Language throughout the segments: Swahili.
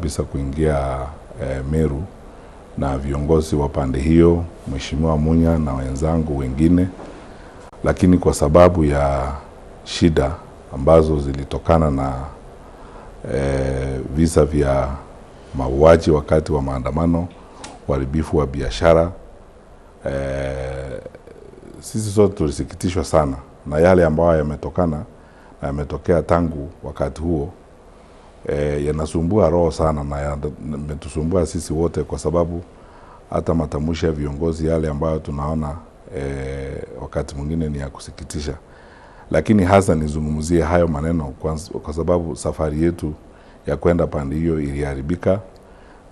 kabisa kuingia Meru na viongozi wa pande hiyo, Mheshimiwa Munya na wenzangu wengine, lakini kwa sababu ya shida ambazo zilitokana na visa vya mauaji wakati wa maandamano, uharibifu wa biashara, sisi sote tulisikitishwa sana na yale ambayo yametokana na yametokea tangu wakati huo. Yanasumbua roho sana na yametusumbua sisi wote, kwa sababu hata matamshi ya viongozi yale ambayo tunaona wakati mwingine ni ya kusikitisha. Lakini hasa nizungumzie hayo maneno kwa sababu safari yetu ya kwenda pande hiyo iliharibika,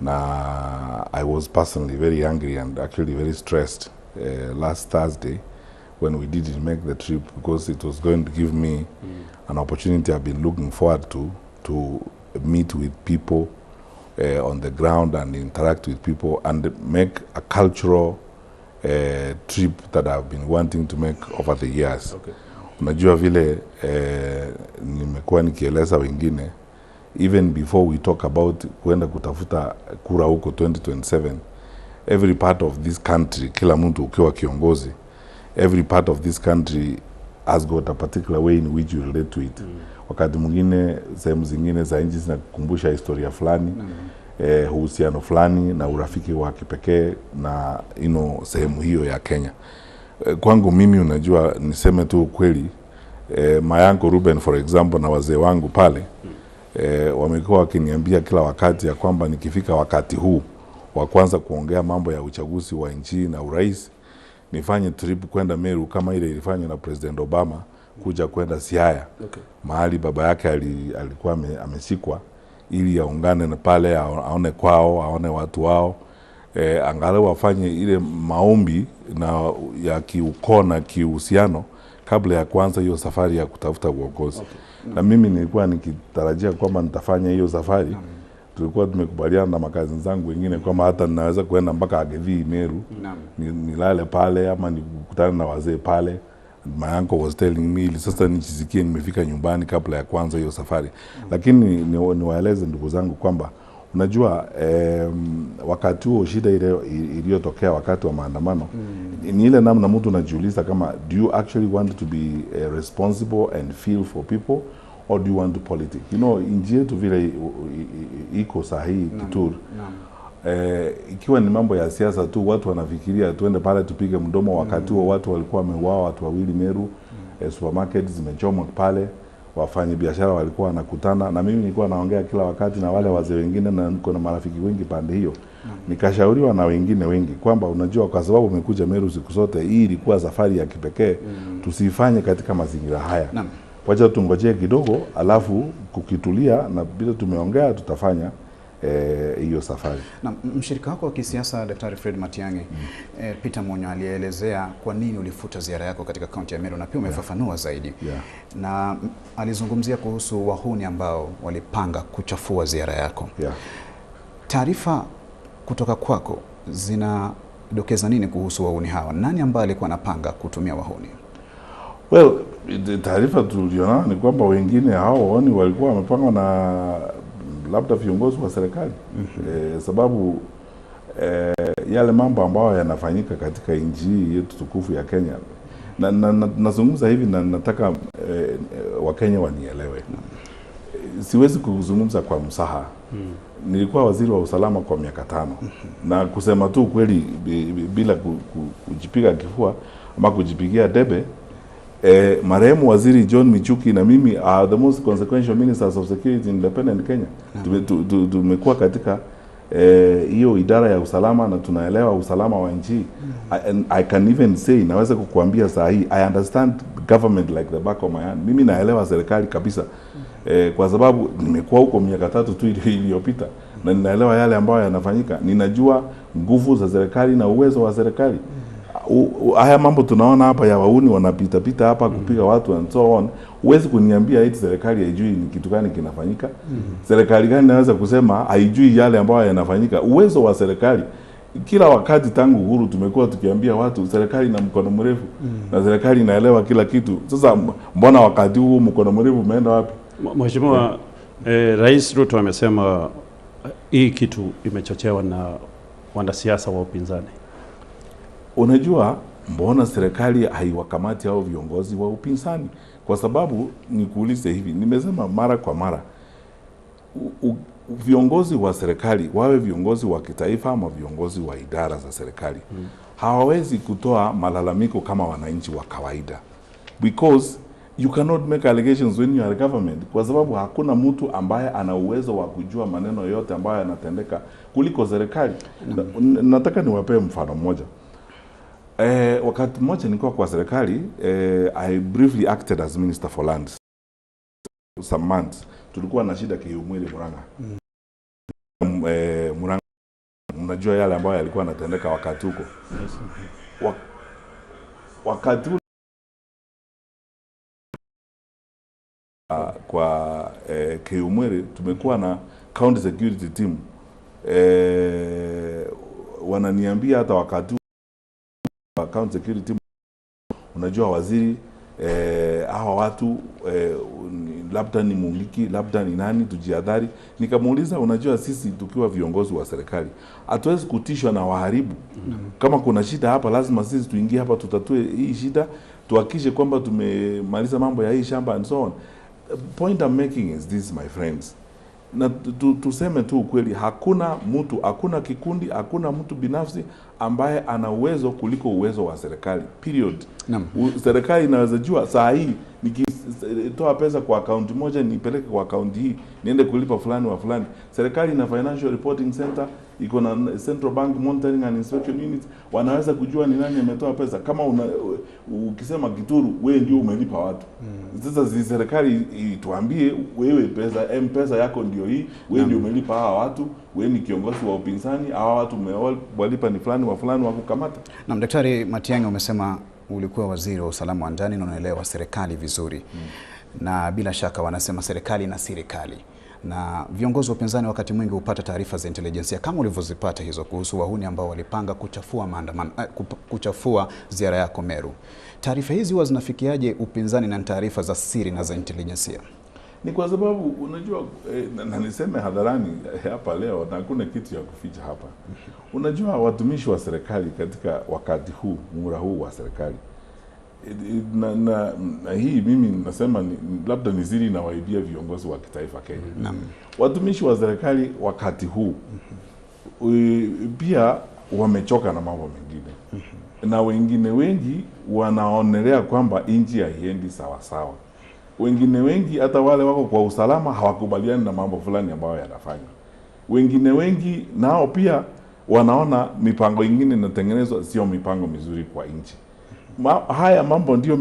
na I was personally very angry and actually very stressed last Thursday when we didn't make the trip, because it was going to give me an opportunity I've been looking forward to meet with people on the ground and interact with people and make a cultural trip that I've been wanting to make over the years. Okay. Unajua vile nimekuwa nikieleza wengine, even before we talk about kwenda kutafuta kura huko 2027, every part of this country, kila mtu ukiwa kiongozi, every part of this country has got a particular way in which you relate to it. Wakati mwingine sehemu zingine za nchi zinakukumbusha historia fulani, uhusiano fulani na urafiki wa kipekee na sehemu hiyo ya Kenya. Kwangu mimi, unajua, niseme tu kweli, my uncle Ruben for example na wazee wangu pale wamekuwa wakiniambia kila wakati ya kwamba nikifika wakati huu wa kwanza kuongea mambo ya uchaguzi wa nchi na urais, nifanye trip kwenda Meru kama ile ilifanywa na President Obama, kuja kwenda Siaya. Okay. Mahali baba yake alikuwa amesikwa, ili aungane na pale, aone kwao, aone watu wao, angalau wafanye ile maombi na ya kiukoo na kiuhusiano kabla ya kuanza hiyo safari ya kutafuta uongozi. Okay. Na mimi nilikuwa nikitarajia kwamba nitafanya hiyo safari. Tulikuwa tumekubaliana na makazi zangu wengine kwamba hata ninaweza kuenda mpaka Agethi Meru, nilale pale ama nikutane na wazee pale. My uncle was telling me sasa nijisikie nimefika nyumbani kabla ya kuanza hiyo safari. Lakini niwaeleze ndugu zangu kwamba unajua wakati huo shida ile iliyotokea wakati wa maandamano, ni ile namna mtu anajiuliza kama do you actually want to be responsible and feel for people, or do you want to politic? Nchi yetu vile iko sahihi Kituru, ikiwa ni mambo ya siasa tu, watu wanafikiria tuende pale tupige mdomo. Wakati huo watu walikuwa wameuawa, watu wawili Meru, supermarket zimechomwa pale, wafanya biashara walikuwa wanakutana, na mimi nilikuwa naongea kila wakati na wale wazee wengine, na niko na marafiki wengi pande hiyo. Nikashauriwa na wengine wengi kwamba unajua, kwa sababu umekuja Meru siku zote, hii ilikuwa safari ya kipekee, tusifanye katika mazingira haya. Wacha tungojee kidogo, alafu kukitulia na bila tumeongea tutafanya hiyo safari. Na mshirika wako wa kisiasa Daktari Fred Matiang'i, Peter Munya, alielezea kwa nini ulifuta ziara yako katika kaunti ya Meru, na pia umefafanua zaidi. Na alizungumzia kuhusu wahuni ambao walipanga kuchafua ziara yako. Taarifa kutoka kwako zinadokeza nini kuhusu wahuni hawa? Nani ambaye alikuwa anapanga kutumia wahuni? Well, taarifa tuliona ni kwamba wengine hao wahuni walikuwa wamepangwa na labda viongozi wa serikali. Sababu yale mambo ambayo yanafanyika katika nchi yetu tukufu ya Kenya, na nazungumza hivi na nataka Wakenya wanielewe. Siwezi kuzungumza kwa msaha. Nilikuwa waziri wa usalama kwa miaka 5. Na kusema tu kweli bila kujipiga kifua ama kujipigia debe, marehemu waziri John Michuki na mimi are the most consequential ministers of security in independent Kenya. Tumekuwa katika hiyo idara ya usalama na tunaelewa usalama wa nchi. I can even say, naweza kukuambia saa hii, I understand government like the back of my hand. Mimi naelewa serikali kabisa, kwa sababu nimekuwa huko miaka 3 tu iliyopita, na ninaelewa yale ambayo yanafanyika. Ninajua nguvu za serikali na uwezo wa serikali. Haya mambo tunaona hapa ya wauni wanapita hapa kupiga watu and so on, huwezi kuniambia eti serikali haijui ni kitu gani kinafanyika. Serikali gani inaweza kusema haijui yale ambayo yanafanyika? Uwezo wa serikali, kila wakati tangu uhuru tumekuwa tukiambia watu serikali ina mkono mrefu, na serikali inaelewa kila kitu. Sasa mbona wakati huu mkono mrefu umeenda wapi? Mheshimiwa, Rais Ruto amesema hii kitu imechochewa na wanasiasa wa upinzani? Unajua, mbona serikali haiwakamati hao viongozi wa upinzani? Kwa sababu nikuulize hivi, nimesema mara kwa mara, viongozi wa serikali, wawe viongozi wa kitaifa ama viongozi wa idara za serikali, hawawezi kutoa malalamiko kama wananchi wa kawaida, because you cannot make allegations when you are government, kwa sababu hakuna mtu ambaye ana uwezo wa kujua maneno yote ambayo yanatendeka kuliko serikali. Nataka niwape mfano mmoja. Wakati mmoja nilikuwa kwa serikali, I briefly acted as Minister for Lands. Some months tulikuwa na shida Kiumwili Murang'a. Murang'a, unajua yale ambayo yalikuwa yanatendeka wakati huko. Wakati kwa Kiumwili tumekuwa na county security team. Wananiambia hata wakati county security team, unajua waziri, hawa watu labda ni Mungiki, labda ni nani, tujihadhari. Nikamuuliza, unajua sisi tukiwa viongozi wa serikali hatuwezi kutishwa na waharibu. Kama kuna shida hapa, lazima sisi tuingie hapa, tutatue hii shida, tuhakikishe kwamba tumemaliza mambo ya hii shamba and so on. Point I'm making is this, my friends. Na tuseme tu ukweli, hakuna mtu, hakuna kikundi, hakuna mtu binafsi ambaye ana uwezo kuliko uwezo wa serikali. Period. Serikali inaweza jua saa hii nikitoa pesa kwa akaunti moja nipeleke kwa akaunti hii, niende kulipa fulani wa fulani. Serikali ina Financial Reporting Center, iko na Central Bank Monitoring and Inspection Unit, wanaweza kujua ni nani ametoa pesa. Kama ukisema Kituru, wewe ndio umelipa watu. Sasa serikali ituambie, wewe pesa yako ndio hii, wewe ndio umelipa hawa watu, wewe ni kiongozi wa upinzani, hawa watu umewalipa ni fulani wa fulani wa kukamata. Na Daktari Matiang'i, umesema ulikuwa waziri wa usalama wa ndani na unaelewa serikali vizuri. Na bila shaka wanasema serikali na serikali. Na viongozi wa upinzani wakati mwingi hupata taarifa za intelijensia kama ulivyozipata hizo kuhusu wahuni ambao walipanga kuchafua maandamano, kuchafua ziara yako Meru. Taarifa hizi huwa zinafikiaje upinzani na taarifa za siri na za intelijensia? Ni kwa sababu unajua, na niseme hadharani hapa leo, na hakuna kitu ya kuficha hapa. Unajua, watumishi wa serikali katika wakati huu, muhula huu wa serikali, na hii mimi nasema labda ni siri na waibia viongozi wa kitaifa Kenya. Watumishi wa serikali wakati huu pia wamechoka na mambo mengine. Na wengine wengi wanaonelea kwamba nchi haiendi sawa sawa. Wengine wengi, hata wale wako kwa usalama, hawakubaliani na mambo fulani ambayo yanafanywa. Wengine wengi nao pia wanaona mipango ingine inatengenezwa sio mipango mizuri kwa nchi. Haya mambo ndio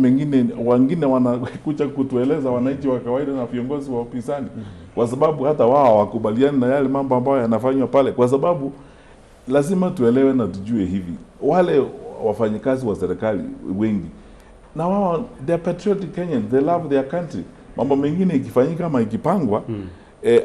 wengine wanakuja kutueleza wananchi wa kawaida na viongozi wa upinzani, kwa sababu hata wao hawakubaliani na yale mambo ambayo yanafanywa pale. Kwa sababu lazima tuelewe na tujue hivi, wale wafanyikazi wa serikali wengi na wao, they are patriotic Kenyans, they love their country. Mambo mengine ikifanyika kama ikipangwa,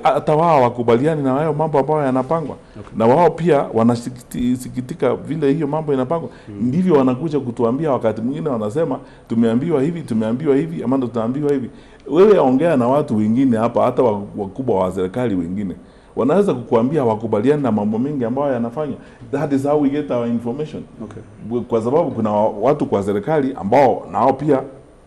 hata wao wakubaliani na hayo mambo ambayo yanapangwa. Na wao pia wanasikitika vile hiyo mambo inapangwa. Ndivyo wanakuja kutuambia, wakati mwingine wanasema tumeambiwa hivi, ama ndo tunaambiwa hivi. Wewe ongea na watu wengine hapa, hata wakubwa wa serikali wengine wanaweza kukuambia wakubaliani na mambo mengi ambayo yanafanywa. That is how we get our information. Kwa sababu kuna watu kwa serikali ambao nao pia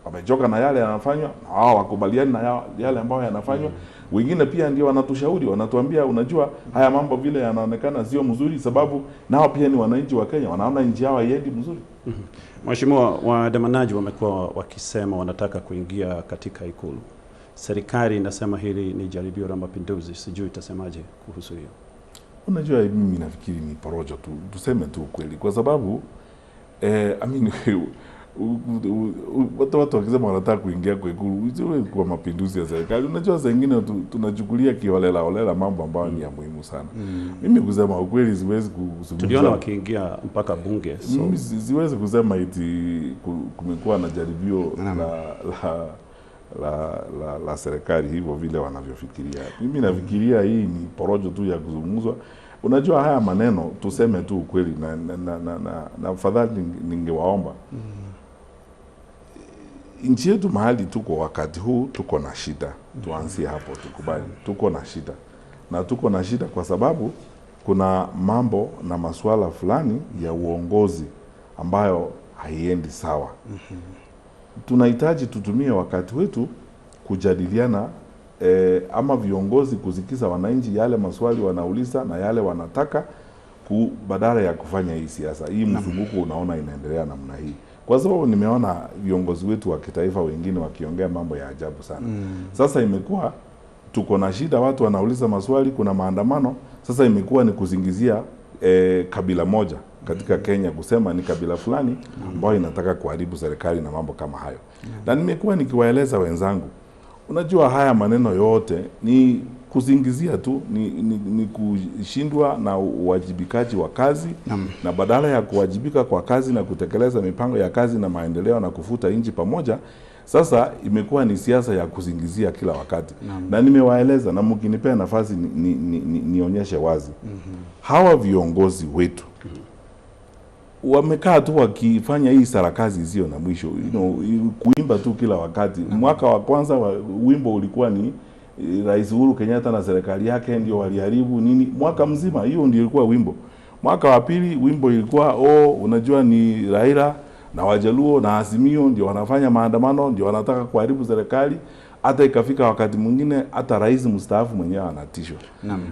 wamechoka na yale yanafanywa, na wao wakubaliani na yale ambayo yanafanywa. Wengine pia ndio wanatushauri, wanatuambia, unajua haya mambo vile yanaonekana sio mzuri, sababu nao pia ni wananchi wa Kenya, wanaona nchi yao haiendi mzuri. Mheshimiwa, waandamanaji wamekuwa wakisema wanataka kuingia katika Ikulu. Serikali inasema hili ni jaribio la mapinduzi. Sijui utasemaje kuhusu hiyo? Unajua, mimi nafikiri ni porojo tu, tuseme tu ukweli, kwa sababu watu wakisema wanataka kuingia kwa Ikulu kwa mapinduzi ya serikali, unajua saa nyingine tunachukulia kiholela mambo ambayo ni ya muhimu sana. Mimi kusema ukweli siwezi kuzungumza. Tuliona wakiingia mpaka bunge. Mimi siwezi kusema iti kumekuwa na jaribio la serikali hivyo vile wanavyofikiria. Mimi nafikiria hii ni porojo tu ya kuzungumzwa. Unajua haya maneno, tuseme tu ukweli, na fadhali ningewaomba. Nchi yetu mahali tuko wakati huu, tuko na shida. Tuanzie hapo, tukubali tuko na shida. na tuko na shida kwa sababu kuna mambo na masuala fulani ya uongozi ambayo haiendi sawa. Tunahitaji tutumie wakati wetu kujadiliana ama viongozi kusikiza wananchi yale maswali wanauliza na yale wanataka badala ya kufanya hii siasa. Hii mzunguko unaona inaendelea namna hii. Kwa sababu nimeona viongozi wetu wa kitaifa wengine wakiongea mambo ya ajabu sana. Sasa imekuwa tuko na shida, watu wanauliza maswali, kuna maandamano. Sasa imekuwa ni kuzingizia kabila moja katika Kenya, kusema ni kabila fulani ambayo inataka kuharibu serikali na mambo kama hayo. Na nimekuwa nikiwaeleza wenzangu, unajua haya maneno yote ni kuzingizia tu, ni kushindwa na uwajibikaji wa kazi. Na badala ya kuwajibika kwa kazi na kutekeleza mipango ya kazi na maendeleo na kufuta nchi pamoja, sasa imekuwa ni siasa ya kuzingizia kila wakati. Na nimewaeleza, na mkinipea nafasi nionyeshe wazi. Hawa viongozi wetu wamekaa tu wakifanya hii sarakazi zio na mwisho, kuimba tu kila wakati. Mwaka wa kwanza wimbo ulikuwa ni Rais Uhuru Kenyatta na serikali yake ndio waliharibu nini, mwaka mzima hiyo ndio ilikuwa wimbo. Mwaka wa pili wimbo ilikuwa unajua ni Raila na Wajaluo na Azimio ndio wanafanya maandamano, ndio wanataka kuharibu serikali. Hata ikafika wakati mwingine hata rais mstaafu mwenyewe anatishwa.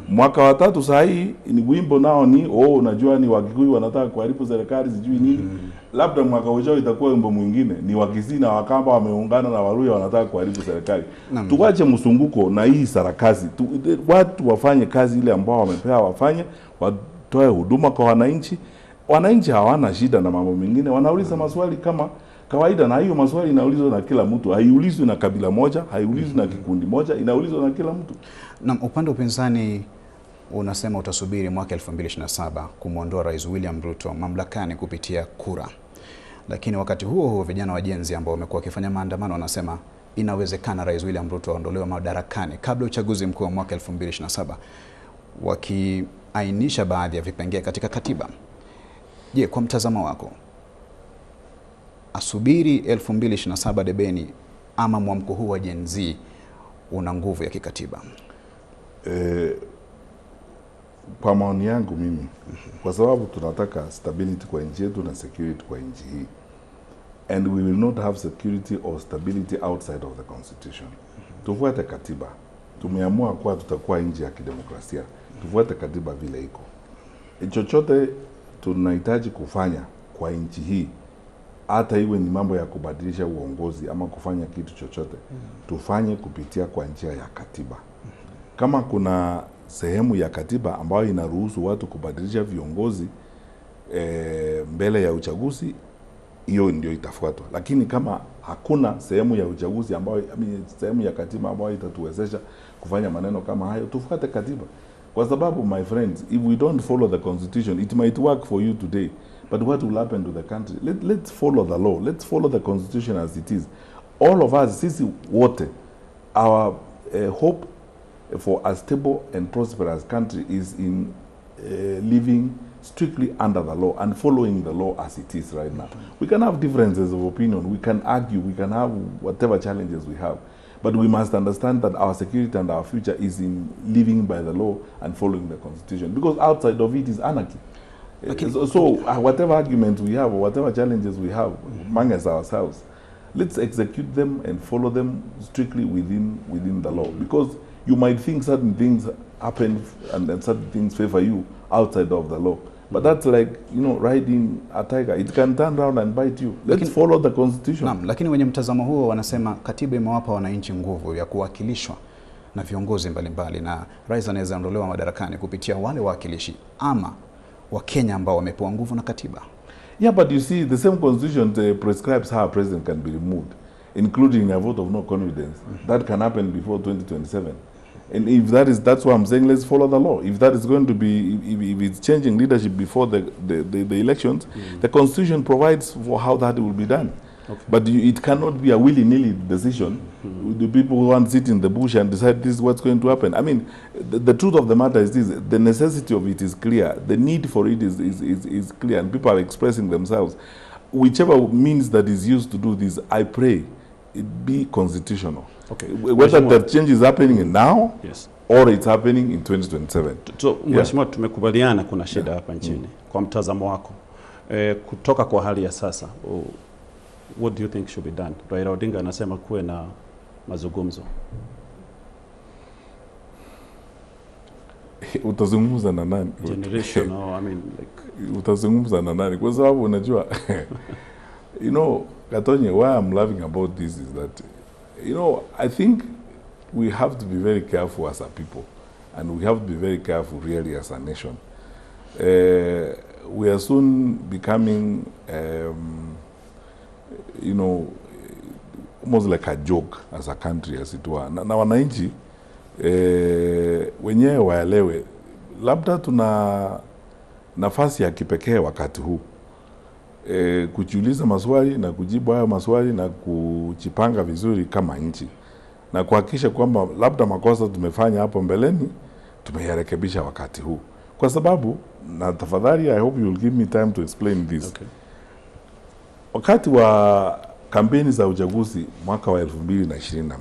Mwaka wa tatu saa hii ni wimbo nao ni unajua ni Wakikuyu wanataka kuharibu serikali sijui nini. Labda mwaka ujao itakuwa wimbo mwingine ni Wakisii na Wakamba wameungana na Waluya wanataka kuharibu serikali. Tuache msunguko na hii sarakazi. Watu wafanye kazi ile ambao wamepewa wafanye, watoe huduma kwa wananchi. Wananchi hawana shida na mambo mengine, wanauliza maswali kama kawaida, na hiyo maswali inaulizwa na kila mtu, haiulizwi na kabila moja, haiulizwi na kikundi moja, inaulizwa na kila mtu. Na upande wa upinzani unasema utasubiri mwaka 2027 kumwondoa Rais William Ruto mamlakani kupitia kura. Lakini wakati huo huo vijana wa Gen Z ambao wamekuwa wakifanya maandamano wanasema inawezekana Rais William Ruto aondolewe madarakani kabla uchaguzi mkuu wa mwaka 2027, wakiainisha baadhi ya vipengee katika katiba. Je, kwa mtazamo wako asubiri 2027 debeni ama mwamko huu wa Gen Z una nguvu ya kikatiba? Kwa maoni yangu mimi, kwa sababu tunataka stability kwa nchi yetu na security kwa nchi hii, and we will not have security or stability outside of the constitution. Tufuate katiba. Tumeamua kuwa tutakuwa nchi ya kidemokrasia, tufuate katiba vile iko. Chochote tunahitaji kufanya kwa nchi hii, hata iwe ni mambo ya kubadilisha uongozi ama kufanya kitu chochote, tufanye kupitia kwa njia ya katiba. Kama kuna sehemu ya katiba ambayo inaruhusu watu kubadilisha viongozi mbele ya uchaguzi, hiyo ndio itafuatwa. Lakini kama hakuna sehemu ya uchaguzi ambayo sehemu ya katiba ambayo itatuwezesha kufanya maneno kama hayo, tufuate katiba. Kwa sababu my friends, if we don't follow the constitution, it might work for you today, but what will happen to the country? Let's follow the law. Let's follow the constitution as it is. All of us, sisi wote, our hope for a stable and prosperous country is in living strictly under the law and following the law as it is right now. We can have differences of opinion, we can argue, we can have whatever challenges we have, but we must understand that our security and our future is in living by the law and following the constitution, because outside of it is anarchy. So whatever arguments we have or whatever challenges we have amongst ourselves, let's execute them and follow them strictly within the law, because you might think certain things happen and certain things favor you outside of the law. But that's like, riding a tiger. It can turn around and bite you. Let's follow the constitution. Naam, lakini wenye mtazamo huo wanasema katiba imewapa wananchi nguvu ya kuwakilishwa na viongozi mbalimbali, na rais anaweza ondolewa madarakani kupitia wale wawakilishi ama Wakenya ambao wamepewa nguvu na katiba. Yeah, but you see, the same constitution prescribes how a president can be removed, including a vote of no confidence. That can happen before 2027. And if that's why I'm saying let's follow the law. If that is going to be, if it's changing leadership before the elections, the constitution provides for how that will be done. Okay. But it cannot be a willy-nilly decision. The people who want to sit in the bush and decide this is what's going to happen. I mean, the truth of the matter is this: the necessity of it is clear. The need for it is clear, and people are expressing themselves. Whichever means that is used to do this, I pray it be constitutional. Okay. Whether the change is happening now, or it's happening in 2027. So, Mheshimiwa, tumekubaliana kuna shida hapa nchini. Kwa mtazamo wako, kutoka kwa hali ya sasa, what do you think should be done? Raila Odinga anasema kuwe na mazungumzo. Utazungumza na nani? Generation, I mean, like, utazungumza na nani? Kwa sababu unajua you know, Gatonye, why I'm laughing about this is that, you know, I think we have to be very careful as a people, and we have to be very careful really as a nation. We are soon becoming, you know, almost like a joke as a country, as it were. Na wananchi wenyewe waelewe, labda tuna nafasi ya kipekee wakati huu kujiuliza maswali na kujibu hayo maswali na kujipanga vizuri kama nchi, na kuhakikisha kwamba labda makosa tumefanya hapo mbeleni tumeyarekebisha wakati huu. Kwa sababu, na tafadhali, I hope you will give me time to explain this. Okay. Wakati wa kampeni za uchaguzi mwaka wa 2022,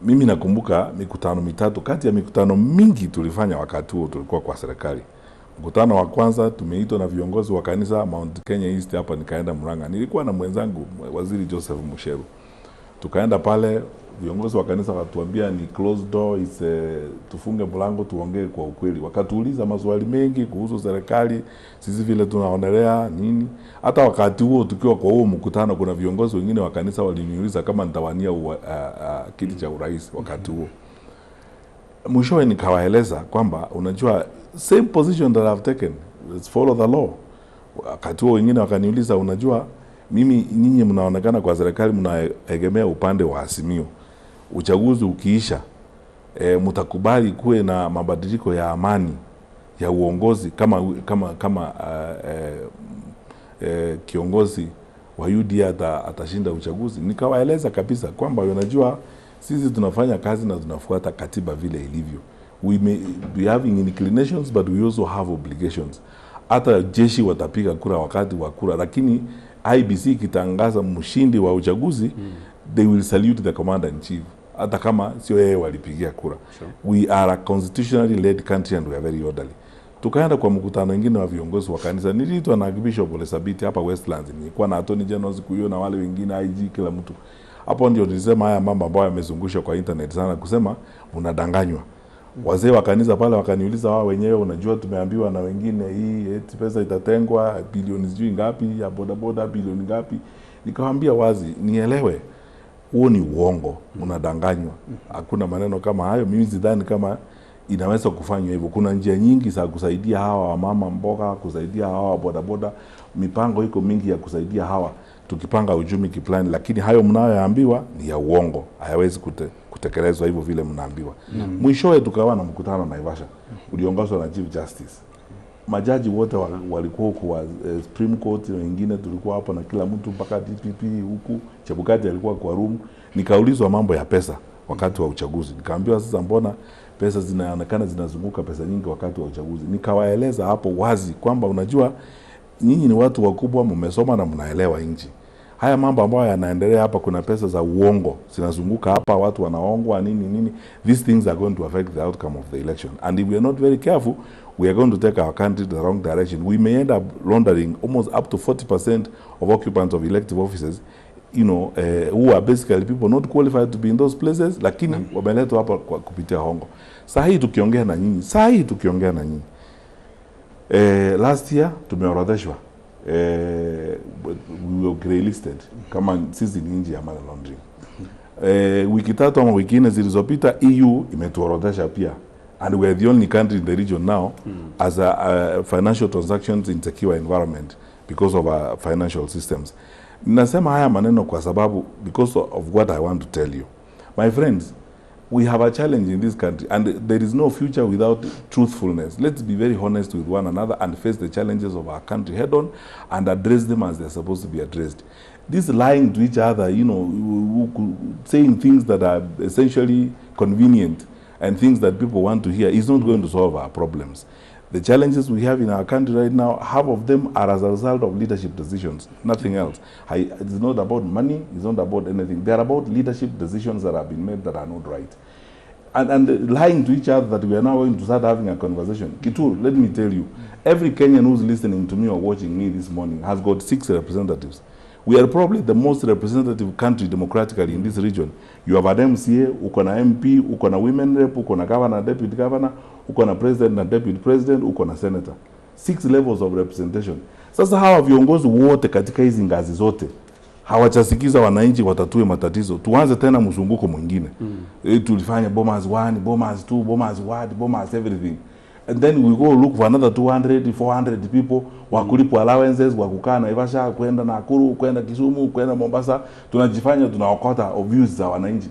mimi nakumbuka mikutano mitatu kati ya mikutano mingi tulifanya wakati huo tulikuwa kwa serikali. Mkutano wa kwanza tumeitwa na viongozi wa kanisa Mount Kenya East, hapa nikaenda Murang'a. Nilikuwa na mwenzangu Waziri Joseph Musheru. Tukaenda pale, viongozi wa kanisa wakatuambia ni closed door, tufunge mlango tuongee kwa ukweli. Wakatuuliza maswali mengi kuhusu serikali, sisi vile tunaonelea nini. Hata wakati huo tukiwa kwa huo mkutano, kuna viongozi wengine wa kanisa waliniuliza kama nitawania kiti cha urais wakati huo. Mwishowe nikawaeleza kwamba unajua, same position that I've taken, let's follow the law. Wakati huo wengine wakaniuliza, unajua, mimi nyinyi mnaonekana kwa serikali mnaegemea upande wa Azimio. Uchaguzi ukiisha, mtakubali kuwe na mabadiliko ya amani ya uongozi kama kiongozi wa UDA atashinda uchaguzi. Nikawaeleza kabisa kwamba unajua, sisi tunafanya kazi na tunafuata katiba vile ilivyo. We may be having inclinations, but we also have obligations. Hata jeshi watapiga kura wakati wa kura, lakini IBC kitangaza mshindi wa uchaguzi, they will salute the commander in chief, hata kama sio yeye walipigia kura. Sure. We are a constitutionally led country and we are very orderly. Tukaenda kwa mkutano mwingine wa viongozi wa kanisa. Niliitwa na Bishop Ole Sabiti hapa Westlands. Nilikuwa na Attorney General siku hiyo na wale wengine, IG, kila mtu. Hapo ndio nilisema haya mambo ambayo yamezungushwa kwa internet sana, kusema mnadanganywa. Wazee wa kanisa pale wakaniuliza wao wenyewe, unajua tumeambiwa na wengine hii eti pesa itatengwa bilioni sijui ngapi ya bodaboda, bilioni ngapi. Nikawaambia wazi, nielewe, huo ni uongo, mnadanganywa. Hakuna maneno kama hayo. Mimi sidhani kama inaweza kufanywa hivyo. Kuna njia nyingi za kusaidia hawa wamama mboga, kusaidia hawa bodaboda. Mipango iko mingi ya kusaidia hawa, tukipanga uchumi kiplani, lakini hayo mnayoambiwa ni ya uongo. Hayawezi kutekelezwa hivyo vile mnaambiwa. Mwishowe tukawa na mkutano Naivasha, uliongozwa na Chief Justice. Majaji wote walikuwa huko, Supreme Court wengine tulikuwa hapo na kila mtu, mpaka DPP huku, Chebukati alikuwa kwa room. Nikaulizwa mambo ya pesa wakati wa uchaguzi. Nikaambiwa sasa, mbona pesa zinaonekana zinazunguka pesa nyingi wakati wa uchaguzi? Nikawaeleza hapo wazi kwamba unajua, nyinyi ni watu wakubwa, mmesoma na mnaelewa nchi. Haya mambo ambayo yanaendelea hapa, kuna pesa za uongo zinazunguka hapa, watu wanaongwa nini. These things are going to affect the outcome of the election, and if we are not very careful, we are going to take our country the wrong direction. We may end up laundering almost up to 40% of occupants of elective offices, you know, who are basically people not qualified to be in those places, lakini wameletwa hapa kupitia hongo. Sasa hii tukiongea na nyinyi, last year tumeorodheshwa, we were grey listed kama sisi ni nchi ya money laundering. Wiki tatu ama wiki nne zilizopita, EU imetuorodhesha pia, and we are the only country in the region now as a financial transactions insecure environment because of our financial systems. Nasema haya maneno kwa sababu, because of what I want to tell you. My friends, we have a challenge in this country, and there is no future without truthfulness. Let's be very honest with one another and face the challenges of our country head on and address them as they're supposed to be addressed. This lying to each other, you know, saying things that are essentially convenient and things that people want to hear is not going to solve our problems. The challenges we have in our country right now, half of them are as a result of leadership decisions, nothing else. It's not about money, it's not about anything. They're about leadership decisions that have been made that are not right. and lying to each other that we are now going to start having a conversation. Kitu, let me tell you, every Kenyan who's listening to me or watching me this morning has got 6 representatives. We are probably the most representative country democratically in this region. You have an MCA, uko na MP, uko na women rep, uko na governor, deputy governor, uko na president and deputy president, uko na senator. 6 levels of representation. Sasa hawa viongozi wote katika hizi ngazi zote hawachasikiza wananchi watatue matatizo. Tuanze tena mzunguko mwingine. Tulifanya Bomas 1, Bomas 2, Bomas 1, Bomas everything. And then we go look for another 200, 400 people wakulipo allowances, wakukaa Naivasha, kwenda Nakuru, kwenda Kisumu, kwenda Mombasa, tunajifanya tunaokota views za wananchi.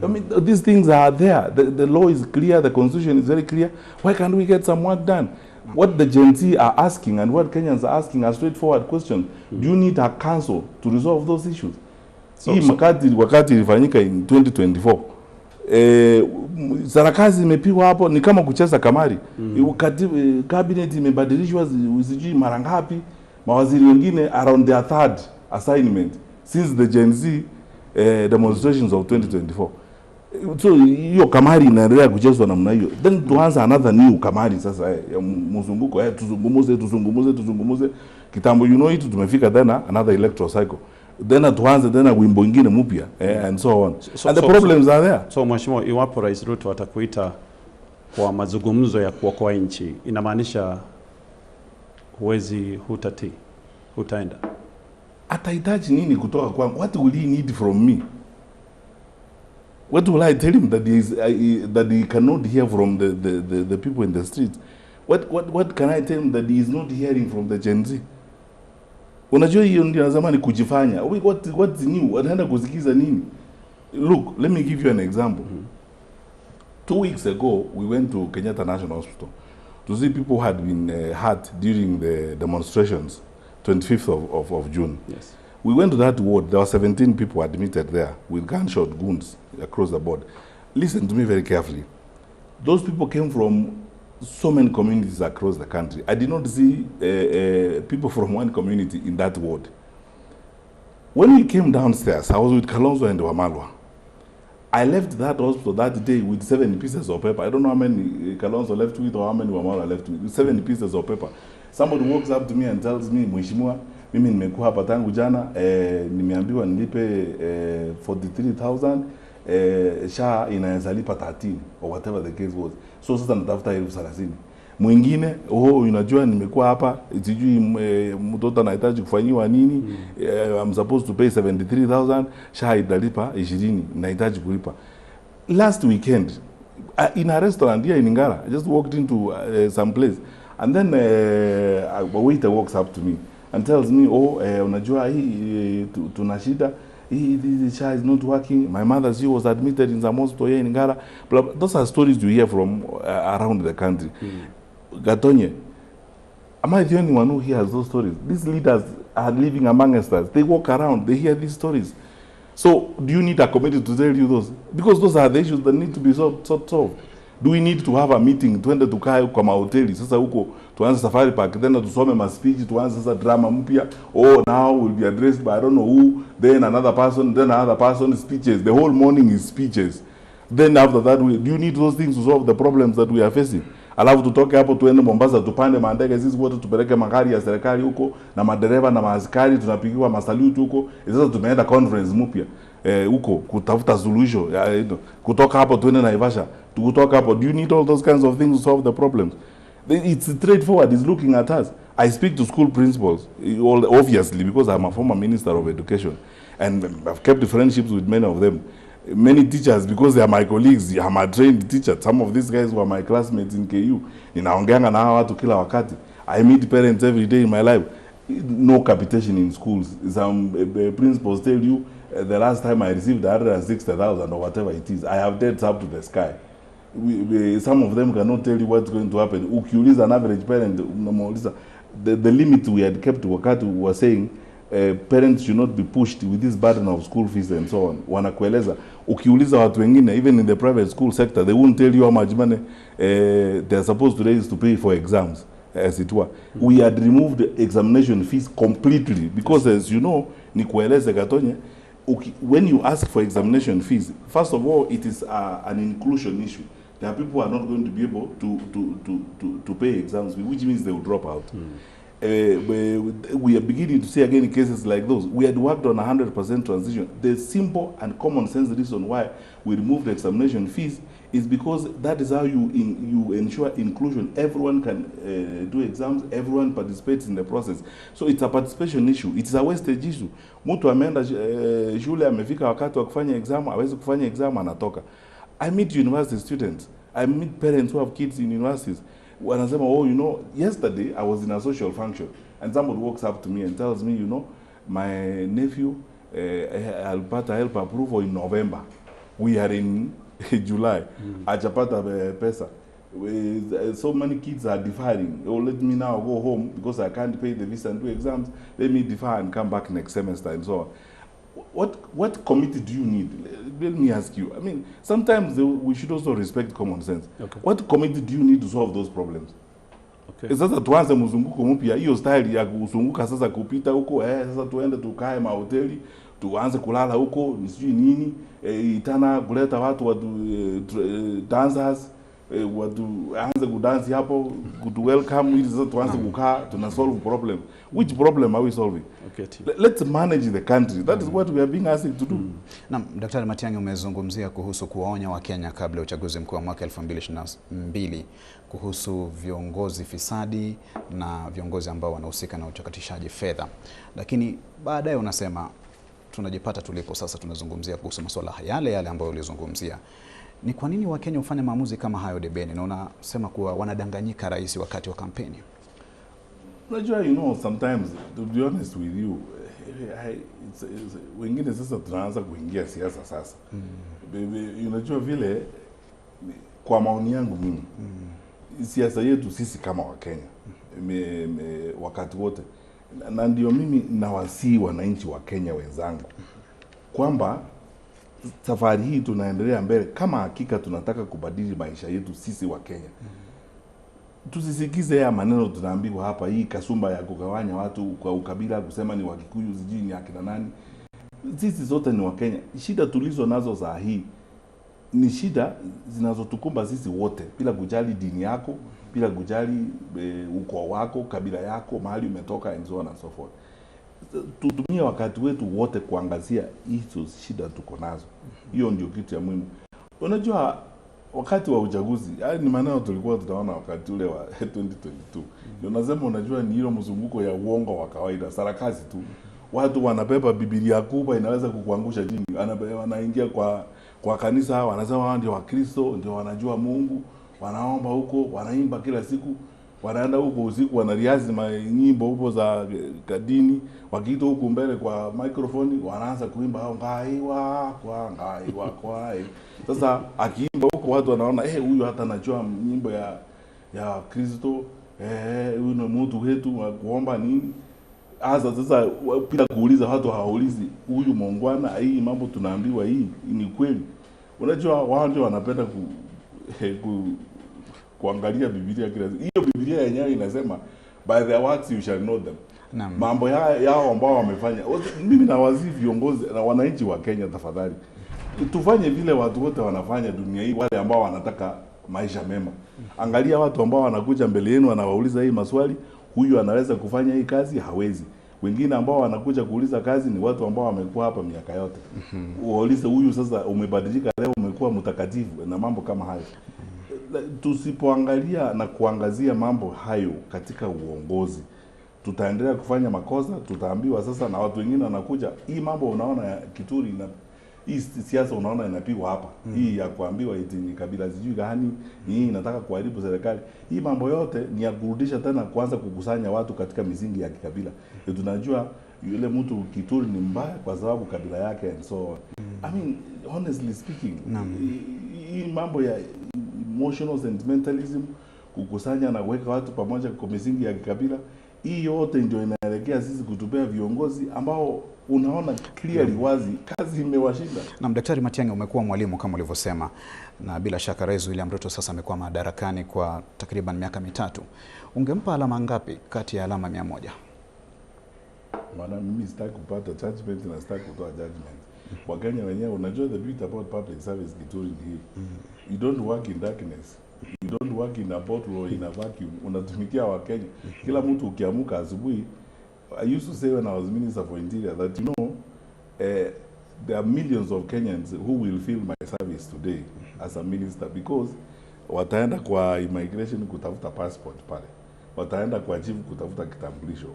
I mean, these things are there. The law is clear, the constitution is very clear. Why can't we get some work done? What the Gen Z are asking and what Kenyans are asking are straightforward questions. Do you need a council to resolve those issues? Wakati ilifanyika in 2024, sarakazi imepigwa hapo ni kama kucheza kamari. Cabinet imebadilishwa sijui mara ngapi, mawaziri wengine around their 3rd assignment since the Gen Z demonstrations of 2024. So hiyo kamari inaendelea kuchezwa namna hiyo. Then tuanza another new kamari sasa ya mzunguko, tuzungumuze kitambo, you know it, tumefika tena another electoral cycle. Then tuanze tena wimbo ingine mpya and so on. And the problems are there. So mheshimiwa, iwapo Rais Ruto atakuita kwa mazungumzo ya kuokoa nchi, inamaanisha hutaenda? Atahitaji nini kutoka kwangu? What will he need from me? What will I tell him that he cannot hear from the people in the street? What can I tell him that he is not hearing from the Gen Z? Unajua hiyo ndio zamani kujifanya. What's new? Anaenda kusikiza nini? Look, let me give you an example. 2 weeks ago, we went to Kenyatta National Hospital to see people who had been hurt during the demonstrations, 25th of June. Yes. We went to that ward. There were 17 people admitted there with gunshot wounds across the board. Listen to me very carefully. Those people came from so many communities across the country. I did not see people from one community in that ward. When we came downstairs, I was with Kalonzo and Wamalwa. I left that hospital that day with 7 pieces of paper. I don't know how many Kalonzo left with or how many Wamalwa left with 7 pieces of paper. Somebody walks up to me and tells me, Mheshimiwa, mimi nimekuwa hapa tangu jana, nimeambiwa nilipe 43,000, SHA inaweza lipa 13 or whatever the case was. So sasa natafuta 30,000. Mwingine, unajua nimekuwa hapa, sijui mtoto anahitaji kufanyiwa nini, I'm supposed to pay 73,000, SHA italipa 20, nahitaji kulipa. Last weekend, in a restaurant here in Ngara, I just walked into some place, and then a waiter walks up to me and tells me, unajua hii tunashida, this SHA is not working. My mother, she was admitted in some hospital here in Ngara. Those are stories you hear from around the country. Gatonye, am I the only one who hears those stories? These leaders are living amongst us. They walk around, they hear these stories. So do you need a committee to tell you those? Because those are the issues that need to be solved. Do we need to have a meeting? Tuende tukae kwa mahoteli sasa huko, tuanze safari park, then tusome ma speech, tuanze sasa drama mpya. Now will be addressed by I don't know who, then another person, speeches. The whole morning is speeches. Then after that, do you need those things to solve the problems that we are facing? Alafu tutoke hapo tuende Mombasa, tupande mandege sisi wote, tupeleke magari ya serikali huko na madereva na maaskari, tunapigiwa masalute huko. Sasa tumeenda conference mpya huko kutafuta solution. Kutoka hapo tuende Naivasha, kutoka hapo. Do you need all those kinds of things to solve the problems? It's straightforward. It's looking at us. I speak to school principals, obviously, because I'm a former minister of education, and I've kept friendships with many of them. Many teachers, because they are my colleagues, I'm a trained teacher. Some of these guys were my classmates in KU. Ninaongeanga na hawa watu kila wakati. I meet parents every day in my life. No capitation in schools. Some principals tell you, the last time I received 160,000 or whatever it is, I have debts up to the sky. Some of them cannot tell you what's going to happen. Ukiuliza an average parent, the limit we had kept wakati was saying, parents should not be pushed with this burden of school fees and so on. Wanakueleza, ukiuliza watu wengine, even in the private school sector, they won't tell you how much money they're supposed to raise to pay for exams, as it were. We had removed examination fees completely because, as you know, nikueleze Gatonye, when you ask for examination fees, first of all, it is an inclusion issue. There are people who are not going to be able to pay exams, which means they will drop out. We are beginning to see again in cases like those. We had worked on 100% transition. The simple and common sense reason why we removed examination fees is because that is how you ensure inclusion. Everyone can do exams, everyone participates in the process. So it's a participation issue. It's a wastage issue. Mtu ameenda shule amefika wakati wa kufanya exam, hawezi kufanya exam, anatoka. I meet university students. I meet parents who have kids in universities. Wanasema, oh, you know, yesterday I was in a social function and somebody walks up to me and tells me, you know, my nephew alipata help approval in November. We are in July. Ajapata pesa. So many kids are deferring. Oh, let me now go home because I can't pay the visa and do exams. Let me defer and come back next semester and so on. What committee do you need? Let me ask you. I mean, sometimes we should also respect common sense. Okay. What committee do you need to solve those problems? Okay. Sasa tuanze mzunguko mpya. Hiyo style ya kuzunguka sasa kupita huko, sasa tuende tukae mahoteli, tuanze kulala huko, nisijui nini, itana kuleta watu dancers, watu anze kudansi hapo, to welcome ili sasa tuanze kukaa, tuna solve problem. Which problem are we solving? Okay. Let's manage the country. That is what we are being asked to do. Na Daktari Matiang'i, umezungumzia kuhusu kuwaonya wa Kenya kabla ya uchaguzi mkuu wa mwaka 2022 kuhusu viongozi fisadi na viongozi ambao wanahusika na uchakatishaji fedha. Lakini baadaye unasema tunajipata tulipo sasa, tunazungumzia kuhusu masuala yale ambayo ulizungumzia. Ni kwa nini Wakenya hufanya maamuzi kama hayo debeni? Na unasema kuwa wanadanganyika rais wakati wa kampeni. Unajua, you know, sometimes, to be honest with you, wengine sasa tunaanza kuingia siasa sasa. Unajua vile, kwa maoni yangu mimi, siasa yetu sisi kama Wakenya, wakati wote, na ndio mimi nawasihi wananchi wa Kenya wenzangu, kwamba safari hii tunaendelea mbele kama hakika tunataka kubadili maisha yetu sisi wa Kenya. Tusisikize ya maneno tunaambiwa hapa, hii kasumba ya kugawanya watu kwa ukabila, kusema ni Wakikuyu sijui ni akina nani. Sisi zote ni wa Kenya. Shida tulizo nazo saa hii ni shida zinazotukumba sisi wote, bila kujali dini yako, bila kujali ukoo wako, kabila yako, mahali umetoka and so on and so forth. Tutumie wakati wetu wote kuangazia hizo shida tuko nazo. Hiyo ndio kitu ya muhimu. Unajua, wakati wa uchaguzi, ni maneno tulikuwa tutaona wakati ule wa 2022. Ndio nasema, unajua, ni hilo mzunguko ya uongo wa kawaida, sarakasi tu. Watu wanabeba Biblia kubwa inaweza kukuangusha chini. Wanaingia kwa kanisa, wanasema wao ndio Wakristo, ndio wanajua Mungu, wanaomba huko, wanaimba kila siku. Wanaenda huko usiku, wanariazi nyimbo huko za dini, wakiita huko mbele kwa microphone, wanaanza kuimba ngai kwa. Sasa akiimba huko watu wanaona huyu hata anajua nyimbo ya Kristo, huyu ni mtu wetu wa kuomba nini. Sasa bila kuuliza, watu hawaulizi huyu muungwana, hii mambo tunaambiwa hii ni kweli. Unajua, wao ndio wanapenda kuangalia Biblia kila siku. Hiyo Biblia yenyewe inasema by their works you shall know them. Mambo yao ambao wamefanya. Mimi nawasihi viongozi na wananchi wa Kenya, tafadhali tufanye vile watu wote wanafanya dunia hii, wale ambao wanataka maisha mema. Angalia watu ambao wanakuja mbele yenu wanawauliza hii maswali, huyu anaweza kufanya hii kazi, hawezi. Wengine ambao wanakuja kuuliza kazi ni watu ambao wamekuwa hapa miaka yote. Uulize huyu sasa umebadilika leo umekuwa mtakatifu na mambo kama hayo. Tusipoangalia na kuangazia mambo hayo katika uongozi, tutaendelea kufanya makosa. Tutaambiwa sasa na watu wengine wanakuja, hii mambo unaona ya Kituri na hii siasa unaona inapigwa hapa, hii ya kuambiwa eti ni kabila sijui gani, hii inataka kuharibu serikali. Hii mambo yote ni ya kurudisha tena kuanza kukusanya watu katika misingi ya kikabila. Tunajua yule mtu Kituri ni mbaya kwa sababu kabila yake and so on. I mean, honestly speaking, hii mambo ya emotional sentimentalism, kukusanya na kuweka watu pamoja kwa misingi ya kikabila, hii yote ndio inaelekea sisi kutupea viongozi ambao unaona clearly wazi kazi imewashinda. Na Daktari Matiang'i, umekuwa mwalimu kama ulivyosema, na bila shaka Rais William Ruto sasa amekuwa madarakani kwa takriban miaka mitatu. Ungempa alama ngapi kati ya alama 100? Maana mimi sitaki kupata judgment na sitaki kutoa judgment. Wakenya wenyewe, unajua the beauty about public service Kituri ni hii. You don't work in darkness. You don't work in a bottle or in a vacuum. Unatumikia Wakenya. Kila mtu ukiamuka asubuhi. I used to say when I was Minister for Interior that, you know, there are millions of Kenyans who will feel my service today as a minister because wataenda kwa immigration kutafuta passport pale. Wataenda kwa chief kutafuta kitambulisho.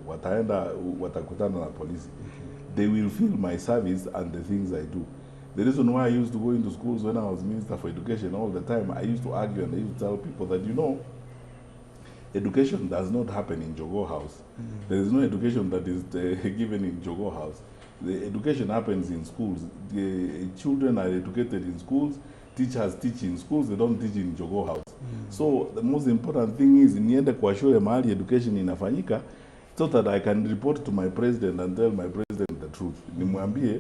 Watakutana na polisi. They will feel my service and the things I do. The reason why I used to go into schools when I was Minister for Education all the time, I used to argue and I used to tell people that, you know, education does not happen in Jogoo House. There is no education that is given in Jogoo House. The education happens in schools. The children are educated in schools. Teachers teach in schools. They don't teach in Jogoo House. So the most important thing is niende kwa shule mahali education inafanyika so that I can report to my president and tell my president the truth. Nimwambie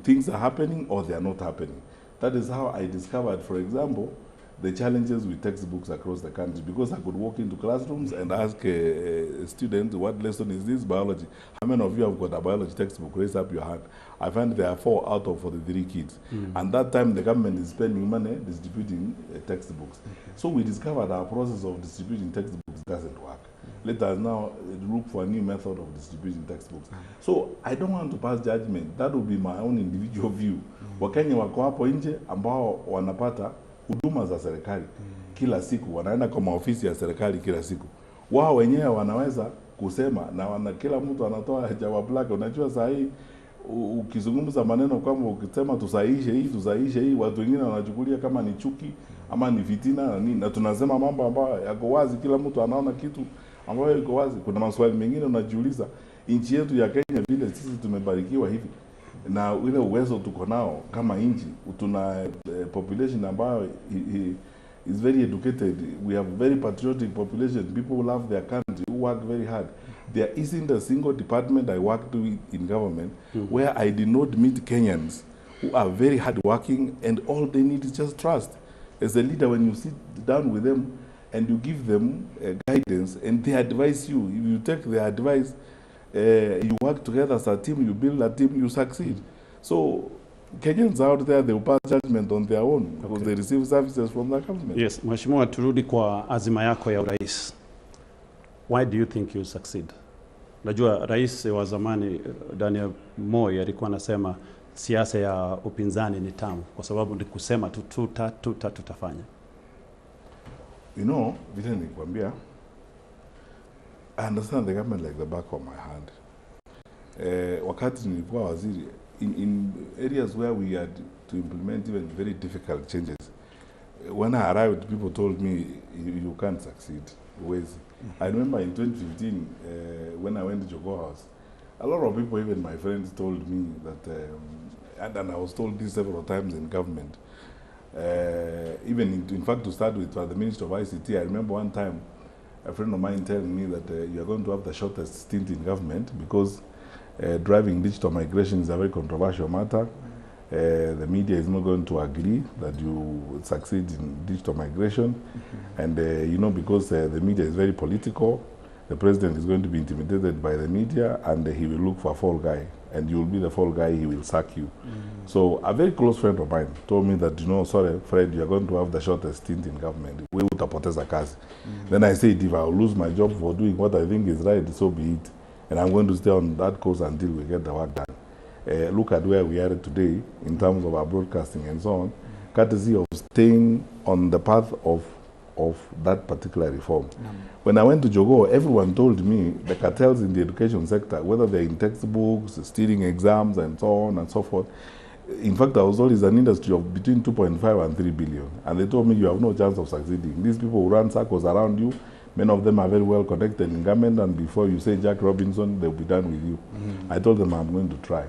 things are happening or they are not happening. That is how I discovered, for example, the challenges with textbooks across the country, because I could walk into classrooms and ask a student, what lesson is this? Biology. How many of you have got a biology textbook? Raise up your hand. I find there are 4 out of 43 kids. And that time the government is spending money distributing textbooks. So we discovered our process of distributing textbooks doesn't work. Let us now look for a new method of distributing textbooks. So I don't want to pass judgment. That will be my own individual view. Wakenya wako hapo nje ambao wanapata huduma za serikali kila siku, wanaenda kwa maofisi ya serikali kila siku. Wao wenyewe wanaweza kusema na kila mtu anatoa jawabu lake. Unajua saa hii ukizungumza maneno kama ukisema tusahihishe hii, watu wengine wanachukulia kama ni chuki ama ni fitina na nini. Na tunasema mambo ambayo yako wazi, kila mtu anaona kitu ambayo iko wazi. Kuna maswali mengine unajiuliza, nchi yetu ya Kenya vile sisi tumebarikiwa hivi na ile uwezo tuko nao kama nchi, tuna population ambayo is very educated. We have very patriotic population. People who love their country, who work very hard. There isn't a single department I worked with in government where I did not meet Kenyans who are very hardworking, and all they need is just trust. As a leader, when you sit down with them and you give them guidance and they advise you, if you take their advice, you work together as a team, you build a team, you succeed. So Kenyans out there, they will pass judgment on their own because they receive services from the government. Yes, Mheshimiwa, turudi kwa azima yako ya urais. Why do you think you succeed? Najua rais wa zamani Daniel Moi alikuwa anasema siasa ya upinzani ni tamu kwa sababu ni kusema tutafanya. You know, vile nikwambia, I understand the government like the back of my hand. Wakati nilikuwa waziri, in areas where we had to implement even very difficult changes, when I arrived, people told me, you can't succeed. I remember in 2015, when I went to Jogoo House, a lot of people, even my friends, told me that, and I was told this several times in government, even in fact to start with, the Minister of ICT, I remember one time, a friend of mine telling me that you are going to have the shortest stint in government because driving digital migration is a very controversial matter. The media is not going to agree that you succeed in digital migration. And, you know, because the media is very political, the president is going to be intimidated by the media and he will look for a fall guy. And you will be the fall guy, he will sack you. So a very close friend of mine told me that, you know, sorry, Fred, you are going to have the shortest stint in government. We utapoteza kazi. Then I said, if I will lose my job for doing what I think is right, so be it. And I'm going to stay on that course until we get the work done. Look at where we are today in terms of our broadcasting and so on, courtesy of staying on the path of that particular reform. When I went to Jogoo, everyone told me the cartels in the education sector, whether they're in textbooks, stealing exams and so on and so forth. In fact, I was told it's an industry of between 2.5 and 3 billion. And they told me you have no chance of succeeding. These people who run circles around you, many of them are very well connected in government, and before you say Jack Robinson, they'll be done with you. I told them I'm going to try.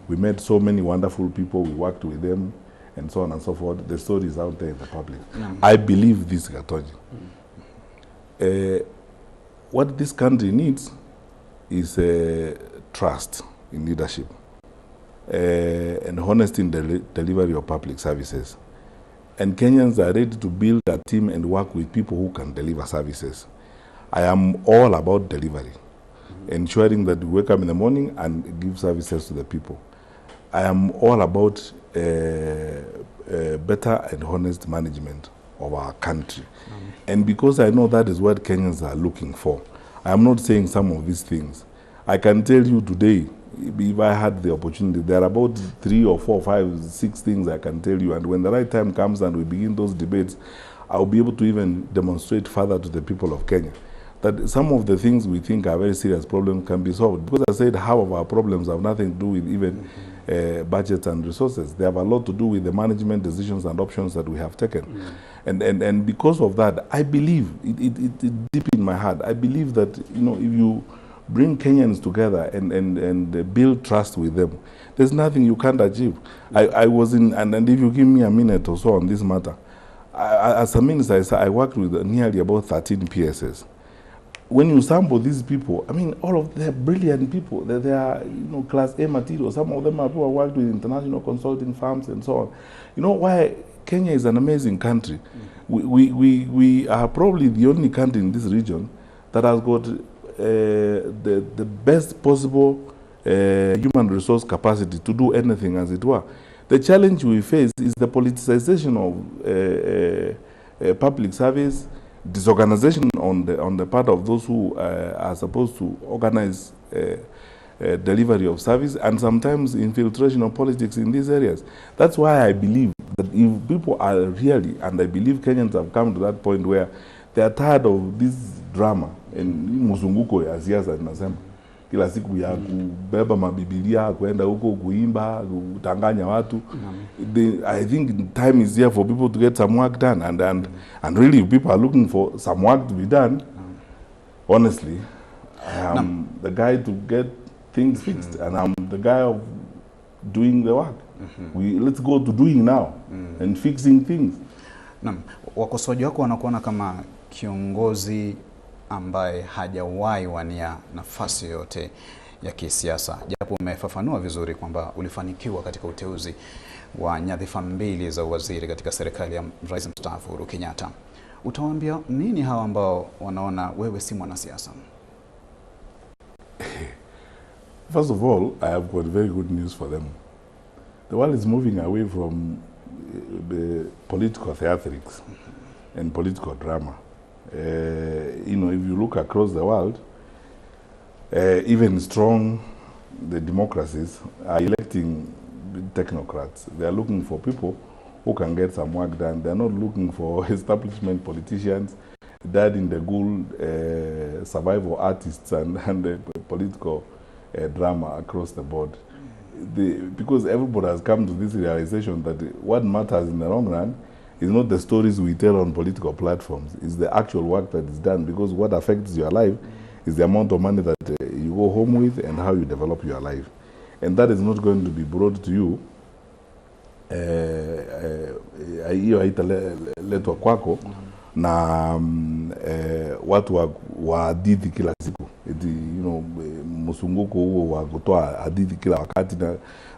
We met so many wonderful people, we worked with them, and so on and so forth. The story is out there in the public. I believe this, Gatonji. What this country needs is trust in leadership and honesty in the delivery of public services. And Kenyans are ready to build a team and work with people who can deliver services. I am all about delivery, ensuring that we wake up in the morning and give services to the people. I am all about better and honest management of our country. And because I know that is what Kenyans are looking for, I am not saying some of these things. I can tell you today, if I had the opportunity, there are about 3 or 4, 5, 6 things I can tell you. And when the right time comes and we begin those debates, I'll be able to even demonstrate further to the people of Kenya that some of the things we think are very serious problems can be solved. Because I said half of our problems have nothing to do with even budgets and resources. They have a lot to do with the management decisions and options that we have taken. And because of that, I believe, it deep in my heart, I believe that, you know, if you bring Kenyans together and build trust with them, there's nothing you can't achieve. I was in, and if you give me a minute or so on this matter, as a minister, I worked with nearly about 13 PSS. When you sample these people, I mean, all of them are brilliant people. They are, you know, class A material. Some of them are people who worked with international consulting firms and so on. You know why Kenya is an amazing country? We are probably the only country in this region that has got the best possible human resource capacity to do anything, as it were. The challenge we face is the politicization of public service, disorganization on the part of those who are supposed to organize delivery of service, and sometimes infiltration of politics in these areas. That's why I believe that if people are really, and I believe Kenyans have come to that point where they are tired of this drama, and muzunguko ya siasa tunasema kila siku ya kubeba mabibilia kwenda huko kuimba kutanganya watu. I think time is here for people to get some work done, and really if people are looking for some work to be done, honestly, I am the guy to get things fixed, and I'm the guy of doing the work. Let's go to doing now and fixing things. Wakosoaji wako wanakuona kama kiongozi ambaye hajawahi wania nafasi yote ya kisiasa, japo umefafanua vizuri kwamba ulifanikiwa katika uteuzi wa nyadhifa 2 za waziri katika serikali ya Rais mstaafu Uhuru Kenyatta. Utawaambia nini hawa ambao wanaona wewe si mwanasiasa? First of all, I have got very good news for them. The world is moving away from the political theatrics and political drama. You know, if you look across the world, even strong the democracies are electing technocrats. They are looking for people who can get some work done. They are not looking for establishment politicians, dead in the ghoul, survival artists and political drama across the board. Because everybody has come to this realization that what matters in the long run is not the stories we tell on political platforms. It's the actual work that is done, because what affects your life is the amount of money that you go home with and how you develop your life. And that is not going to be brought to you hiyo haitaletwa kwako na watu wa hadithi kila siku. You know, msunguko huo wa kutoa hadithi kila wakati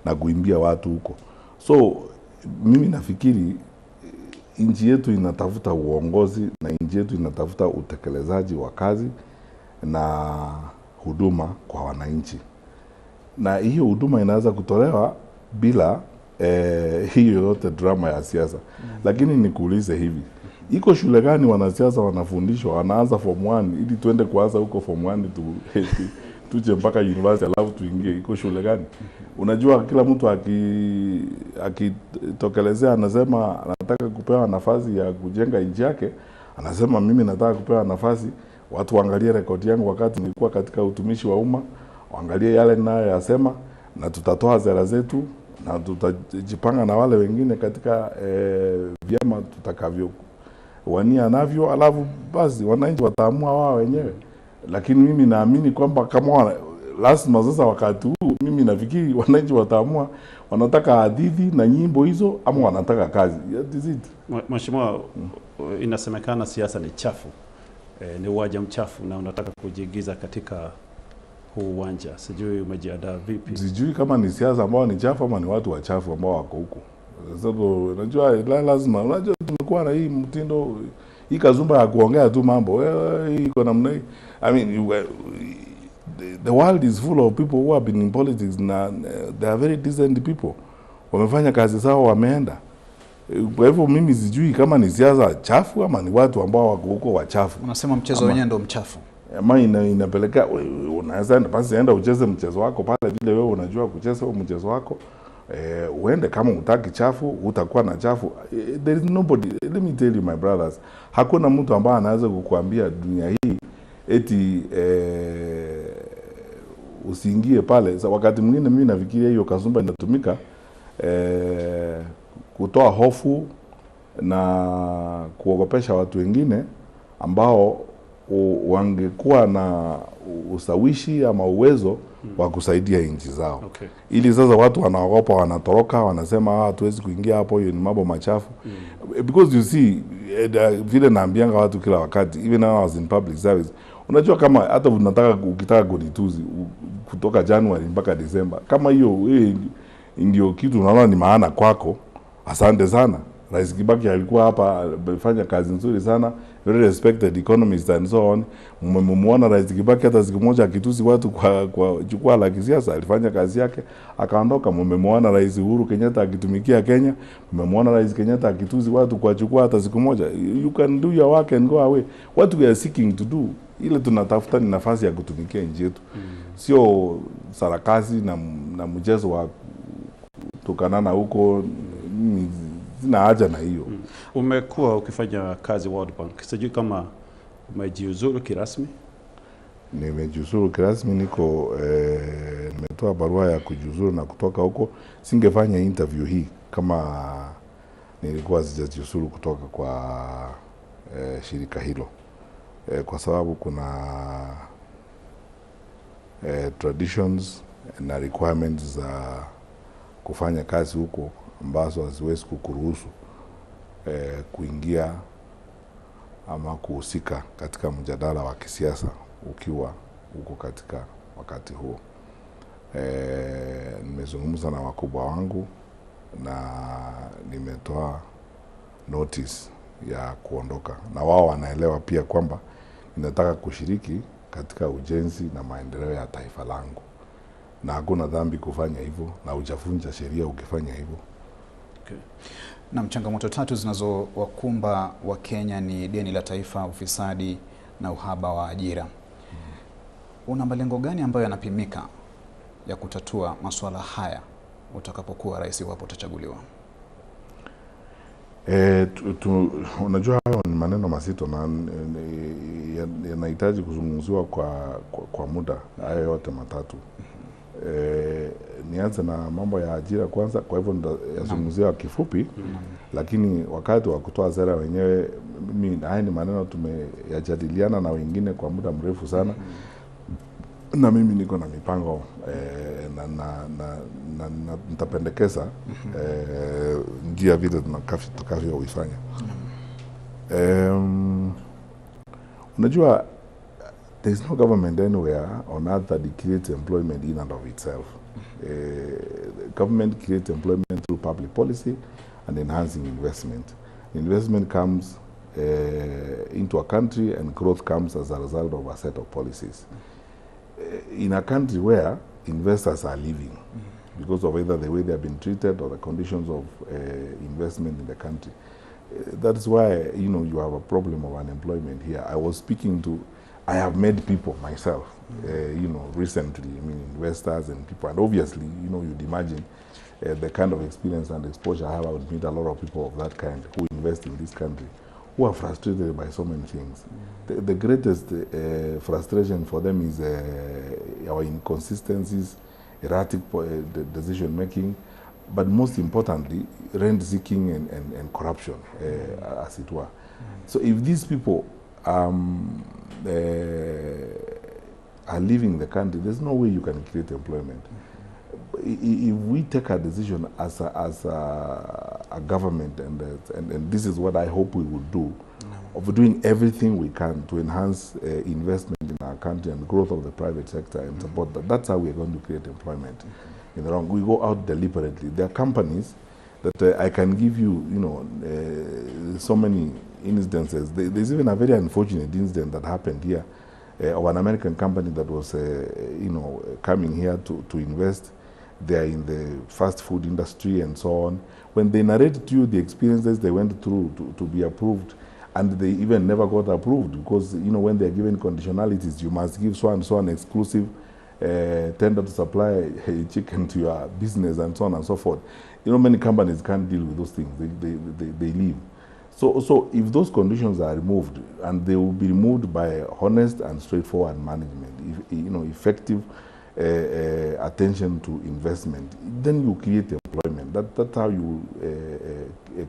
na kuimbia watu huko. So mimi nafikiri nchi yetu inatafuta uongozi, na nchi yetu inatafuta utekelezaji wa kazi na huduma kwa wananchi. Na hiyo huduma inaweza kutolewa bila hiyo yote drama ya siasa. Lakini nikuulize hivi, iko shule gani wanasiasa wanafundishwa wanaanza form 1 ili tuende kuanza huko form 1 tuje mpaka university alafu tuingie? Iko shule gani? Unajua kila mtu akitokelezea anasema anataka kupewa nafasi ya kujenga nchi yake, anasema mimi nataka kupewa nafasi, watu waangalie rekodi yangu wakati nilikuwa katika utumishi wa umma, waangalie yale ninayoyasema, na tutatoa sera zetu na tutajipanga na wale wengine katika vyama tutakavyo wania navyo, alafu basi wananchi wataamua wao wenyewe. Lakini mimi naamini kwamba kama lazima sasa wakati huu, mimi nafikiri wananchi wataamua wanataka hadithi na nyimbo hizo ama wanataka kazi. That is it. Mheshimiwa, inasemekana siasa ni chafu, ni uwanja mchafu, na unataka kujiingiza katika huu uwanja. Sijui umejiandaa vipi? Sijui kama ni siasa ambao ni chafu ama ni watu wachafu ambao wako huko. Sababu unajua lazima, unajua tumekuwa na hii mtindo, hii kazumba ya kuongea tu mambo iko namna hii. I mean, the world is full of people who have been in politics na they are very decent people. Wamefanya kazi zao, wameenda. Kwa hivyo mimi sijui kama ni siasa chafu ama ni watu ambao wako huko wachafu. Unasema mchezo wenyewe ndio mchafu. Ama inapeleka unaweza basi enda ucheze mchezo wako pale vile wewe unajua kucheza mchezo wako. Uende kama utaki chafu, utakuwa na chafu. There is nobody, let me tell you my brothers, hakuna mtu ambaye anaweza kukuambia dunia hii eti usiingie pale. Wakati mwingine mimi nafikiria hiyo kasumba inatumika kutoa hofu na kuogopesha watu wengine ambao wangekuwa na usawishi ama uwezo wa kusaidia nchi zao. Okay. Ili sasa watu wanaogopa, wanatoroka, wanasema hatuwezi kuingia hapo, hiyo ni mambo machafu. Because you see, vile naambianga watu kila wakati, even when I was in public service, unajua kama hata ukitaka kunituzi kutoka January mpaka December, kama hiyo ndio kitu unaona ni maana kwako, asante sana. Rais Kibaki alikuwa hapa, amefanya kazi nzuri sana, very respected economist and so on. Mmemwona Rais Kibaki hata siku moja akitusi watu kwa jukwaa la kisiasa, alifanya kazi yake akaondoka. Mmemwona Rais Uhuru Kenyatta akitumikia Kenya, mmemwona Rais Kenyatta akitusi watu kwa jukwaa hata siku moja. You can do your work and go away. What we are seeking to do, ile tunatafuta ni nafasi ya kutumikia nchi yetu. Sio sarakasi na mchezo wa tukanana huko. Sina haja na hiyo. Umekuwa ukifanya kazi World Bank. Sijui kama umejiuzuru kirasmi? Nimejiuzuru kirasmi, nimetoa barua ya kujiuzuru na kutoka huko. Singefanya interview hii kama nilikuwa sijajiuzuru kutoka kwa shirika hilo. Kwa sababu kuna traditions na requirements za kufanya kazi huko ambazo haziwezi kukuruhusu kuingia ama kuhusika katika mjadala wa kisiasa ukiwa huko katika wakati huo. Nimezungumza na wakubwa wangu na nimetoa notice ya kuondoka, na wao wanaelewa pia kwamba ninataka kushiriki katika ujenzi na maendeleo ya taifa langu, na hakuna dhambi kufanya hivyo na hujavunja sheria ukifanya hivyo. Okay. Na changamoto tatu zinazowakumba wa Kenya ni deni la taifa, ufisadi na uhaba wa ajira. Una malengo gani ambayo yanapimika ya kutatua masuala haya utakapokuwa rais wapo utachaguliwa? Unajua hayo ni maneno mazito na yanahitaji kuzungumziwa kwa muda, hayo yote matatu. Nianze na mambo ya ajira kwanza, kwa hivyo nitazungumzia kifupi. Lakini wakati wa kutoa sera wenyewe, mimi haya ni maneno tumeyajadiliana na wengine kwa muda mrefu sana. Na mimi niko na mipango na nitapendekeza njia vile tutakavyoifanya. Unajua, there is no government anywhere on earth that creates employment in and of itself. Government creates employment through public policy and enhancing investment. Investment comes into a country and growth comes as a result of a set of policies. In a country where investors are leaving because of either the way they have been treated or the conditions of investment in the country, that's why you have a problem of unemployment here. I have met people myself, recently. I mean, investors and people, and obviously, you'd imagine the kind of experience and exposure I have. I would meet a lot of people of that kind who invest in this country, who are frustrated by so many things. The greatest frustration for them is our inconsistencies, erratic decision making, but most importantly, rent seeking and corruption, as it were. So if these people are leaving the country, there's no way you can create employment. If we take a decision as a government, and this is what I hope we will do, of doing everything we can to enhance investment in our country and growth of the private sector and support that. That's how we're going to create employment. In the wrong, we go out deliberately. There are companies that I can give you, so many instances. There's even a very unfortunate incident that happened here of an American company that was, coming here to invest. They are in the fast food industry and so on. When they narrate to you the experiences they went through to be approved, and they even never got approved because, when they are given conditionalities, you must give so and so an exclusive tender to supply a chicken to your business and so on and so forth. Many companies can't deal with those things. They leave. So if those conditions are removed, and they will be removed by honest and straightforward management, effective attention to investment, then you create employment. That's how you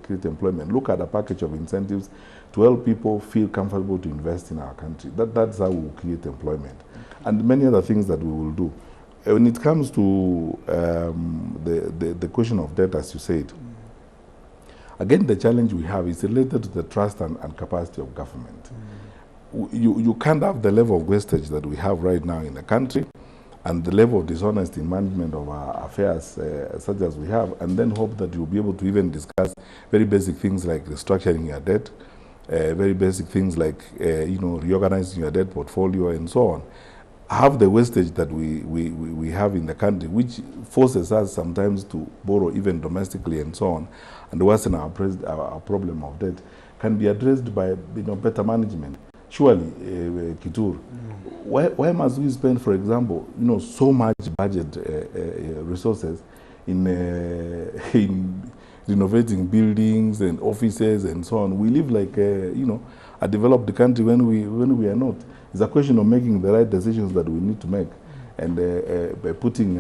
create employment. Look at a package of incentives to help people feel comfortable to invest in our country. That's how we create employment. And many other things that we will do. When it comes to the question of debt, as you said, again, the challenge we have is related to the trust and capacity of government. You can't have the level of wastage that we have right now in the country and the level of dishonesty in management of our affairs such as we have, and then hope that you'll be able to even discuss very basic things like restructuring your debt, very basic things like reorganizing your debt portfolio and so on. Have the wastage that we have in the country, which forces us sometimes to borrow even domestically and so on, and worsen our problem of debt, can be addressed by better management. Surely, Kituru, why must we spend, for example, so much budget resources in renovating buildings and offices and so on? We live like a developed country when we are not. It's a question of making the right decisions that we need to make, and by putting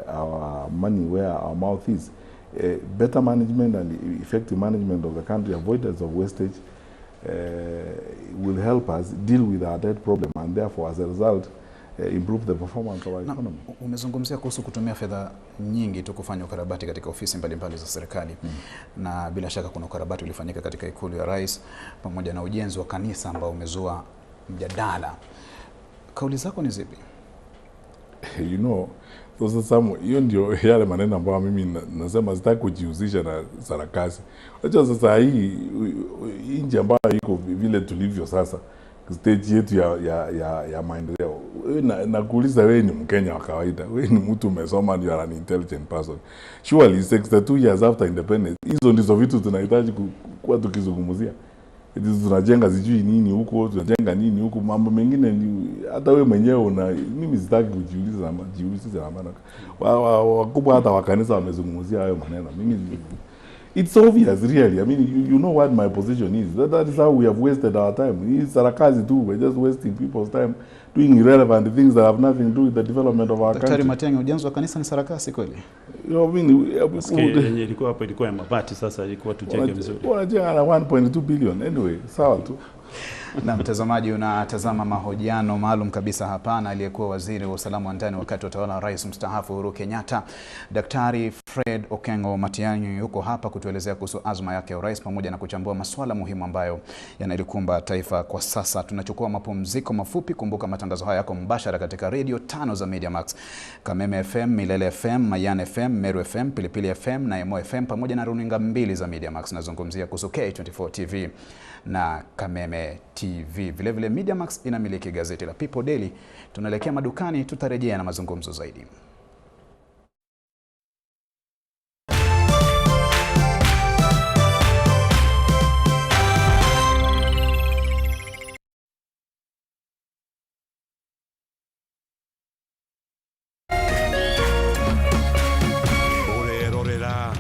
our money where our mouth is. Better management and effective management of the country, avoidance of wastage, will help us deal with our debt problem, and therefore, as a result, improve the performance of our economy. Umezungumzia kuhusu kutumia fedha nyingi tu kufanya ukarabati katika ofisi mbalimbali za serikali, na bila shaka kuna ukarabati ulifanyika katika ikulu ya rais pamoja na ujenzi wa kanisa ambao umezua mjadala. Kauli zako ni zipi? Sasa hiyo ndio yale maneno ambayo mimi nasema sitaki kujihusisha na sarakasi. Unajua sasa hii nchi ambayo iko vile tulivyo sasa, stage yetu ya maendeleo. Nakuuliza, wewe ni Mkenya wa kawaida, wewe ni mtu umesoma, you are an intelligent person. Surely 62 years after independence, hizo ndizo vitu tunahitaji kuwa tukizungumzia. Tunajenga sijui nini huko, tunajenga nini huko, mambo mengine hata wewe mwenyewe mimi sitaki kujiuliza na maana wakubwa hata wa kanisa wamezungumzia hayo maneno. It's obvious really. I mean, you know what my position is. That is how we have wasted our time. It's sarakazi too. We're just wasting people's time doing irrelevant things that have nothing to do with the development of our country. Daktari Matiang'i, ujenzi wa kanisa ni sarakasi kweli? Yenye ilikuwa hapo ilikuwa ya mabati, sasa ilikuwa tujenge vizuri. Wanajenga na 1.2 billion anyway. Sawa tu. Na mtazamaji, unatazama mahojiano maalum kabisa hapa na aliyekuwa waziri wa usalama wa ndani wakati wa utawala wa Rais mstaafu Uhuru Kenyatta, Daktari Fred Okengo Matiang'i yuko hapa kutuelezea kuhusu azma yake ya urais pamoja na kuchambua masuala muhimu ambayo yanalikumba taifa kwa sasa. Tunachukua mapumziko mafupi. Kumbuka matangazo haya yako mbashara katika radio 5 za Media Max: Kameme FM, Milele FM, Mayan FM, Meru FM, Pilipili FM na Emo FM pamoja na runinga 2 za Media Max. Nazungumzia kuhusu K24 TV na Kameme TV. Vile vile Media Max inamiliki gazeti la People Daily. Tunaelekea madukani, tutarejea na mazungumzo zaidi.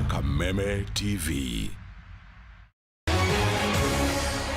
Kameme TV.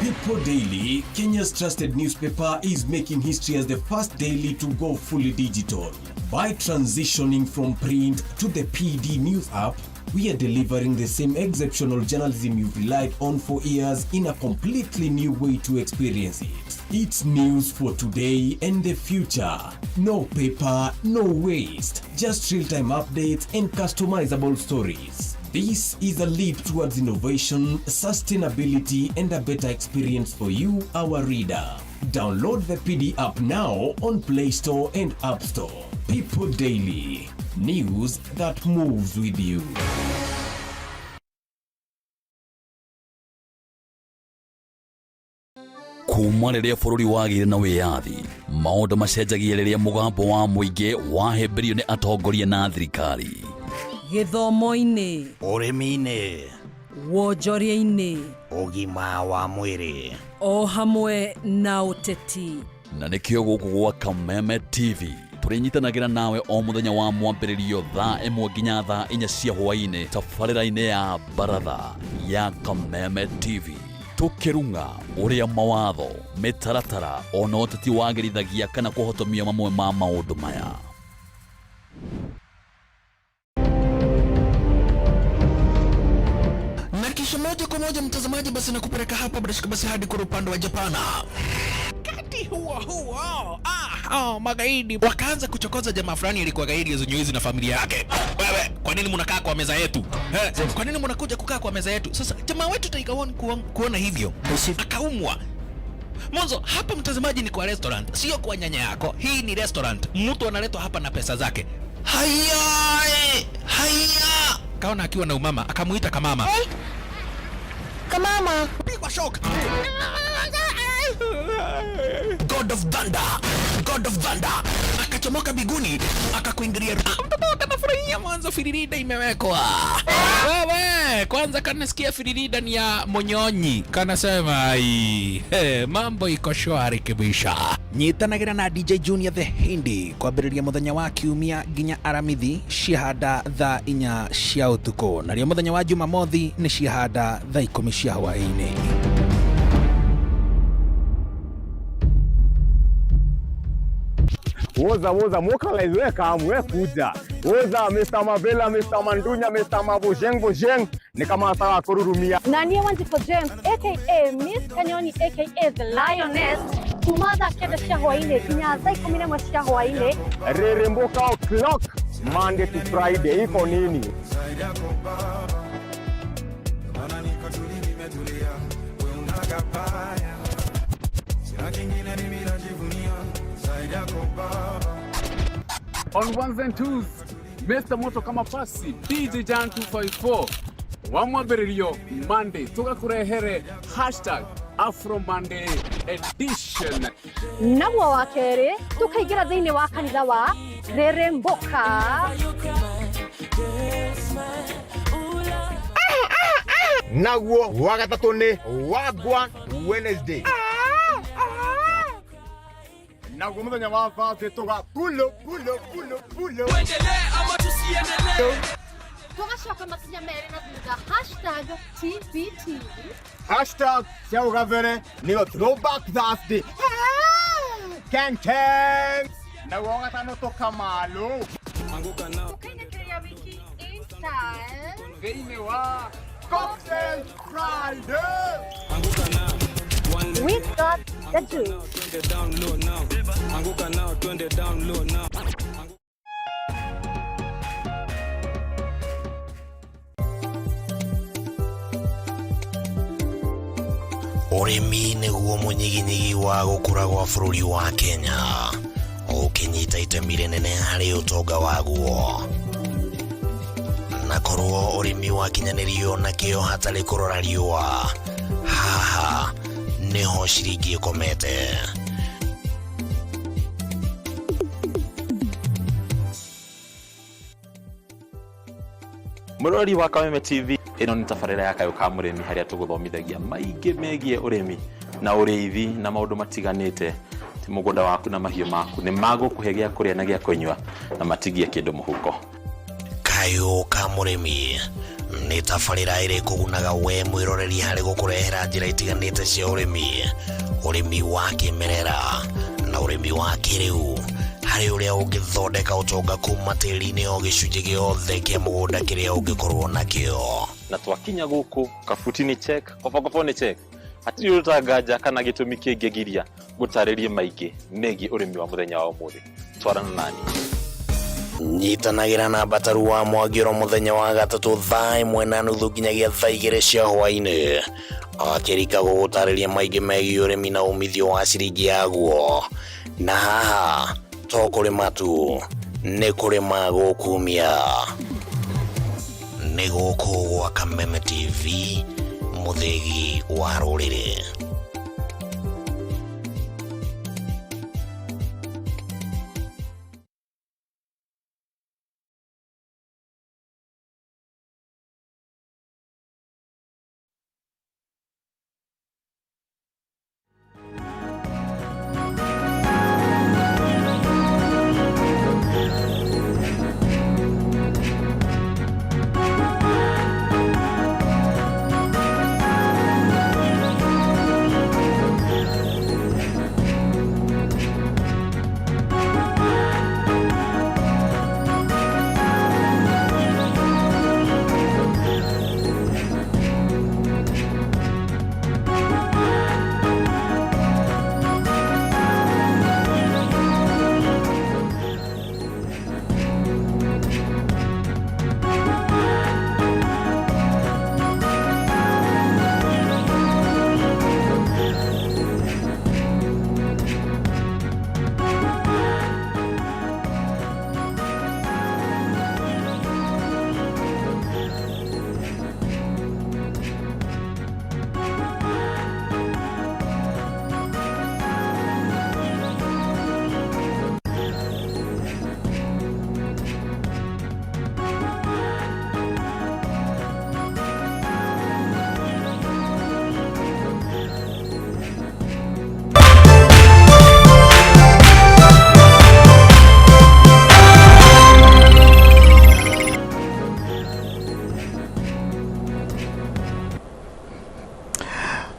People Daily, Kenya's trusted newspaper, is making history as the first daily to go fully digital. By transitioning from print to the PD News app, we are delivering the same exceptional journalism you've relied on for years in a completely new way to experience it. It's news for today and the future. No paper, no waste. Just real-time updates and customizable stories. This is a leap towards innovation, sustainability, and a better experience for you, our reader. Download the PD app now on Play Store and App Store. People Daily. News that moves with you. kuma rĩrĩa bũrũri wagĩire na wĩyathi maũndũ macenjagia rĩrĩa mũgambo wa mũingĩ wahĩmbĩrio nĩ atongoria na thirikari. Gĩthomo-inĩ, ũrĩmi-inĩ, wonjoria-inĩ, ũgima wa mwĩrĩ, o hamwe na ũteti. Na nĩkĩo gũkũ gwa Kameme TV tũrĩnyitanagĩra nawe o mũthenya wa mwambĩrĩrio thaa 1 nginya thaa 4 cia hwaĩ-inĩ tabarĩra-inĩ ya Baratha ya Kameme TV, tũkĩrunga ũrĩa mawatho, mĩtaratara ona ũteti wagĩrithagia kana kũhotomia mamwe ma maũndũ maya. Na kisha moja kwa moja mtazamaji, basi nakupeleka hapa basi hadi kwa upande wa Japana. Kati huo magaidi wakaanza kuchokoza jamaa fulani alikuwa gaidi Zunyoizi na familia yake. Wewe, kwa nini mnakaa kwa meza yetu? Kwa nini mnakuja kukaa kwa meza yetu? Sasa jamaa wetu Taikawon kuona hivyo akaumwa. Mwanzo hapa mtazamaji ni kwa restaurant, sio kwa nyanya yako. Hii ni restaurant. Mtu analetwa hapa na pesa zake. Haya! Kaona akiwa na umama, akamuita kamama. Kamama, pigwa shock. God of Thunder. Akachomoka biguni, akakuingilia. Mtoto akanafurahia mwanzo firirida imewekwa. Wewe, kwanza kanasikia firirida ni ya Monyonyi. Kanasema mambo iko shwari kibisha. Nyitanagira na DJ Junior the Hindi kwambĩrĩria mũthenya wa Kiumia nginya Aramithi ciahanda thaa 4 cia ũtukũ. Na rĩo mũthenya wa Jumamothi nĩ ciahanda thaa 10 cia hwaĩ-inĩ. Woza moka laiweka amwe kuja. Woza Mr. Mavela, Mr. Mandunya, Mr. Mabojeng ni kama sawa kururumia. Na niye Wanjiko James aka Miss Kanyoni aka The Lioness kumada kede cia hwaĩ-inĩ nginya thaa 11 cia hwaĩ-inĩ. Reremboka o'clock Monday to Friday iko nini? On ones and twos, Mr. Moto kama pasi, DJ Jan 254. Wamwambĩrĩrio Monday, tugakurehere #Afro Monday edition. Naguo wa kerĩ, tukaingĩra thĩinĩ wa kanitha wa Reremboka. Naguo wa gatatũ nĩ Wagwa Wednesday. Naguo mũthenya wa Thursday tuga pulo. Tuendelee ama tusiendelee? Tugacoka makinya merĩ na thutha #TBT. #Ciaugavere nĩyo Throwback Thursday. Gang. Naguo wa gatano tukamalo. Tukainĩkĩria wiki in-style thĩinĩ wa Cocktail Friday. We got the juice. Ũrĩmi nĩguo mũnyiginyigi wa gũkũra gwa bũrũri wa Kenya, ũkĩnyita itemi rĩnene harĩ ũtonga waguo. Na korwo ũrĩmi wakinyanĩrio na kĩo hatarĩ kũrora riũa, haha niho ciringi ĩkomete. Mũrori wa Kameme TV, ĩno nĩ tabarĩra ya Kayũ ka mũrĩmi harĩa tũgũthomithagia maingĩ megiĩ ũrĩmi na ũrĩithi na maũndũ matiganĩte. Ti mũgũnda waku na mahiũ maku nĩ magũkũhe gĩa kũrĩa na gĩa kũnyua na matigie kĩndũ mũhuko. Kayũ ka mũrĩmi nĩ tabarĩra ĩrĩ kũgunaga we mwĩroreri harĩ gũkũrehera njĩra itiganĩte cia ũrĩmi wa kĩmerera na ũrĩmi wa kĩrĩu, harĩ ũrĩa ũngĩthondeka ũtonga kuma tĩri-inĩ o gĩcunjĩ gĩothe kĩa mũgũnda kĩrĩa ũngĩkorwo nakĩo. Na twakinya gũkũ kabuti nĩ check, kopo nĩ check. Hatirĩ ũtanganja kana gĩtũmi kĩngĩgiria gũtarĩrie maingĩ megiĩ ũrĩmi wa mũthenya wa ũmũthĩ. Twarana nani. Nyitanagĩra na Bataru wa Mwagĩro mũthenya wa gatatũ thaa 1:30 nginyagia thaa 2 cia hwaĩ-inĩ, akĩrika gũgũtarĩria maingĩ megiĩ ũrĩmi na umithio wa ciringi yaguo. Na haha to kũrĩma tu, nĩ kũrĩma gũkumia. Nĩ gũkũ gwa Kameme TV, mũthegi wa rũrĩrĩ.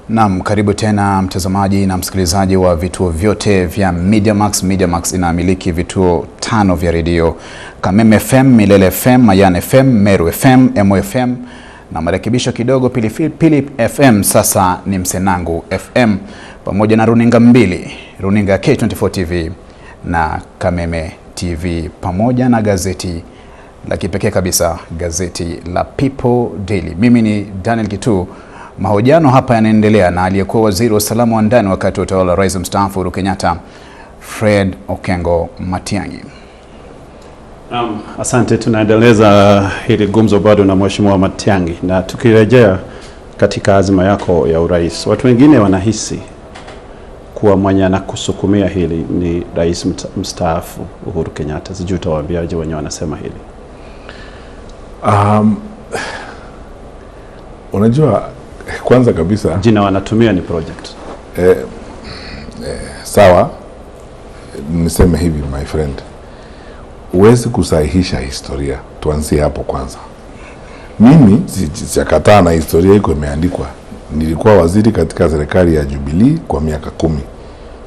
Naam, karibu tena mtazamaji na msikilizaji wa vituo vyote vya Media Max. Media Max inamiliki vituo 5 vya redio: Kameme FM, Milele FM, Mayan FM, Meru FM, Emo FM na marekebisho kidogo Pilipili FM, sasa ni Msenangu FM, pamoja na runinga 2, runinga K24 TV na Kameme TV, pamoja na gazeti la kipekee kabisa, gazeti la People Daily. Mimi ni Daniel Kitu. Mahojiano hapa yanaendelea na aliyekuwa waziri wa usalama wa ndani wakati wa utawala wa Rais mstaafu Uhuru Kenyatta, Fred Okengo Matiang'i. Asante. Tunaendeleza hili gumzo bado na Mheshimiwa Matiang'i, na tukirejea katika azima yako ya urais, watu wengine wanahisi kuwa mwenye anakusukumia hili ni Rais mstaafu Uhuru Kenyatta. Sijui utawaambiaje wenye wanasema hili? Unajua, kwanza kabisa jina wanatumia ni project. Sawa, niseme hivi my friend, huwezi kusahihisha historia. Tuanzie hapo kwanza. Mimi sijakataa na historia iko imeandikwa. Nilikuwa waziri katika serikali ya Jubilee kwa miaka 10.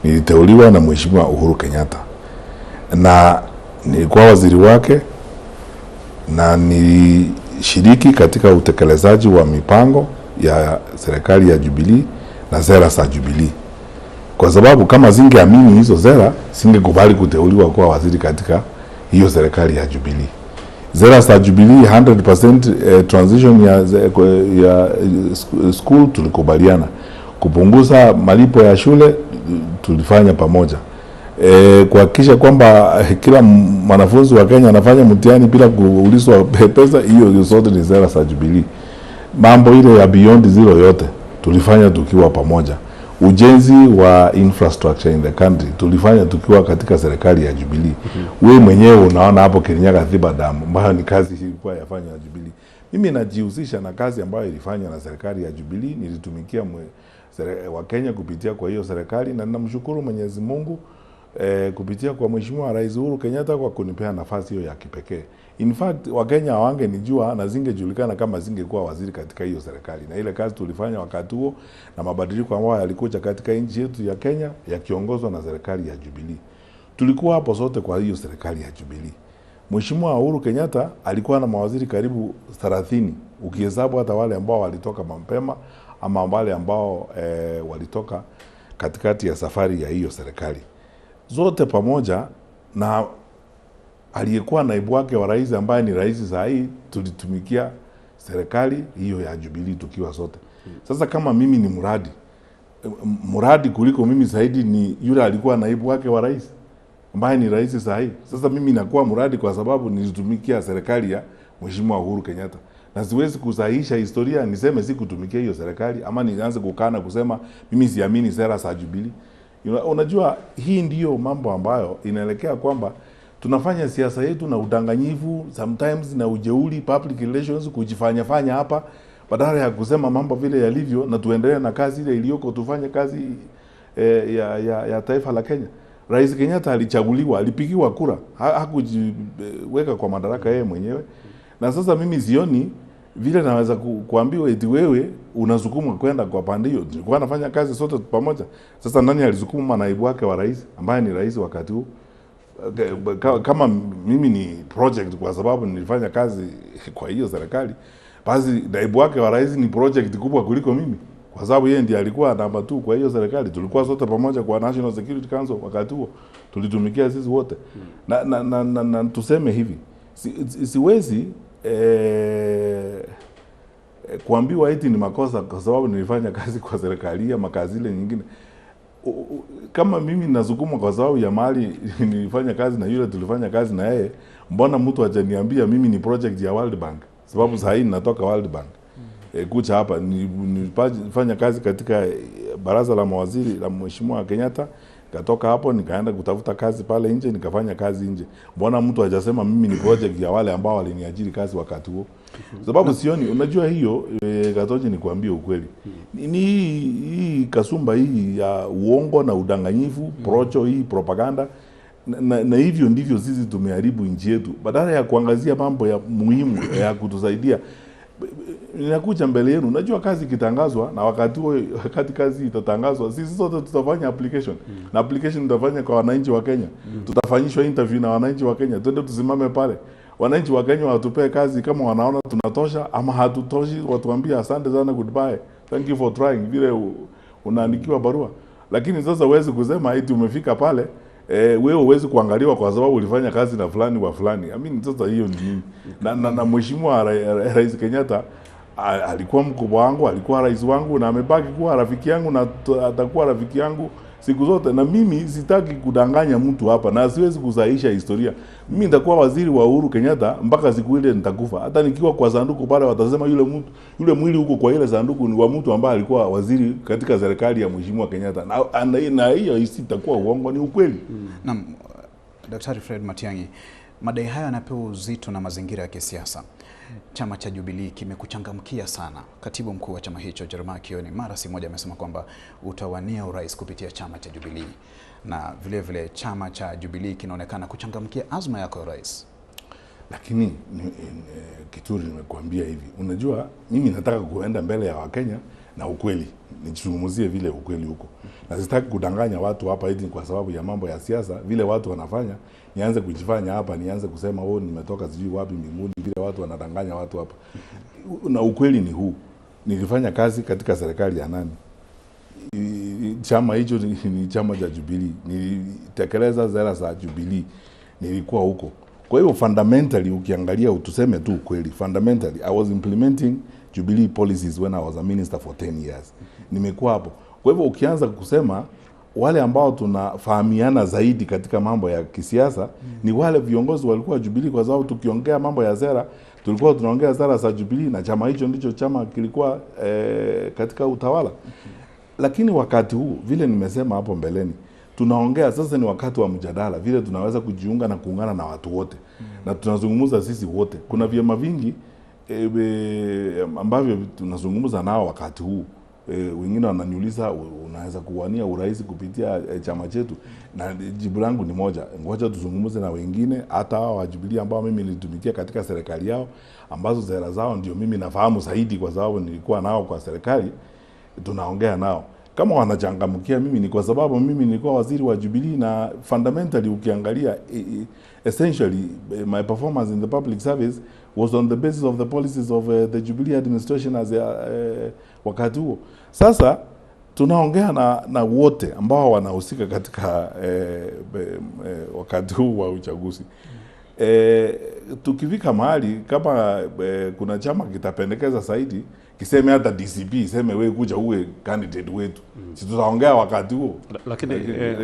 Niliteuliwa na Mheshimiwa Uhuru Kenyatta na nilikuwa waziri wake, na nilishiriki katika utekelezaji wa mipango ya serikali ya Jubilee na sera za Jubilee. Kwa sababu kama zingeamini hizo sera, singekubali kuteuliwa kuwa waziri katika hiyo serikali ya Jubilee. Sera za Jubilee 100% transition ya school tulikubaliana. Kupunguza malipo ya shule tulifanya pamoja. Kuhakikisha kwamba kila mwanafunzi wa Kenya anafanya mtihani bila kuulizwa pesa, hiyo zote ni sera za Jubilee. Mambo ile ya beyond zero yote tulifanya tukiwa pamoja. Ujenzi wa infrastructure in the country tulifanya tukiwa katika serikali ya Jubilee. Wewe mwenyewe unaona hapo Kirinyaga Thiba Dam, ambayo ni kazi ilikuwa yafanya na Jubilee. Mimi najihusisha na kazi ambayo ilifanywa na serikali ya Jubilee. Nilitumikia wa Kenya kupitia kwa hiyo serikali, na ninamshukuru Mwenyezi Mungu kupitia kwa Mheshimiwa Rais Uhuru Kenyatta kwa kunipea nafasi hiyo ya kipekee. In fact, Wakenya hawangenijua na zingejulikana kama zingekuwa waziri katika hiyo serikali. Na ile kazi tulifanya wakati huo na mabadiliko ambayo yalikuja katika nchi yetu ya Kenya yakiongozwa na serikali ya Jubilee. Tulikuwa hapo sote kwa hiyo serikali ya Jubilee. Mheshimiwa Uhuru Kenyatta alikuwa na mawaziri karibu 30, ukihesabu hata wale ambao walitoka mapema ama wale ambao walitoka katikati ya safari ya hiyo serikali. Zote pamoja na aliyekuwa naibu wake wa rais ambaye ni rais sahi, tulitumikia serikali hiyo ya Jubilee tukiwa sote. Sasa kama mimi ni muradi kuliko mimi zaidi ni yule alikuwa naibu wake wa rais ambaye ni rais sahi. Sasa mimi nakuwa muradi kwa sababu nilitumikia serikali ya Mheshimiwa Uhuru Kenyatta. Na siwezi kusahihisha historia niseme si kutumikia hiyo serikali ama nianze kukana kusema mimi siamini sera za Jubilee. Unajua, hii ndiyo mambo ambayo inaelekea kwamba tunafanya siasa yetu na udanganyifu, sometimes na ujeuri, public relations, kujifanya hapa badala ya kusema mambo vile yalivyo na tuendelee na kazi ile iliyoko, tufanye kazi ya taifa la Kenya. Rais Kenyatta alichaguliwa, alipigiwa kura, hakujiweka kwa madaraka yeye mwenyewe. Na sasa mimi sioni vile naweza kuambiwa eti wewe unasukuma kwenda kwa pande hiyo. Tulikuwa nafanya kazi sote pamoja. Sasa nani alisukuma naibu wake wa rais ambaye ni rais wakati huu? Kama mimi ni project kwa sababu nilifanya kazi kwa hiyo serikali, basi naibu wake wa rais ni project kubwa kuliko mimi, kwa sababu yeye ndiye alikuwa namba 2 kwa hiyo serikali. Tulikuwa sote pamoja kwa National Security Council wakati huo, tulitumikia sisi wote. Na tuseme hivi, siwezi kuambiwa eti ni makosa kwa sababu nilifanya kazi kwa serikali ama kazi ile nyingine. Kama mimi nasukuma kwa sababu ya mali nilifanya kazi na yule tulifanya kazi na yeye, mbona mtu hajaniambia mimi ni project ya World Bank? Sababu sasa hii natoka World Bank. Kucha hapa nilifanya kazi katika baraza la mawaziri la Mheshimiwa Kenyatta, katoka hapo nikaenda kutafuta kazi pale nje, nikafanya kazi nje. Mbona mtu hajasema mimi ni project ya wale ambao waliniajiri kazi wakati huo? Sababu sioni, unajua hiyo Gatoji, ni kuambia ukweli. Ni hii kasumba hii ya uongo na udanganyifu, procho hii propaganda, na hivyo ndivyo sisi tumeharibu nchi yetu. Badala ya kuangazia mambo ya muhimu ya kutusaidia, ninakuja mbele yenu. Najua kazi ikitangazwa na wakati kazi itatangazwa, sisi sote tutafanya application. Na application tutafanya kwa wananchi wa Kenya. Tutafanyishwa interview na wananchi wa Kenya. Twende tusimame pale. Wananchi wa Kenya watupee kazi kama wanaona tunatosha ama hatutoshi, watuambie asante sana, goodbye, thank you for trying, vile unaandikiwa barua. Lakini sasa huwezi kusema eti umefika pale wewe huwezi kuangaliwa kwa sababu ulifanya kazi na fulani wa fulani. I mean, sasa hiyo ni nini? Na mheshimiwa Rais Kenyatta alikuwa mkubwa wangu, alikuwa rais wangu, na amebaki kuwa rafiki yangu na atakuwa rafiki yangu siku zote. Na mimi sitaki kudanganya mtu hapa, na siwezi kusahihisha historia. Mimi nitakuwa waziri wa Uhuru Kenyatta mpaka siku ile nitakufa. Hata nikiwa kwa sanduku pale watasema yule mwili huko kwa ile sanduku ni wa mtu ambaye alikuwa waziri katika serikali ya mheshimiwa Kenyatta. Na hiyo isitakuwa uongo, ni ukweli. Naam, Daktari Fred Matiang'i, madai haya yanapewa uzito na mazingira ya kisiasa. Chama cha Jubilee kimekuchangamkia sana. Katibu mkuu wa chama hicho Jeremiah Kioni mara si moja amesema kwamba utawania urais kupitia chama cha Jubilee, na vile chama cha Jubilee kinaonekana kuchangamkia azma yako ya urais. Lakini Kituri, nimekuambia hivi, unajua mimi nataka kuenda mbele ya Wakenya na ukweli, nizungumzie vile ukweli huko. Na sitaki kudanganya watu hapa eti kwa sababu ya mambo ya siasa vile watu wanafanya, nianze kujifanya hapa, nianze kusema nimetoka sijui wapi mbinguni, vile watu wanadanganya watu hapa. Na ukweli ni huu, nilifanya kazi katika serikali ya nani? Chama hicho ni chama cha Jubilee. Nilitekeleza sera za Jubilee, nilikuwa huko. Kwa hiyo fundamentally ukiangalia, tuseme tu ukweli, fundamentally I was implementing Jubilee policies when I was a minister for 10 years. Nimekuwa hapo. Kwa hivyo ukianza kusema wale ambao tunafahamiana zaidi katika mambo ya kisiasa ni wale viongozi walikuwa Jubilee, kwa sababu tukiongea mambo ya sera tulikuwa tunaongea sera za Jubilee, na chama hicho ndicho chama kilikuwa katika utawala. Lakini wakati huu vile nimesema hapo mbeleni, tunaongea sasa ni wakati wa mjadala, vile tunaweza kujiunga na kuungana na watu wote. Na tunazungumza sisi wote. Kuna vyama vingi ambavyo tunazungumza nao wakati huu. Wengine wananiuliza unaweza kuwania urais kupitia chama chetu, na jibu langu ni moja, ngoja tuzungumze na wengine, hata hao wa Jubilee ambao mimi nilitumikia katika serikali yao, ambazo sera zao ndio mimi nafahamu zaidi kwa sababu nilikuwa nao kwa serikali. Tunaongea nao kama wanachangamkia mimi, ni kwa sababu mimi nilikuwa waziri wa Jubilee, na fundamentally ukiangalia essentially my performance in the public service was on the basis of the policies of the Jubilee administration as wakati huo. Sasa tunaongea na wote ambao wanahusika katika wakati huu wa uchaguzi. Tukifika mahali kama kuna chama kitapendekeza zaidi, kiseme hata DCP iseme wewe kuja uwe candidate wetu, si tutaongea wakati huo. Lakini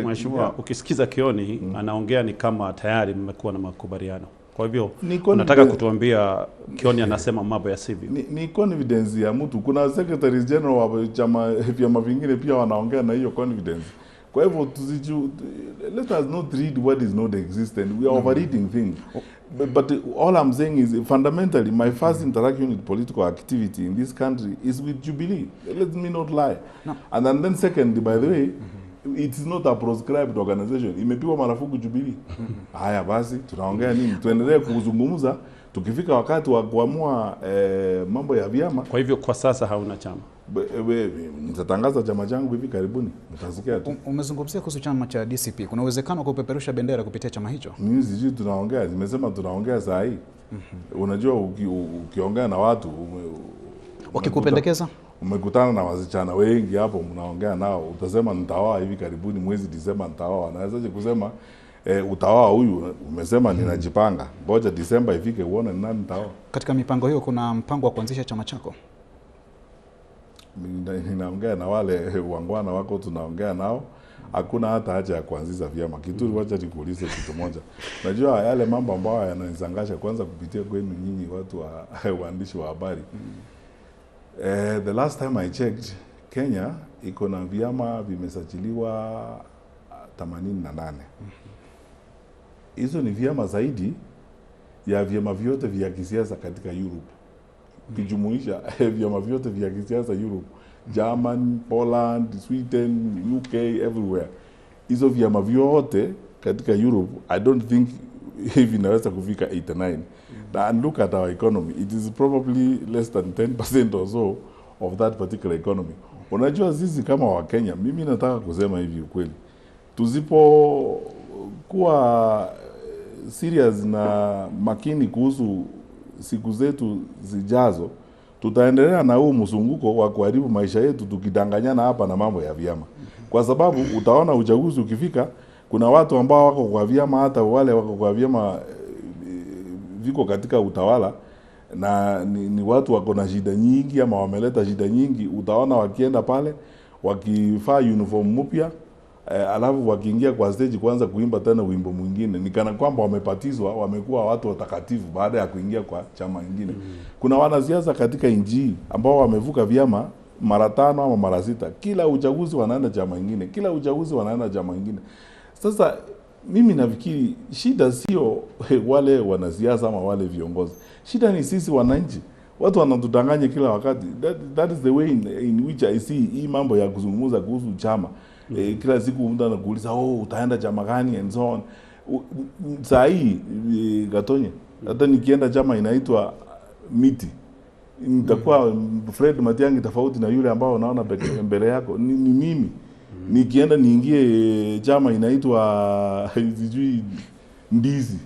mheshimiwa, ukisikiza Kioni anaongea ni kama tayari mmekuwa na makubaliano. Kwa hivyo nataka kutuambia Kioni anasema mambo ya sivyo. Ni confidence ya mtu. Kuna secretaries general wa chama vyama vingine pia wanaongea na hiyo confidence. Kwa hivyo let us not read what is not existent. We are overreading things. But all I'm saying is fundamentally my first interaction with political activity in this country is with Jubilee. Let me not lie. No. And then second, by the way, it is not a proscribed organization. Imepigwa marufuku Jubilee. Haya basi, tunaongea nini? Tuendelee kuzungumza, tukifika wakati wa kuamua mambo ya vyama. Kwa hivyo kwa sasa hauna chama? Nitatangaza chama changu hivi karibuni. Mtasikia tu. Umezungumzia kuhusu chama cha DCP. Kuna uwezekano kwa kupeperusha bendera kupitia chama hicho? Mimi sijui tunaongea. Nimesema tunaongea saa hii. Unajua ukiongea na watu wakikupendekeza, umekutana na wasichana wengi hapo, mnaongea nao, utasema nitaoa hivi karibuni mwezi Disemba nitaoa. Nawezaje kusema utaoa huyu? Umesema ninajipanga, ngoja Disemba ifike uone ni nani nitaoa. Katika mipango hiyo kuna mpango wa kuanzisha chama chako? Ninaongea na wale wangwana wako, tunaongea nao. Hakuna hata haja ya kuanzisha vyama. Kitu wacha nikuulize kitu moja. Najua yale mambo ambayo yananizangasha kwanza kupitia kwenu nyinyi watu wa waandishi wa habari. The last time I checked, Kenya iko na vyama vimesajiliwa 88. Hizo ni vyama zaidi ya vyama vyote vya kisiasa katika Europe. Kijumuisha vyama vyote vya kisiasa Europe, German, Poland, Sweden, UK, everywhere. Hizo vyama vyote katika Europe, I don't think hivi inaweza kufika 8 to 9. And look at our economy, it is probably less than 10% or so of that particular economy. Unajua sisi kama wa Kenya, mimi nataka kusema hivi ukweli, tusipo kuwa serious na makini kuhusu siku zetu zijazo, tutaendelea na huu mzunguko wa kuharibu maisha yetu tukidanganyana hapa na mambo ya vyama. Kwa sababu utaona uchaguzi ukifika, kuna watu ambao wako kwa vyama, hata wale wako kwa vyama viko katika utawala, na ni watu wako na shida nyingi ama wameleta shida nyingi. Utaona wakienda pale wakifaa uniform mpya, alafu wakiingia kwa stage kwanza kuimba tena wimbo mwingine, ni kana kwamba wamepatizwa, wamekuwa watu watakatifu baada ya kuingia kwa chama kingine. Kuna wanasiasa katika nchi ambao wamevuka vyama mara 5 ama mara 6, kila uchaguzi wanaenda chama kingine, kila uchaguzi wanaenda chama kingine. Sasa mimi nafikiri shida sio wale wanasiasa ama wale viongozi, shida ni sisi wananchi. Watu wanatudanganya kila wakati. That is the way in which I see hii mambo ya kuzungumza kuhusu chama. Kila siku mtu anakuuliza utaenda chama gani and so on. Saa hii Gatonye, hata nikienda chama inaitwa Miti, nitakuwa Fred Matiang'i tofauti na yule ambao unaona mbele yako. Ni mimi. Nikienda niingie chama inaitwa sijui Ndizi.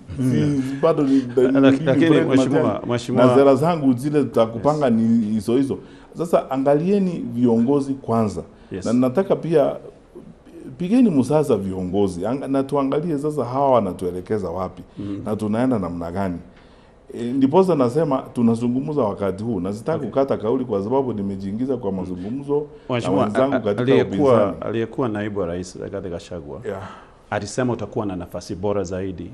Bado lakini mheshimiwa, na zera zangu zile tutakupanga ni hizo. Sasa angalieni viongozi kwanza. Yes. Na nataka pia pigeni msasa viongozi na tuangalie sasa hawa wanatuelekeza wapi na tunaenda namna gani. Ndiposa nasema tunazungumza wakati huu, na sitaki kukata kauli kwa sababu nimejiingiza kwa mazungumzo na wenzangu katika upinzani. Aliyekuwa naibu wa rais Rigathi Gachagua alisema utakuwa na nafasi bora zaidi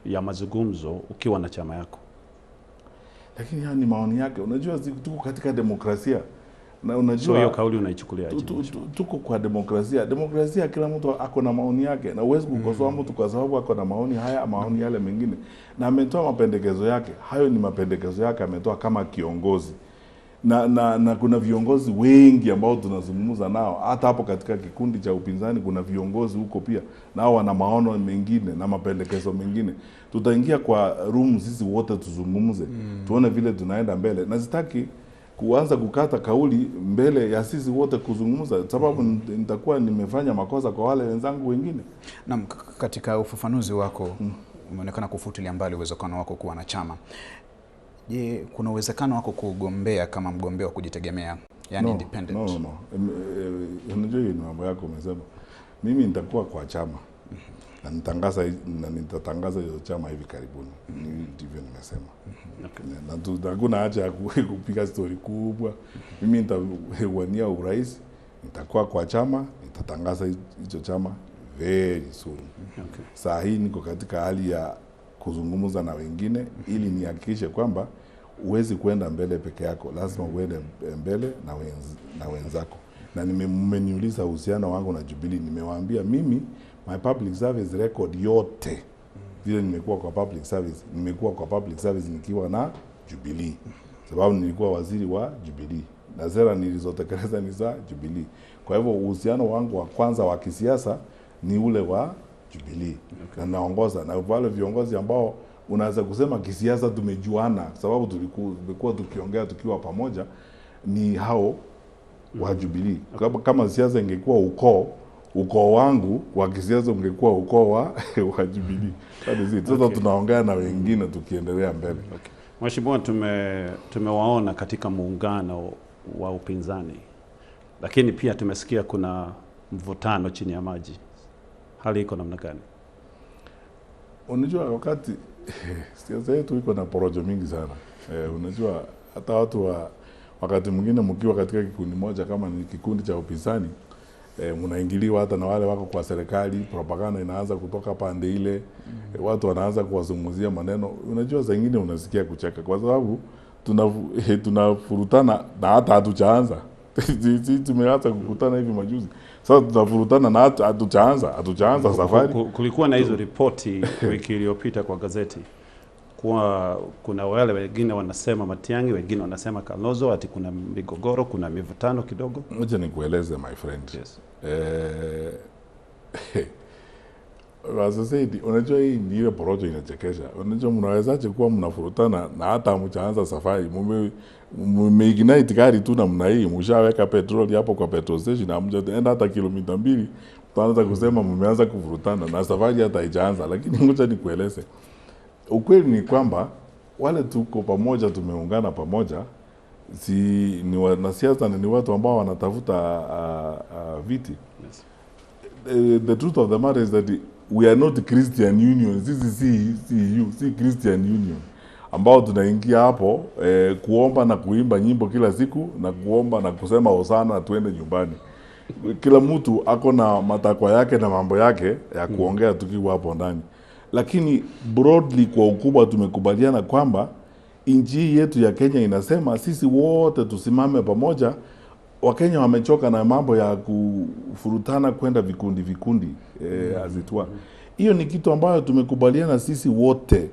ya mazungumzo ukiwa na chama yako. Lakini haya ni maoni yake. Unajua tuko katika demokrasia. Na unajua so hiyo kauli unaichukulia aje? Tuko kwa demokrasia. Demokrasia kila mtu ako na maoni yake, na huwezi kukosoa mtu kwa sababu ako na maoni haya maoni yale mengine. Na ametoa mapendekezo yake. Hayo ni mapendekezo yake ametoa kama kiongozi. Na kuna viongozi wengi ambao tunazungumza nao, hata hapo katika kikundi cha upinzani kuna viongozi huko pia, nao wana maono mengine na mapendekezo mengine. Tutaingia kwa room sisi wote tuzungumze, tuone vile tunaenda mbele. Na sitaki kuanza kukata kauli mbele ya sisi wote kuzungumza, sababu nitakuwa nimefanya makosa kwa wale wenzangu wengine. Na katika ufafanuzi wako umeonekana kufutilia mbali uwezekano wako kuwa na chama. Je, kuna uwezekano wako kugombea kama mgombea wa kujitegemea, yani independent? No. Unajua ni mambo yako umesema. Mimi nitakuwa kwa chama. Na nitatangaza hiyo chama hivi karibuni. Ndivyo nimesema. Na hakuna haja ya kupiga story kubwa. Mimi nitawania urais, nitakuwa kwa chama, nitatangaza hicho chama very soon. Saa hii niko katika hali ya kuzungumza na wengine ili nihakikishe kwamba uwezi kwenda mbele peke yako, lazima uende mbele na wenzako. Na mmeniuliza uhusiano wangu na Jubilee, nimewaambia mimi my public service record yote vile nimekuwa kwa public service nikiwa na Jubilee, sababu nilikuwa waziri wa Jubilee na sera nilizotekeleza ni za Jubilee. Kwa hivyo uhusiano wangu wa kwanza wa kisiasa ni ule wa Jubilee. Na naongoza na wale viongozi ambao unaweza kusema kisiasa tumejuana, sababu tulikuwa tukiongea tukiwa pamoja, ni hao wa Jubilee. Kama siasa ingekuwa ukoo wangu wa kisiasa ungekuwa ukoo wa Jubilee. Sasa tunaongea na wengine tukiendelea mbele. Mheshimiwa, tumewaona katika muungano wa upinzani, lakini pia tumesikia kuna mvutano chini ya maji. Hali iko namna gani? Unajua wakati siasa yetu iko na porojo mingi sana. Unajua hata watu wakati mwingine mkiwa katika kikundi moja kama ni kikundi cha upinzani, mnaingiliwa hata na wale wako kwa serikali, propaganda inaanza kutoka pande ile, watu wanaanza kuwazungumzia maneno. Unajua zingine unasikia kucheka kwa sababu tunafurutana na hata hatujaanza. Tumeanza kukutana hivi majuzi. Sasa tunafurutana na hatujaanza safari. Kulikuwa na hizo ripoti wiki iliyopita kwa gazeti kuwa kuna wale wengine wanasema Matiang'i, wengine wanasema Kalonzo, ati kuna migogoro, kuna mivutano kidogo. Ngoja nikueleze my friend. Yes. As I said, unajua hii ni ile porojo inachekesha. Unajua mnawezaje kuwa mnafurutana na hata mchaanza safari. Mmeignite gari tu namna hii, mshaweka petroli hapo kwa petrol station na mjaenda hata kilomita 2, mtaanza kusema mmeanza kufurutana na safari hata haijaanza. Lakini ngoja nikueleze. Ukweli ni kwamba wale tuko pamoja, tumeungana pamoja, si ni wanasiasa na ni watu ambao wanatafuta viti. Yes. The truth of the matter is that we are not Christian Union. Sisi si Christian Union ambao tunaingia hapo kuomba na kuimba nyimbo kila siku na kuomba na kusema hosana tuende nyumbani. Kila mtu ako na matakwa yake na mambo yake ya kuongea tukiwa hapo ndani. Lakini broadly kwa ukubwa tumekubaliana kwamba nchi yetu ya Kenya inasema sisi wote tusimame pamoja. Wakenya wamechoka na mambo ya kufurutana kwenda vikundi azitwa. Hiyo ni kitu ambayo tumekubaliana sisi wote.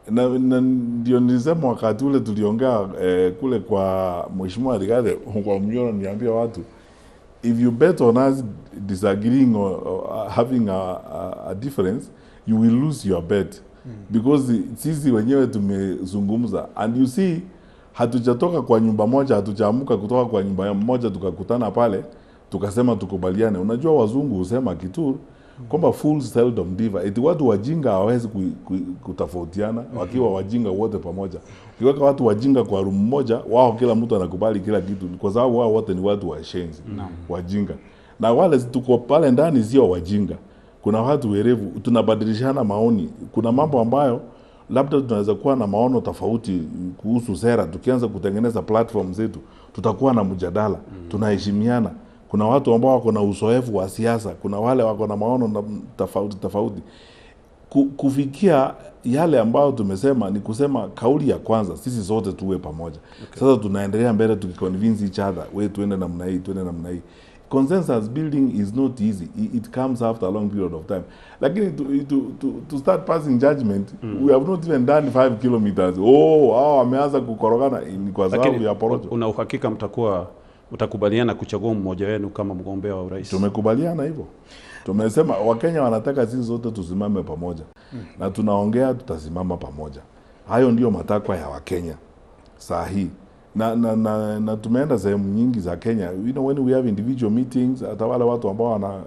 Na ndio nilisema wakati ule tuliongea kule kwa Mheshimiwa Rigathi kwa Mnyoro, niambia watu, if you bet on us disagreeing or having a difference, you will lose your bet. Because sisi wenyewe tumezungumza, and you see hatujatoka kwa nyumba moja, hatujaamuka kutoka kwa nyumba moja tukakutana pale tukasema tukubaliane. Unajua wazungu husema kitu kwamba fools seldom differ. Eti watu wajinga hawezi kutofautiana wakiwa wajinga wote pamoja. Ukiweka watu wajinga kwa room moja, wao kila mtu anakubali kila kitu kwa sababu wao wote ni watu washenzi, wajinga. Na wale tuko pale ndani sio wajinga. Kuna watu werevu, tunabadilishana maoni. Kuna mambo ambayo labda tunaweza kuwa na maono tofauti kuhusu sera. Tukianza kutengeneza platform zetu, tutakuwa na mjadala, tunaheshimiana. Kuna watu ambao wako na uzoefu wa siasa, kuna wale wako na maono tofauti. Kufikia yale ambayo tumesema ni kusema kauli ya kwanza, sisi zote tuwe pamoja. Okay. Sasa tunaendelea mbele tukiconvince each other, wewe tuende namna hii, tuende namna hii. Consensus building is not easy. It comes after a long period of time. Lakini to start passing judgment, we have not even done 5 kilometers. Wameanza kukorogana ni kwa sababu ya porojo. Una uhakika mtakubaliana kuchagua mmoja wenu kama mgombea wa urais? Tumekubaliana hivyo. Tumesema Wakenya wanataka sisi zote tusimame pamoja. Na tunaongea tutasimama pamoja. Hayo ndio matakwa ya Wakenya saa hii. Na tumeenda sehemu nyingi za Kenya. You know, when we have individual meetings, hata wale watu ambao wana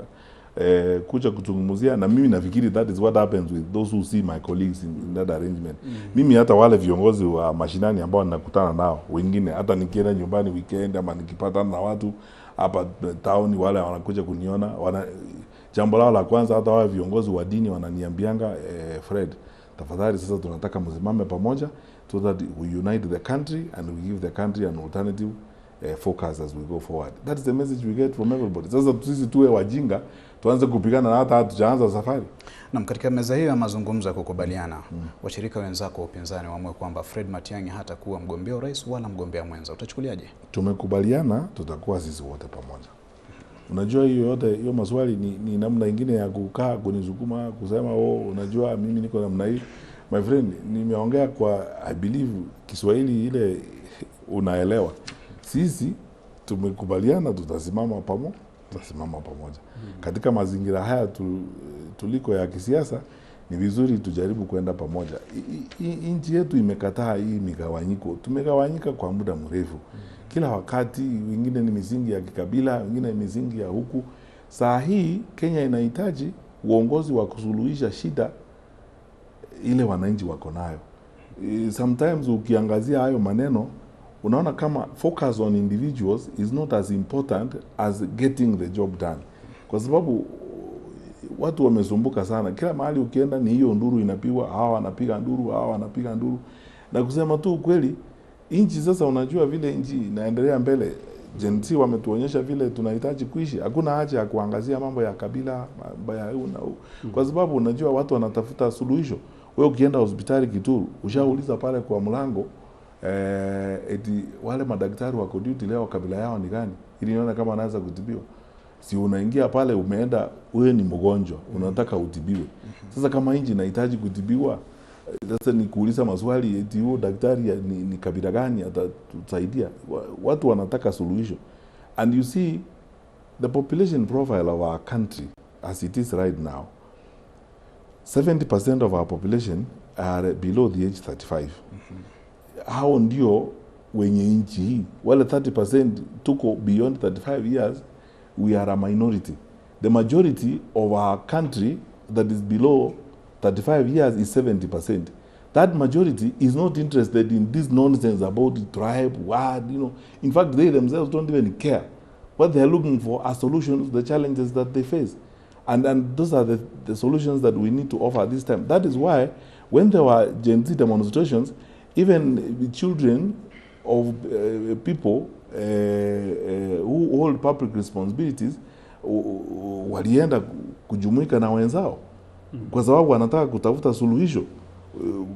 kuja kuzungumzia, na mimi nafikiri that is what happens with those who see my colleagues in that arrangement. Mimi hata wale viongozi wa mashinani ambao ninakutana nao, wengine hata nikienda nyumbani weekend ama nikipatana na watu hapa town, wale wanakuja kuniona, jambo lao la kwanza, hata wale viongozi wa dini wananiambianga, Fred, tafadhali sasa tunataka msimame pamoja so that we unite the country and we give the country an alternative focus as we go forward. That is the message we get from everybody. Sasa sisi tuwe wajinga, tuanze kupigana na hata hatujaanza safari. Na katika meza hiyo ya mazungumzo ya kukubaliana, washirika wenzako wa upinzani waamue kwamba Fred Matiang'i hata kuwa mgombea urais wala mgombea mwenza. Utachukuliaje? Tumekubaliana tutakuwa sisi wote pamoja. Unajua hiyo yote, hiyo maswali ni namna nyingine ya kukaa kunizukuma kusema unajua mimi niko namna hii. My friend, nimeongea kwa I believe Kiswahili ile unaelewa. Sisi tumekubaliana tutasimama pamoja. Katika mazingira haya tuliko ya kisiasa, ni vizuri tujaribu kwenda pamoja. Nchi yetu imekataa hii migawanyiko. Tumegawanyika kwa muda mrefu. Kila wakati wengine ni misingi ya kikabila, wengine ni misingi ya huku. Saa hii Kenya inahitaji uongozi wa kusuluhisha shida ile wananchi wako nayo. Sometimes ukiangazia hayo maneno, unaona kama focus on individuals is not as important as getting the job done. Kwa sababu watu wamesumbuka sana. Kila mahali ukienda ni hiyo nduru inapigwa, hawa wanapiga nduru, hawa wanapiga nduru. Na kusema tu ukweli, nchi sasa unajua vile nchi inaendelea mbele. Gen Z wametuonyesha vile tunahitaji kuishi. Hakuna haja ya kuangazia mambo ya kabila, mambo ya huu na huu. Kwa sababu unajua watu wanatafuta suluhisho. Wewe ukienda hospitali Kituru, ushauliza pale kwa mlango, eti wale madaktari wako duty leo kabila yao ni gani? Ili nione kama anaweza kutibiwa. Si unaingia pale umeenda, wewe ni mgonjwa, unataka utibiwe. Sasa kama nchi inahitaji kutibiwa, sasa ni kuuliza maswali eti huyo daktari ni kabila gani atatusaidia? Watu wanataka suluhisho. And you see the population profile of our country as it is right now 70% of our population are below the age 35. Hao ndio wenye nchi hii. Wale 30% tuko beyond 35 years, we are a minority. The majority of our country that is below 35 years is 70%. That majority is not interested in this nonsense about the tribe, what, you know. In fact, they themselves don't even care. What they are looking for are solutions to the challenges that they face. And those are the solutions that we need to offer this time. That is why when there were Gen Z demonstrations, even the children of people who hold public responsibilities walienda kujumuika na wenzao kwa sababu wanataka kutafuta suluhisho.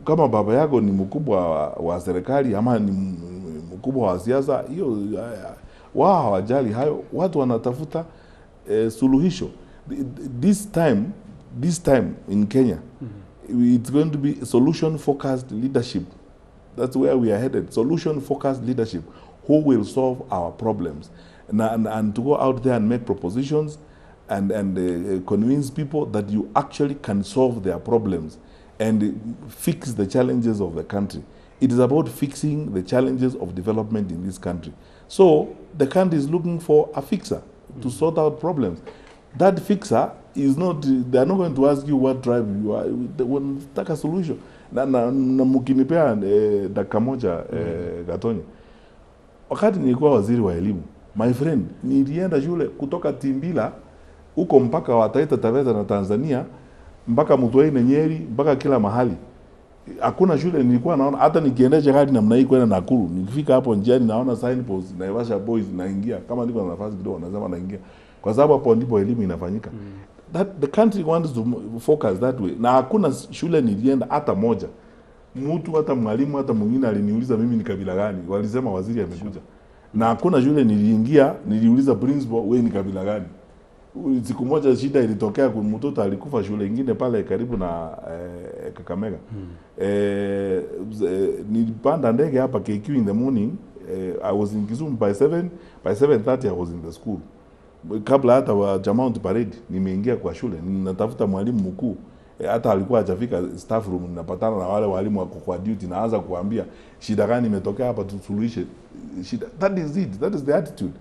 Kama baba yako ni mkubwa wa serikali ama ni mkubwa wa siasa, hiyo wao hawajali hayo, watu wanatafuta suluhisho. This time in Kenya, it's going to be solution focused leadership. That's where we are headed. Solution focused leadership, who will solve our problems, and to go out there and make propositions and convince people that you actually can solve their problems and fix the challenges of the country. It is about fixing the challenges of development in this country. So the country is looking for a fixer to sort out problems. That fixer is not, they are not going to ask you what tribe you are. They want to take a solution. Na mkinipea dakika moja Gatonye. Wakati nilikuwa waziri wa elimu, my friend, nilienda shule kutoka Timbila huko mpaka wa Taita Taveta na Tanzania, mpaka Mtwara Nyeri, mpaka kila mahali. Hakuna shule nilikuwa naona, hata nikiendesha gari namna hii kwenda Nakuru, nikifika hapo njiani naona signpost Naivasha Boys naingia, kama niko na nafasi kidogo nasema naingia, kwa sababu hapo ndipo elimu inafanyika. That the country wants to focus that way. Na hakuna shule nilienda hata moja, mtu hata mwalimu hata mwingine aliniuliza mimi ni kabila gani, walisema waziri amekuja. Na hakuna shule niliingia niliuliza principal wewe ni kabila gani. Siku moja shida ilitokea, kwa mtoto alikufa shule nyingine pale karibu na Kakamega. Nilipanda ndege hapa KQ in the morning. I was in Kisumu by 7:30 I was in the school. Kabla hata wa Jamount parade nimeingia kwa shule, ninatafuta mwalimu mkuu. Hata alikuwa hajafika staff room, ninapatana na wale walimu wako kwa duty, naanza kuambia shida gani imetokea hapa, tusuluhishe shida. That is it, that is the attitude.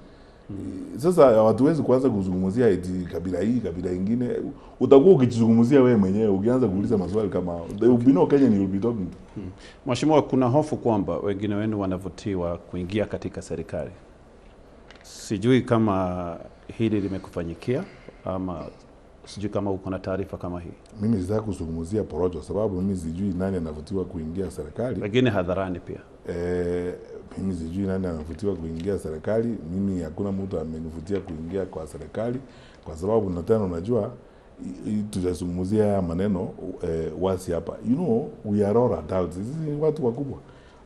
Sasa hatuwezi kuanza kuzungumzia eti kabila hii kabila nyingine. Utakuwa ukijizungumzia wewe mwenyewe ukianza kuuliza maswali kama they will be no Kenya you will be talking to. Mheshimiwa, kuna hofu kwamba wengine wenu wanavutiwa kuingia katika serikali. Sijui kama hili limekufanyikia ama sijui kama uko na taarifa kama hii. Mimi sitaki kuzungumzia porojo sababu mimi sijui nani anavutiwa kuingia serikali. Wengine hadharani pia. Mimi sijui nani anavutiwa kuingia serikali. Mimi hakuna mtu amenivutia kuingia kwa serikali kwa sababu na tena unajua tutazungumzia maneno wasi hapa. You know, we are all adults. Sisi ni watu wakubwa.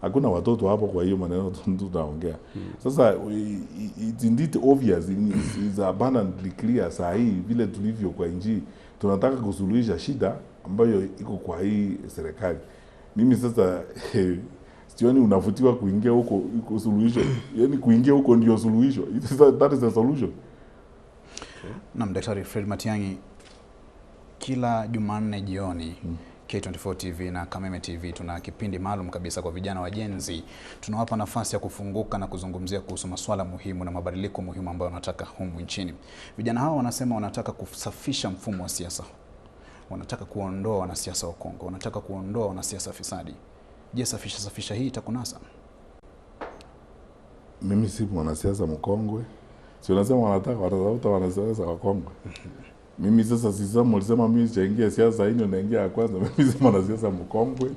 Hakuna watoto hapo, kwa hiyo maneno tunaongea. Sasa it's indeed obvious, is abundantly clear saa hii vile tulivyo kwa nchi. Tunataka kusuluhisha shida ambayo iko kwa hii serikali. Mimi sasa sioni unavutiwa kuingia huko iko suluhisho. Yaani kuingia huko ndio suluhisho. That is the solution. Na Daktari Fred Matiang'i, kila Jumanne jioni K24 TV na Kameme TV tuna kipindi maalum kabisa kwa vijana wa Gen Z. Tunawapa nafasi ya kufunguka na kuzungumzia kuhusu masuala muhimu na mabadiliko muhimu ambayo wanataka humu nchini. Vijana hao wanasema wanataka kusafisha mfumo wa siasa. Wanataka kuondoa wanasiasa wa Kongo, wanataka kuondoa wanasiasa fisadi. Je, safisha hii itakunasa? Mimi si mwanasiasa mkongwe. Si unasema wanataka watafuta wanasiasa wa Kongo. Mimi sasa sisema ulisema mimi sijaingia siasa hii, naingia kwanza. Mimi si mwanasiasa mkongwe.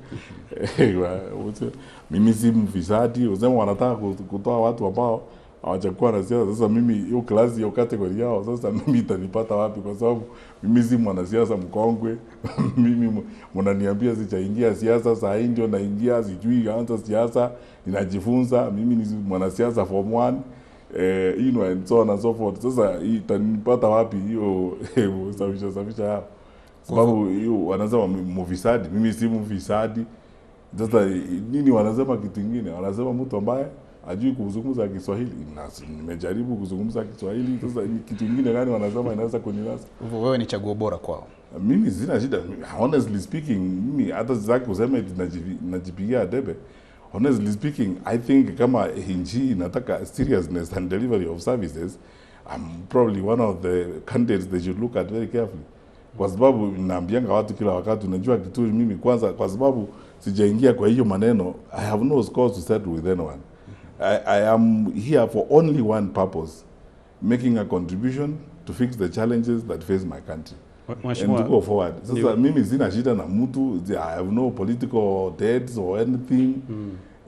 Mimi si mfisadi. Unasema wanataka kutoa watu ambao hawajakuwa na siasa. Sasa mimi hiyo klasi hiyo category yao sasa mimi itanipata wapi? Kwa sababu mimi si mwanasiasa mkongwe. Mimi mnaniambia sijaingia siasa, saa hii ndio naingia, sijui anza siasa, ninajifunza. Mimi ni mwanasiasa form 1. You know, and so on and so forth. Sasa itanipata wapi hiyo safisha hapo? Sababu hiyo wanasema mfisadi, mimi si mfisadi. Sasa nini wanasema kitu kingine? Wanasema mtu ambaye hajui kuzungumza Kiswahili. Nimejaribu kuzungumza Kiswahili, sasa kitu kingine gani wanasema inaweza kuninasa? Wewe ni chaguo bora kwao. Mimi sina shida. Honestly speaking, mimi hata zake kusema najipigia debe. Honestly speaking, I think kama nchi inataka seriousness and delivery of services, I'm probably one of the candidates they should look at very carefully. Kwa sababu naambianga watu kila wakati, unajua Kitui mimi kwanza, kwa sababu sijaingia kwa hiyo maneno, I have no scores to settle with anyone. I am here for only one purpose, making a contribution to fix the challenges that face my country. And to go forward. Sasa mimi sina shida na mtu, I have no political debts or anything.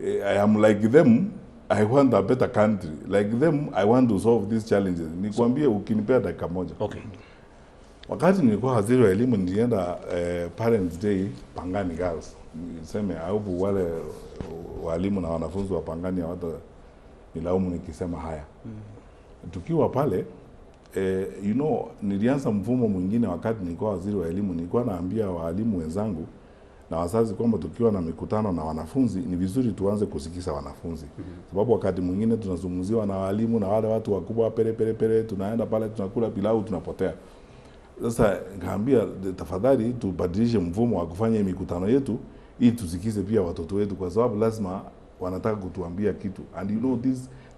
I am like them. I want a better country. Like them, I want to solve these challenges. Nikwambie ukinipea dakika moja. Okay. Wakati nilikuwa waziri wa elimu nilienda Parents Day Pangani Girls. Niseme au wale walimu na wanafunzi wa Pangani hawata nilaumu nikisema haya. Tukiwa pale you know, nilianza mfumo mwingine wakati nilikuwa waziri wa elimu. Nilikuwa naambia walimu wenzangu na wazazi kwamba tukiwa na mikutano na wanafunzi ni vizuri tuanze kusikiza wanafunzi. Sababu wakati mwingine tunazungumziwa na walimu na wale watu wakubwa pere tunaenda pale tunakula pilau tunapotea. Sasa nikaambia tafadhali tubadilishe mfumo wa kufanya mikutano yetu ili tusikize pia watoto wetu, kwa sababu lazima wanataka kutuambia kitu. And you know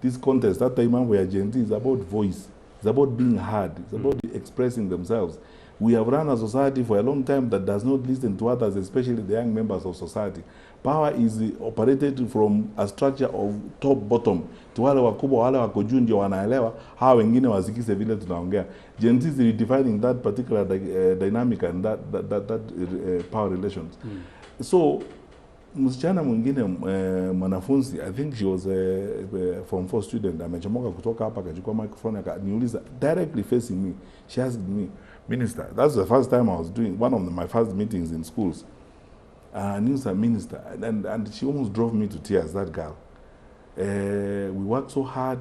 this contest, that time mambo ya Gen Z is about voice. It's about being heard. It's about expressing themselves. We have run a society for a long time that does not listen to others, especially the young members of society. Power is operated from a structure of top bottom. To wale wakubwa, wale wako juu ndio wanaelewa, hawa wengine wasikize vile tunaongea. Gen Z is redefining that particular dynamic and that power relations. So msichana mwingine mwanafunzi, I think she was a form 4 student, amechomoka kutoka hapa akachukua microphone akaniuliza directly facing me. She asked me, Minister, that's the first time I was doing one of my first meetings in schools. News Minister, and she almost drove me to tears, that girl. We work so hard,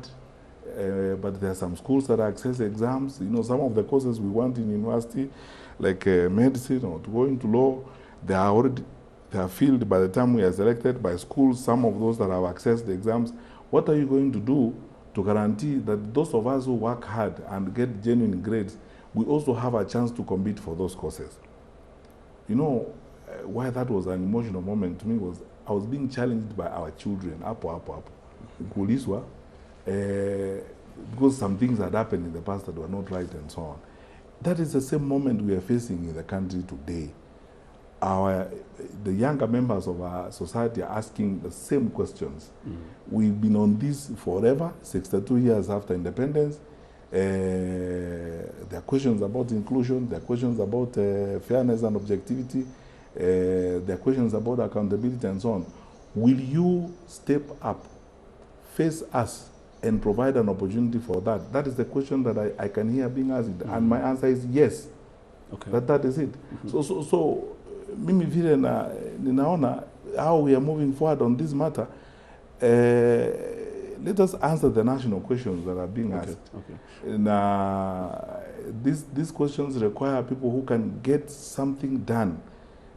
but there are some schools that access exams. You know, some of the courses we want in university, like medicine or to go into law, they are filled by the time we are selected by schools. Some of those that have accessed the exams. What are you going to do to guarantee that those of us who work hard and get genuine grades, we also have a chance to compete for those courses? You know, why that was an emotional moment to me was I was being challenged by our children, kuulizwa, because some things had happened in the past that were not right and so on. That is the same moment we are facing in the country today. The younger members of our society are asking the same questions. We've been on this forever, 62 years after independence. There are questions about inclusion, there are questions about fairness and objectivity, there are questions about accountability and so on. Will you step up, face us, and provide an opportunity for that? That is the question that I can hear being asked, and my answer is yes. Okay. That is it. So mimi vile ninaona how we are moving forward on this matter. Let us answer the national questions that are being asked. These questions require people who can get something done.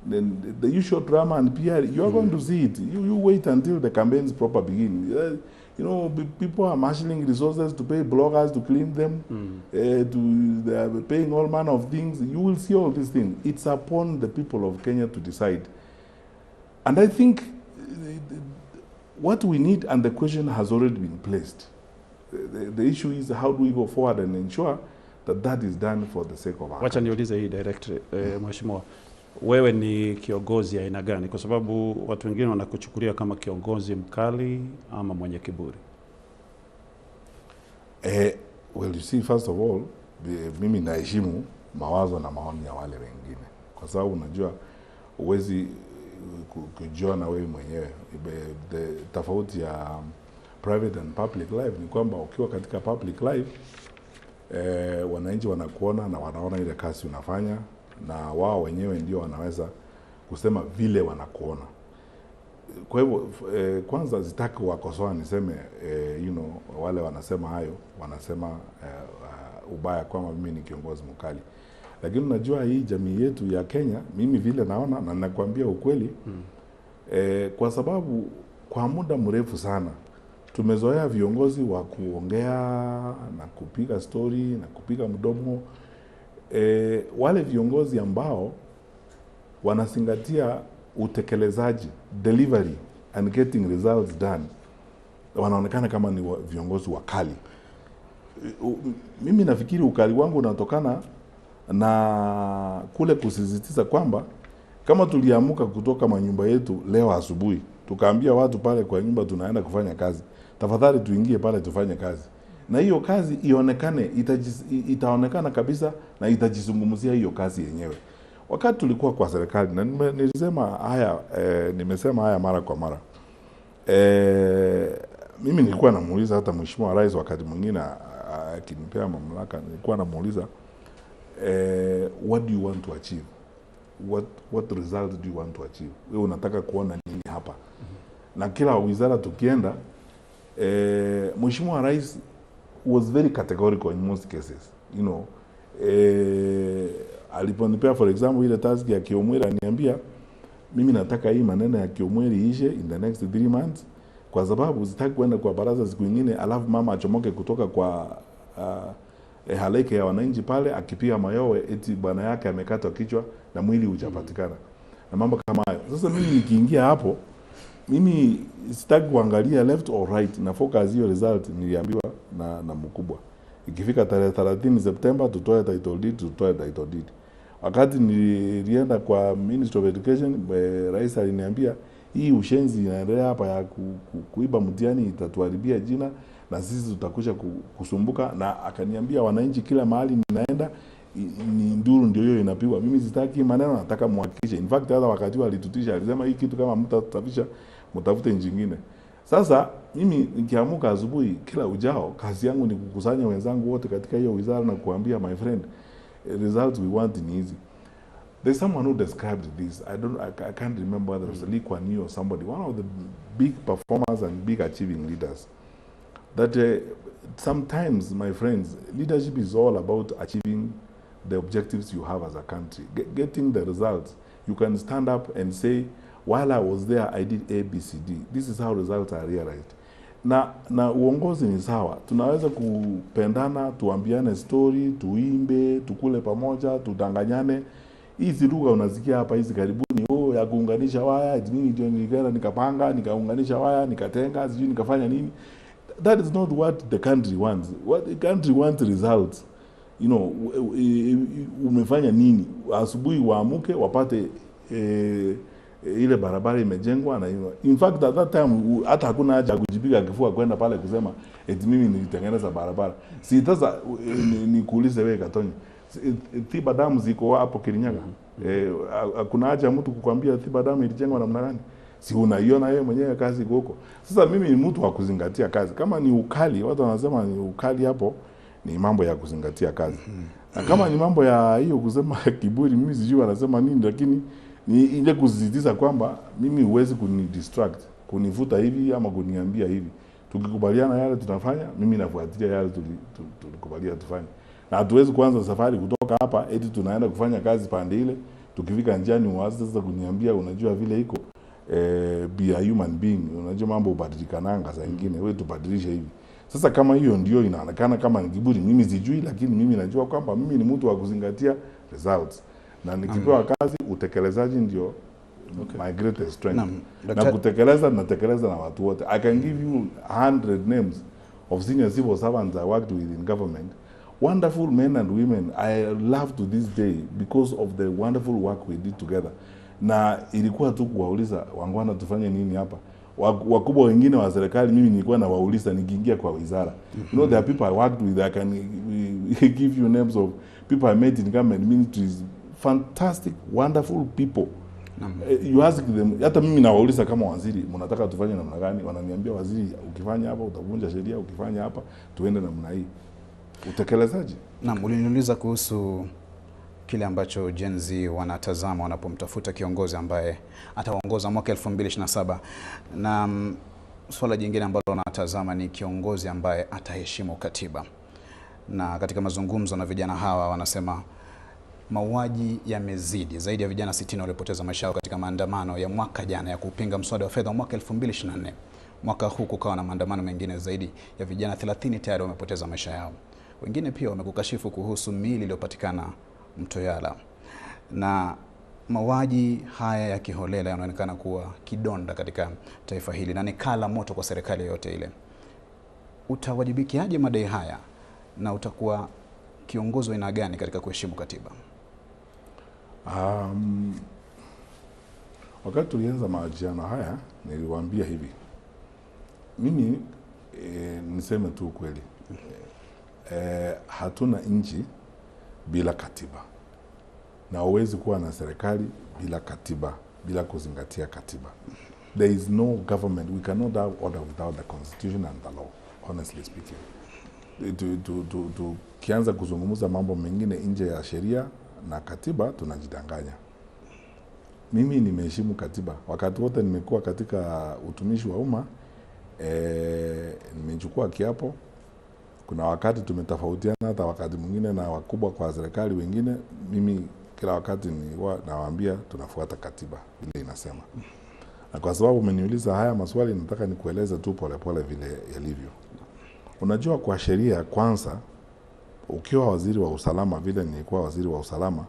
Then the usual drama and PR, you are going to see it. You wait until the campaigns proper begin. You know, people are marshalling resources to pay bloggers to clean them, they are paying all manner of things. You will see all these things. It's upon the people of Kenya to decide. And I think what we need, and the question has already been placed, the issue is how do we go forward and ensure that that is done for the sake of our Wacha niulize hii direct, Mheshimiwa, wewe ni kiongozi aina gani? Kwa sababu watu wengine wanakuchukulia kama kiongozi mkali ama mwenye kiburi. Well, you see, first of all, mimi naheshimu mawazo na maoni ya wale wengine, kwa sababu unajua uwezi kujiona wewe mwenyewe. Tofauti ya private and public life ni kwamba ukiwa katika public life, wananchi wanakuona na wanaona ile kazi unafanya, na wao wenyewe ndio wanaweza kusema vile wanakuona. Kwa hivyo kwanza sitaki wakosoa niseme you know, wale wanasema hayo wanasema ubaya kwamba mimi ni kiongozi mkali. Lakini unajua hii jamii yetu ya Kenya, mimi vile naona na nakwambia ukweli, kwa sababu kwa muda mrefu sana tumezoea viongozi wa kuongea na kupiga story na kupiga mdomo. wale viongozi ambao wanazingatia utekelezaji, delivery and getting results done, wanaonekana kama ni viongozi wakali. Mimi nafikiri ukali wangu unatokana na kule kusisitiza kwamba kama tuliamuka kutoka manyumba yetu leo asubuhi, tukaambia watu pale kwa nyumba tunaenda kufanya kazi, tafadhali tuingie pale tufanye kazi. Na hiyo kazi ionekane, itaonekana kabisa na itajizungumzia hiyo kazi yenyewe. Wakati tulikuwa kwa serikali, na nimesema haya mara kwa mara. Mimi nilikuwa namuuliza hata Mheshimiwa Rais wakati mwingine akinipea mamlaka, nilikuwa namuuliza what do you want to achieve? What result do you want to achieve? Wewe unataka kuona nini hapa? Na kila wizara tukienda, Mheshimiwa Rais was very categorical in most cases. You know, aliponipea for example ile task ya Kiomweri, aniambia mimi nataka hii maneno ya Kiomweri ishe in the next 3 months, kwa sababu sitaki kwenda kwa baraza siku nyingine alafu mama achomoke kutoka kwa halaiki ya wananchi pale akipiga mayowe eti bwana yake amekatwa kichwa na mwili hujapatikana. Na mambo kama hayo. Sasa mimi nikiingia hapo, mimi sitaki kuangalia left or right, na focus hiyo result niliambiwa na mkubwa. Ikifika tarehe 30 September tutoe title deed. Wakati nilienda kwa Ministry of Education, Rais aliniambia hii ushenzi inaendelea hapa ya kuiba mtihani itatuharibia jina na sisi tutakuja kusumbuka, na akaniambia wananchi kila mahali ninaenda ni nduru ndio hiyo inapigwa. Mimi sitaki maneno, nataka muhakikishe. In fact hata wakati alitutisha, alisema hii kitu kama mtatafisha mtafute nchi nyingine. Sasa mimi nikiamuka asubuhi kila ujao, kazi yangu ni kukusanya wenzangu wote katika hiyo wizara na kuambia my friend, results we want in easy. There's someone who described this. I can't remember whether it was Lee Kuan Yew or somebody, one of the big performers and big achieving leaders. That sometimes, my friends, leadership is all about achieving the objectives you have as a country, getting the results. You can stand up and say, while I was there, I did A, B, C, D. This is how results are realized. Na uongozi ni sawa. Tunaweza kupendana, tuambiane story, tuimbe, tukule pamoja, tudanganyane. Hizi lugha unasikia hapa hizi karibuni, ya kuunganisha waya, mimi ndio nilikuwa nikapanga, nikaunganisha waya, nikatenga, sijui nikafanya nini. That is not what the country wants. What the country wants results. You know, umefanya nini? Asubuhi waamuke wapate ile barabara imejengwa na hiyo. In fact at that time hata hakuna haja kujipiga kifua kwenda pale kusema eti mimi nilitengeneza barabara. Si sasa nikuulize wewe Katonyi, Thiba Dam ziko hapo Kirinyaga. Hakuna haja mtu kukwambia Thiba Dam ilijengwa namna gani? Si unaiona wewe mwenyewe kazi huko. Sasa mimi ni mtu wa kuzingatia kazi. Kama ni ukali, watu wanasema ni ukali hapo, ni mambo ya kuzingatia kazi. Na kama ni mambo ya hiyo kusema kiburi, mimi sijui wanasema nini, lakini ni ile kusisitiza kwamba mimi huwezi kunidistract, kunivuta hivi ama kuniambia hivi. Tukikubaliana yale tunafanya, mimi nafuatilia yale tulikubaliana tufanye. Na hatuwezi kuanza safari kutoka hapa eti tunaenda kufanya kazi pande ile, tukifika njiani uanze sasa kuniambia unajua vile iko be a human being, unajua mambo hubadilikananga saa nyingine, wewe tubadilishe hivi. Sasa kama hiyo ndio inaonekana kama ni kiburi, mimi sijui, lakini mimi najua kwamba mimi ni mtu wa kuzingatia results. Na nikipewa kazi, utekelezaji ndio my greatest strength. Na kutekeleza na watu wote. I can give you 100 names of senior civil servants I worked with in government. Wonderful men and women I love to this day because of the wonderful work we did together. Na ilikuwa tu kuwauliza wangwana tufanye nini hapa. Wakubwa wengine wa serikali mimi nilikuwa na wauliza nikiingia kwa wizara. You know, there are people I worked with, I can give you names of people I met in government ministries, fantastic, wonderful people. You ask them, hata mimi na wauliza kama waziri, mnataka tufanye namna gani? Wananiambia waziri, ukifanya hapa utavunja sheria, ukifanya hapa tuende namna hii. Utekelezaji. Naam, uliniuliza kuhusu kile ambacho Gen Z wanatazama wanapomtafuta kiongozi ambaye ataongoza mwaka 2027, na swala jingine ambalo wanatazama ni kiongozi ambaye ataheshimu katiba. Na katika mazungumzo na vijana hawa wanasema mauaji yamezidi, zaidi ya vijana 60 walipoteza maisha yao katika maandamano ya mwaka jana ya kupinga mswada wa fedha mwaka 2024. Mwaka huu kukawa na maandamano mengine, zaidi ya vijana 30 tayari wamepoteza maisha yao. Wengine pia wamekukashifu kuhusu miili iliyopatikana Mto Yala, na mauaji haya ya kiholela yanaonekana kuwa kidonda katika taifa hili na ni kala moto kwa serikali yote ile. Utawajibikiaje madai haya na utakuwa kiongozi wa aina gani katika kuheshimu katiba? Wakati tulianza mahojiano haya niliwaambia hivi, mimi niseme tu kweli, hatuna nchi bila katiba, na huwezi kuwa na serikali bila katiba, bila kuzingatia katiba. There is no government, we cannot have order without the constitution and the law, honestly speaking. Kianza kuzungumza mambo mengine nje ya sheria na katiba, tunajidanganya. Mimi nimeheshimu katiba. Wakati wote nimekuwa katika utumishi wa umma, nimechukua kiapo. Kuna wakati tumetofautiana, hata wakati mwingine na wakubwa kwa serikali wengine. Mimi kila wakati nawaambia tunafuata katiba vile inasema. Na kwa sababu umeniuliza haya maswali, nataka nikueleze tu polepole vile yalivyo. Unajua, kwa sheria kwanza, ukiwa waziri wa usalama, vile nilikuwa waziri wa usalama,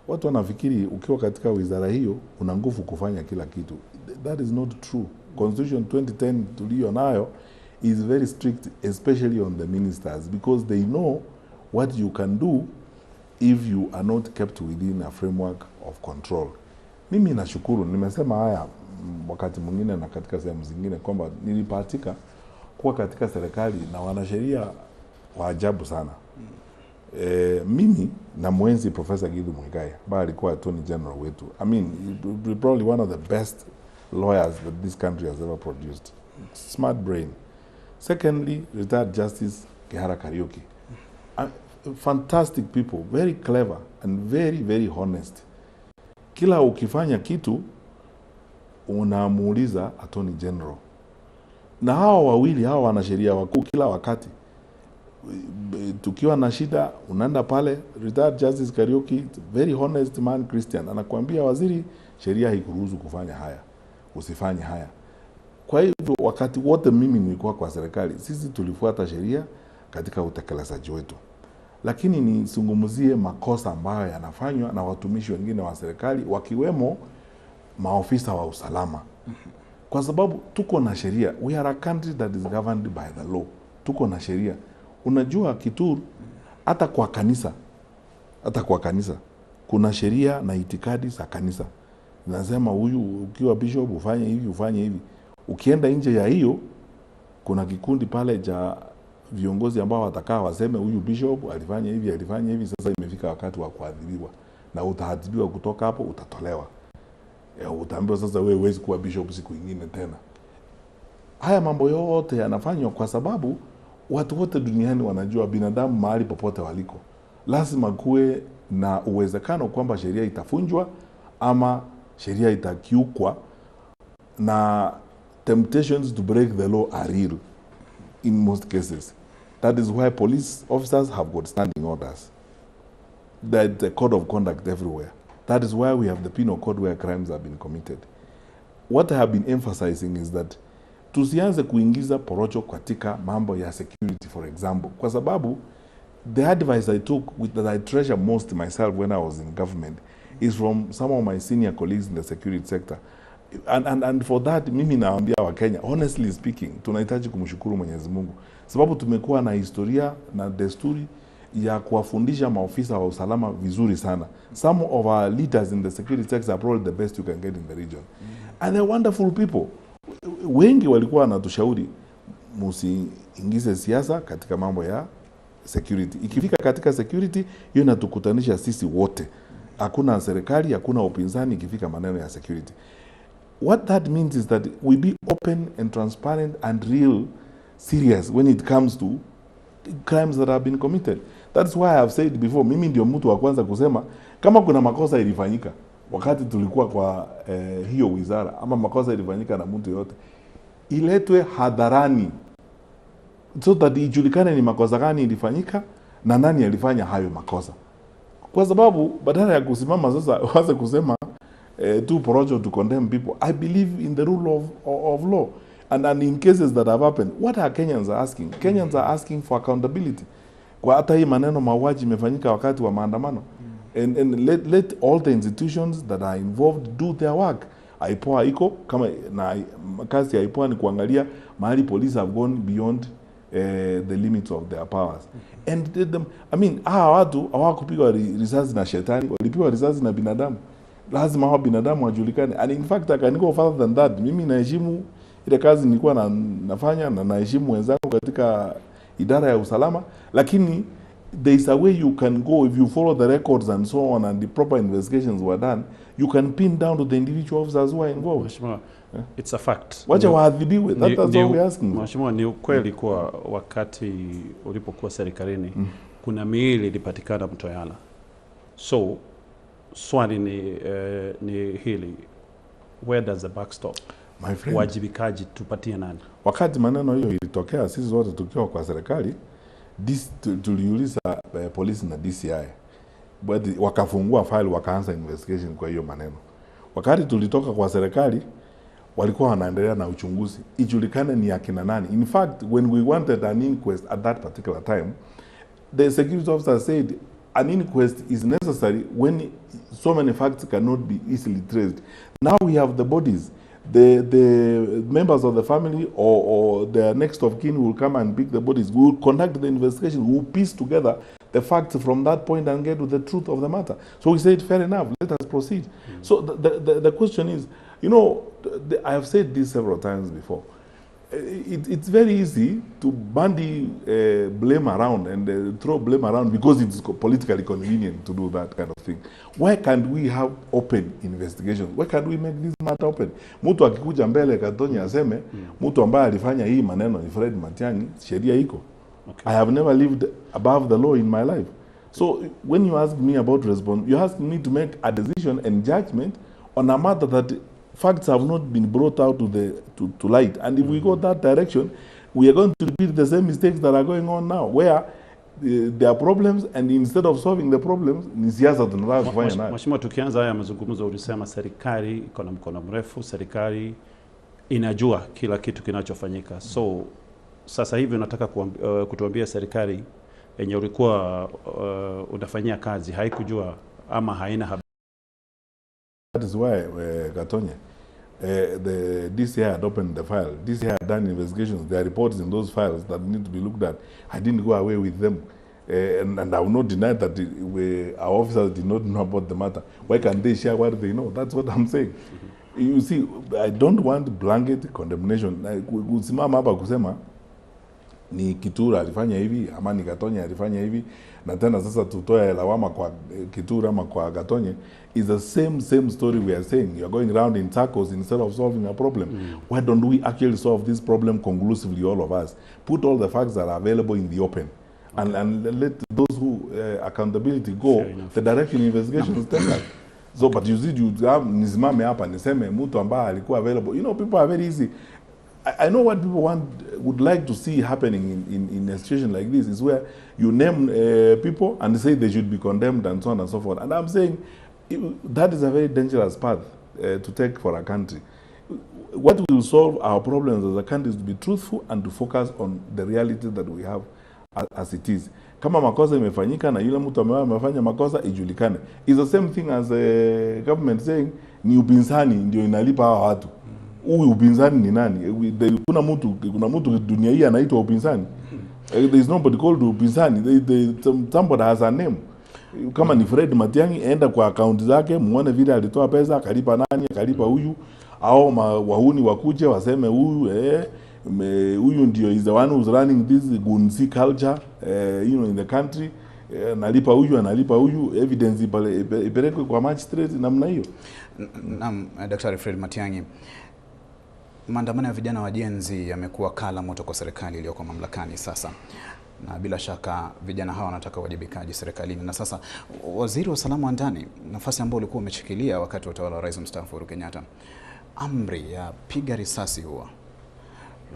watu wanafikiri ukiwa katika wizara hiyo una nguvu kufanya kila kitu. That is not true. Constitution 2010 tulio nayo is very strict, especially on the ministers, because they know what you can do if you are not kept within a framework of control. Mimi nashukuru, nimesema haya wakati mwingine na katika sehemu zingine, kwamba nilipatika kuwa katika serikali na wanasheria wa ajabu sana. Mimi na mwenzi Professor Githu Muigai, ambaye alikuwa Attorney General wetu. I mean, probably one of the best lawyers that this country has ever produced. Smart brain. Secondly, retired Justice Kihara Kariuki. Fantastic people, very clever and very, very honest. Kila ukifanya kitu, unamuuliza Attorney General. Na hawa wawili, hawa wanasheria wakuu, kila wakati tukiwa na shida unaenda pale. Retired Justice Kariuki, very honest man, Christian, anakuambia waziri, sheria haikuruhusu kufanya haya, usifanye haya. Kwa hivyo wakati wote mimi nilikuwa kwa serikali, sisi tulifuata sheria katika utekelezaji wetu. Lakini nisungumuzie makosa ambayo yanafanywa na watumishi wengine wa serikali, wakiwemo maofisa wa usalama. Kwa sababu tuko na sheria. We are a country that is governed by the law. Tuko na sheria. Unajua Kituru, hata kwa kanisa kuna sheria na itikadi za kanisa. Nasema huyu ukiwa bishop ufanye hivi, ufanye hivi. Ukienda nje ya hiyo, kuna kikundi pale cha viongozi ambao watakaa waseme huyu bishop alifanya hivi, alifanya hivi. Sasa imefika wakati wa kuadhibiwa, na utaadhibiwa. Kutoka hapo utatolewa. Utaambiwa sasa wewe huwezi kuwa bishop siku nyingine tena. Haya mambo yote yanafanywa kwa sababu watu wote duniani wanajua binadamu mahali popote waliko lazima kuwe na uwezekano kwamba sheria itafunjwa ama sheria itakiukwa, na temptations to break the law are real in most cases. That is why police officers have got standing orders. That the code of conduct everywhere. That is why we have the penal code where crimes have been committed. What I have been emphasizing is that tusianze kuingiza porocho katika mambo ya security, for example. Kwa sababu the advice I took, that I treasure most myself when I was in government, is from some of my senior colleagues in the security sector. And for that, mimi naambia wa Kenya, honestly speaking, tunahitaji kumshukuru Mwenyezi Mungu. Sababu tumekuwa na historia na desturi ya kuwafundisha maofisa wa usalama vizuri sana. Some of our leaders in the security sector are probably the best you can get in the region. And they're wonderful people. Wengi walikuwa wanatushauri musiingize siasa katika mambo ya security. Ikifika katika security, hiyo inatukutanisha sisi wote. Hakuna serikali, hakuna upinzani ikifika maneno ya security. What that means is that we be open and transparent and real serious when it comes to crimes that have been committed. That's why I have said before, mimi ndio mtu wa kwanza kusema kama kuna makosa ilifanyika wakati tulikuwa kwa hiyo wizara, ama makosa ilifanyika na mtu yote, iletwe hadharani so that ijulikane ni makosa gani ilifanyika na nani alifanya hayo makosa. Kwa sababu badala ya kusimama sasa waanze kusema too porojo to condemn people, I believe in the rule of law. And in cases that have happened, what are Kenyans asking? Kenyans are asking for accountability. Kwa hata hii maneno mauaji imefanyika wakati wa maandamano. And let all the institutions that are involved do their work. IPOA iko kama na kazi ya IPOA ni kuangalia mahali police have gone beyond the limits of their powers. And them, I mean, watu hawakupigwa risasi na shetani, walipigwa risasi na binadamu. Lazima hao binadamu wajulikane. And in fact, I can go further than that. Mimi naheshimu ile kazi nilikuwa nafanya na naheshimu wenzangu katika idara ya usalama, lakini there is a way you can go if you follow the records and so on and the proper investigations were done, you can pin down to the individual officers who are involved. Mheshimiwa, it's a fact. Wacha waadhibiwe. That's all we're asking. Mheshimiwa, ni ukweli kwa wakati ulipokuwa serikalini kuna miili ilipatikana Mtoyana. So swali ni hili, where does the buck stop? My friend, wajibikaji tupatie nani? Wakati maneno hiyo ilitokea, sisi wote tukiwa kwa serikali, tuliuliza polisi na DCI. Wakafungua file, wakaanza investigation kwa hiyo maneno. Wakati tulitoka kwa serikali, walikuwa wanaendelea na uchunguzi ijulikane ni akina nani. In fact, when we wanted an inquest at that particular time, the security officer said an inquest is necessary when so many facts cannot be easily traced. Now we have the bodies. The members of the family or their next of kin will come and pick the bodies. We will conduct the investigation. We will piece together the facts from that point and get to the truth of the matter. So we said, fair enough, let us proceed. So the question is, you know, I have said this several times before. It's very easy to bandy blame around and throw blame around because it's politically convenient to do that kind of thing. Why can't we have open investigations? Why can't we make this matter open? Mtu akikuja mbele Gatonye aseme, mtu ambaye alifanya hii maneno ni Fred Matiang'i, sheria iko. Okay. I have never lived above the law in my life. So when you ask me about response, you ask me to make a decision and judgment on a matter that facts have not been brought out to light. And if we go that direction, we are going to repeat the same mistakes that are going on now, where there are problems, and instead of solving the problems, ni siasa tunataka kufanya nayo. Mheshimiwa, tukianza haya mazungumzo, ulisema serikali iko na mkono mrefu, serikali inajua kila kitu kinachofanyika. So sasa hivi unataka kutuambia serikali yenye ulikuwa unafanyia kazi haikujua ama haina habari? That is why Gatonye, the DCI had opened the file. DCI had done investigations. There are reports in those files that need to be looked at. I didn't go away with them. And I will not deny that our officers did not know about the matter. Why can't they share what they know? That's what I'm saying. You see, I don't want blanket condemnation. Kusimama hapa kusema ni Kitura alifanya hivi ama ni Gatonye alifanya hivi na tena sasa tutoe lawama kwa Kitura ama kwa Gatonye is the same story we are saying. You are going around in circles instead of solving a problem. Why don't we actually solve this problem conclusively, all of us? Put all the facts that are available in the open. Okay. And let those who accountability go the direction investigations take us. So but you see, nisimame hapa niseme mtu ambaye alikuwa available. You know, people are very easy. I know what people would like to see happening in a situation like this is where you name people and say they should be condemned and so on and so forth. And I'm saying that is a very dangerous path to take for a country. What will solve our problems as a country is to be truthful and to focus on the reality that we have as it is. Kama makosa imefanyika na yule mtu amefanya makosa ijulikane. It's the same thing as a government saying ni upinzani ndio inalipa hawa watu. Huyu upinzani ni nani? Kuna mtu dunia hii anaitwa upinzani. There is nobody called upinzani. Somebody has a name. Kama ni Fred Matiang'i, enda kwa account zake muone vile alitoa pesa, akalipa nani, akalipa huyu, au wahuni wakuje waseme huyu ndio is the one who's running this gunzi culture in the country. Analipa huyu, evidence ipelekwe kwa magistrate namna hiyo. Naam, Daktari Fred Matiang'i, maandamano ya vijana wa Gen Z yamekuwa kala moto kwa serikali iliyoko mamlakani sasa. Na bila shaka vijana hawa wanataka wajibikaji serikalini. Na sasa waziri wa usalama wa ndani, nafasi ambayo ulikuwa umeshikilia wakati wa utawala wa Rais mstaafu Uhuru Kenyatta, amri ya piga risasi huwa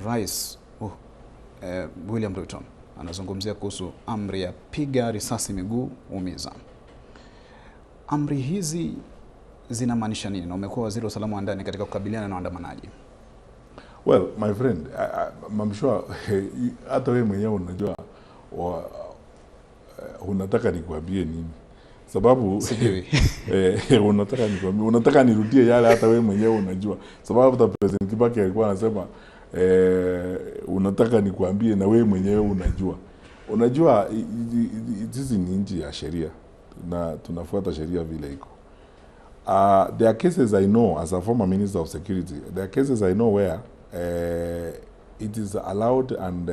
Rais William Ruto anazungumzia kuhusu amri ya piga risasi miguu umiza. Amri hizi zinamaanisha nini na umekuwa waziri wa usalama wa ndani katika kukabiliana na waandamanaji? Well, my friend, I'm sure hata wewe mwenyewe unajua unataka nikuambie nini. sababu unataka nirudie yale hata wewe mwenyewe unajua, sababu hata President Kibaki alikuwa anasema unataka nikuambie na wewe mwenyewe unajua. Unajua hizi ni nchi ya sheria na tunafuata sheria vile iko. There are cases I know as a former Minister of Security, there are cases I know where it is allowed and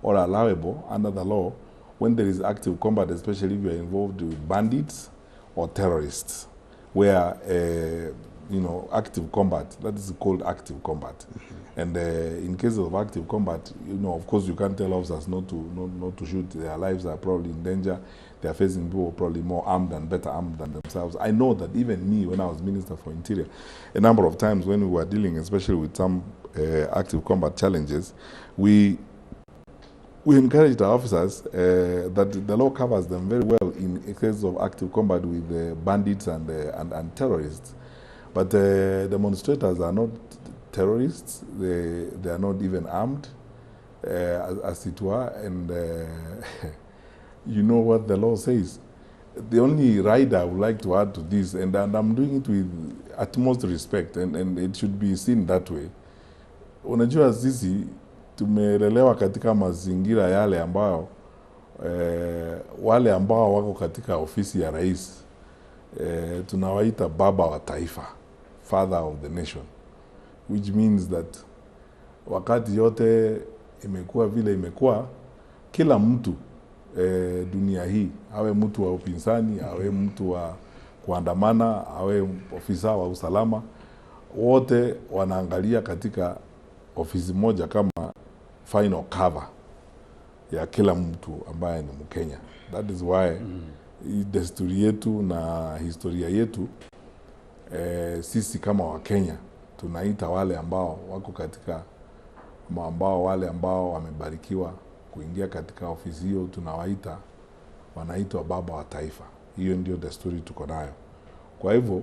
or allowable under the law when there is active combat, especially if you are involved with bandits or terrorists, where active combat, that is called active combat. And in cases of active combat, of course, you can't tell officers not to shoot. Their lives are probably in danger. They are facing people probably more armed and better armed than themselves. I know that even me, when I was Minister for Interior, a number of times when we were dealing, especially with some active combat challenges, we encouraged our officers that the law covers them very well in cases of active combat with bandits and terrorists. But demonstrators are not terrorists. They are not even armed, as it were. And you know what the law says. The only rider I would like to add to this, and I'm doing it with utmost respect, and it should be seen that way. Unajua sisi tumelelewa katika mazingira yale ambao wale ambao wako katika ofisi ya rais tunawaita baba wa taifa, father of the nation, which means that wakati yote imekuwa vile imekuwa, kila mtu dunia hii, awe mtu wa upinzani, awe mtu wa kuandamana, awe ofisa wa usalama, wote wanaangalia katika ofisi moja kama final cover ya kila mtu ambaye ni Mkenya. That is why desturi yetu na historia yetu, sisi kama Wakenya tunaita wale ambao wako katika wale ambao wamebarikiwa kuingia katika ofisi hiyo, tunawaita, wanaitwa baba wa taifa. Hiyo ndio desturi tuko nayo. Kwa hivyo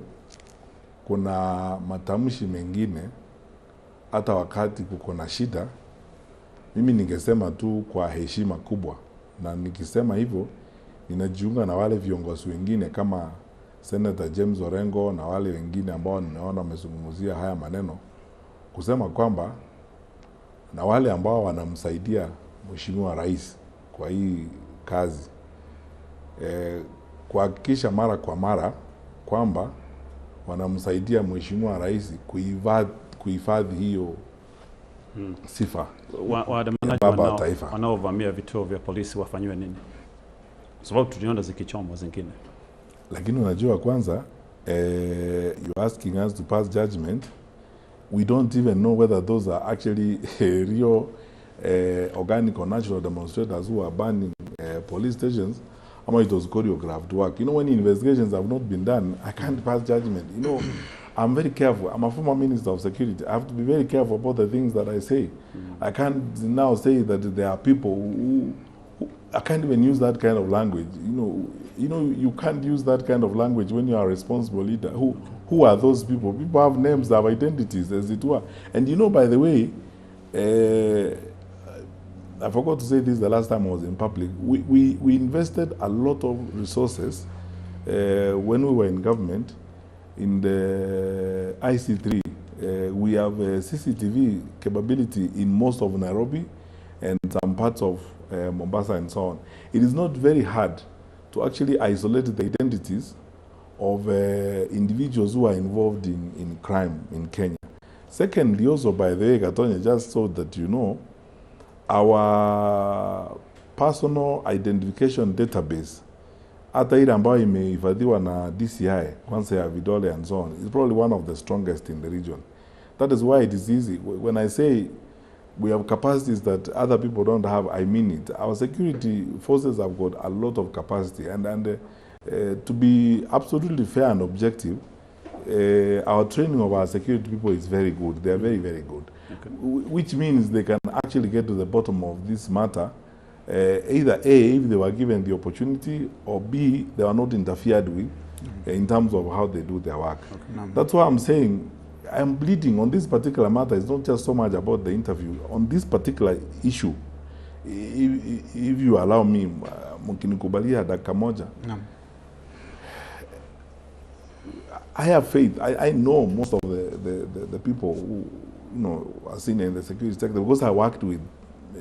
kuna matamshi mengine hata wakati kuko na shida, mimi ningesema tu kwa heshima kubwa, na nikisema hivyo ninajiunga na wale viongozi wengine kama Senator James Orengo na wale wengine ambao nimeona wamezungumzia haya maneno, kusema kwamba na wale ambao wanamsaidia Mheshimiwa Rais kwa hii kazi, kuhakikisha mara kwa mara kwamba wanamsaidia Mheshimiwa Rais kuhifadhi hiyo sifa. Waandamanaji wanaovamia vituo vya polisi wafanywe nini? Sababu tuliona zikichomwa zingine. Lakini unajua kwanza, you're asking us to pass judgment. We don't even know whether those are actually real organic or natural demonstrators who are burning police stations, or it was choreographed work. When investigations have not been done, I can't pass judgment. I'm very careful. I'm a former Minister of Security. I have to be very careful about the things that I say. I can't now say that there are people who I can't even use that kind of language. You can't use that kind of language when you are a responsible leader. Who are those people? People have names, have identities, as it were. And by the way, I forgot to say this the last time I was in public. We invested a lot of resources when we were in government in the IC3. We have a CCTV capability in most of Nairobi and some parts of Mombasa and so on. It is not very hard to actually isolate the identities of individuals who are involved in crime in Kenya. Secondly, also, by the way, Gatonye, just so that you know, our personal identification database, hata ile ambayo imehifadhiwa na DCI, kwanza ya vidole and so on, is probably one of the strongest in the region. That is why it is easy. When I say we have capacities that other people don't have, I mean it. Our security forces have got a lot of capacity, and to be absolutely fair and objective, our training of our security people is very good. They are very, very good. Okay. Which means they can actually get to the bottom of this matter, either A, if they were given the opportunity, or B, they are not interfered with in terms of how they do their work. Okay. That's why I'm saying I'm bleeding on this particular matter. It's not just so much about the interview. On this particular issue, if you allow me, mkinikubalia dakika moja, I have faith. I know most of the people who, you know, are senior in the security sector because I worked with